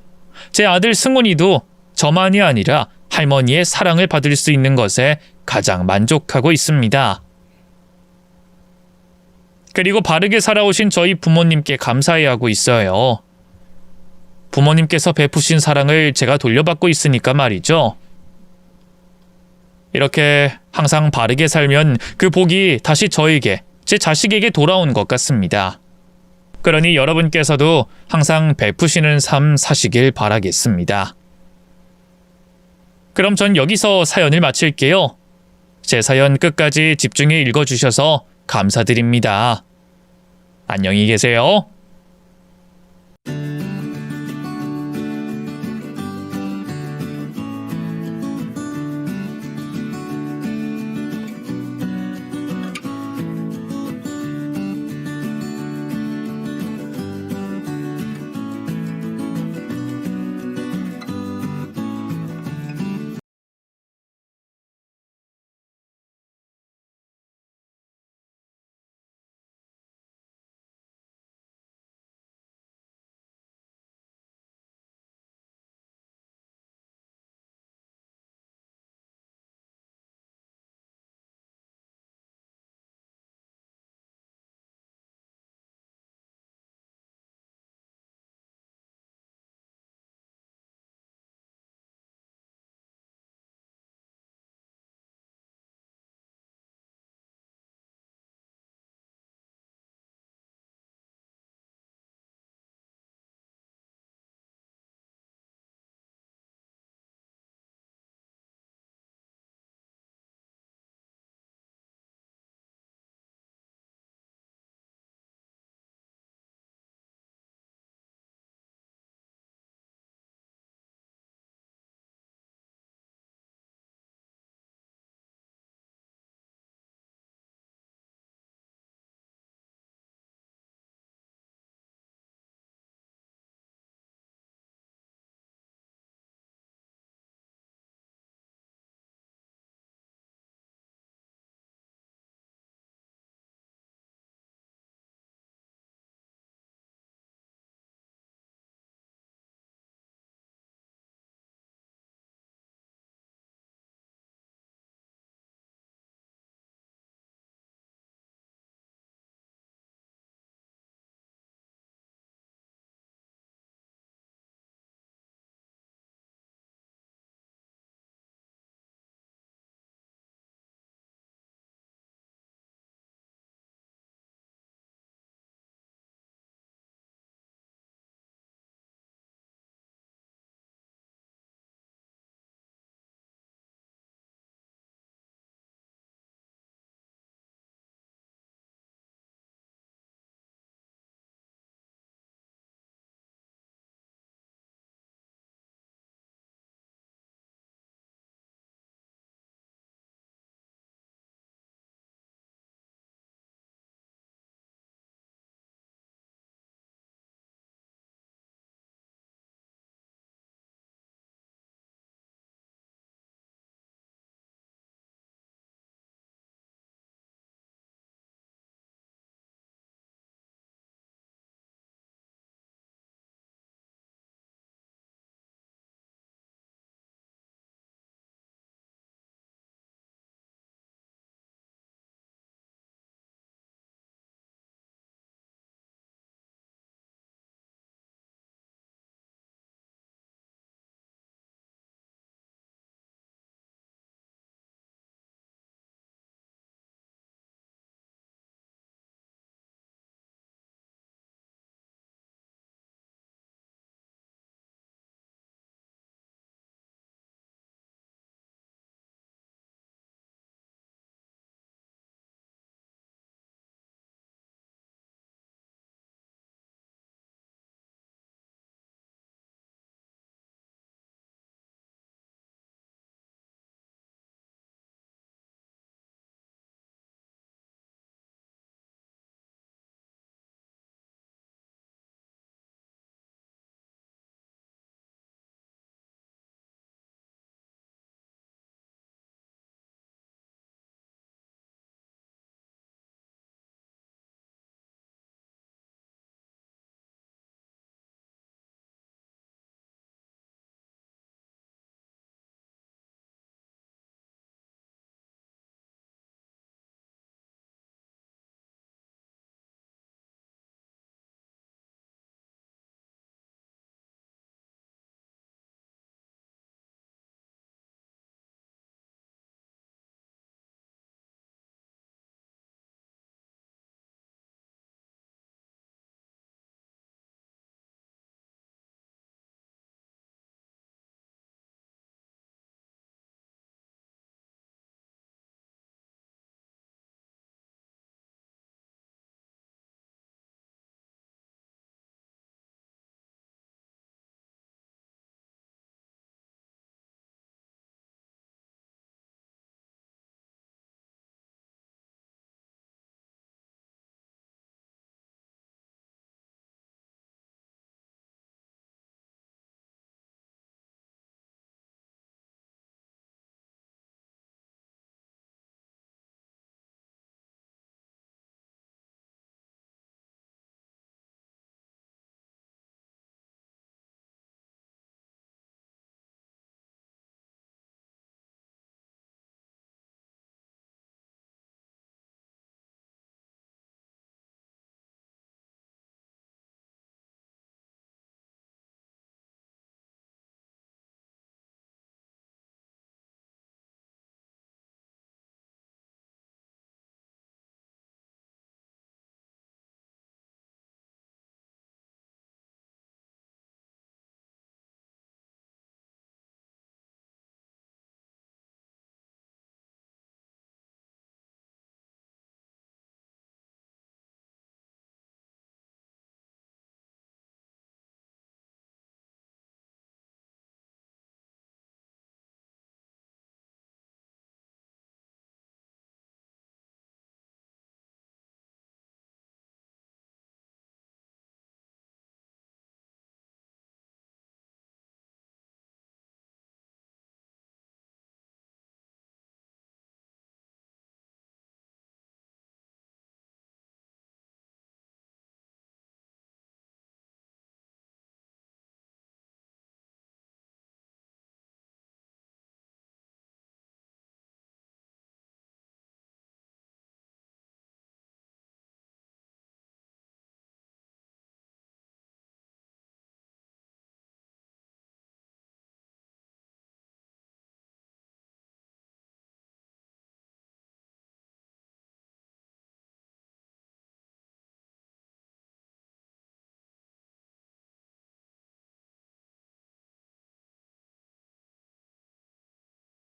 제 아들 승훈이도 저만이 아니라 할머니의 사랑을 받을 수 있는 것에 가장 만족하고 있습니다. 그리고 바르게 살아오신 저희 부모님께 감사해하고 있어요. 부모님께서 베푸신 사랑을 제가 돌려받고 있으니까 말이죠. 이렇게 항상 바르게 살면 그 복이 다시 저에게, 제 자식에게 돌아온 것 같습니다. 그러니 여러분께서도 항상 베푸시는 삶 사시길 바라겠습니다. 그럼 전 여기서 사연을 마칠게요. 제 사연 끝까지 집중해 읽어주셔서 감사드립니다. 안녕히 계세요.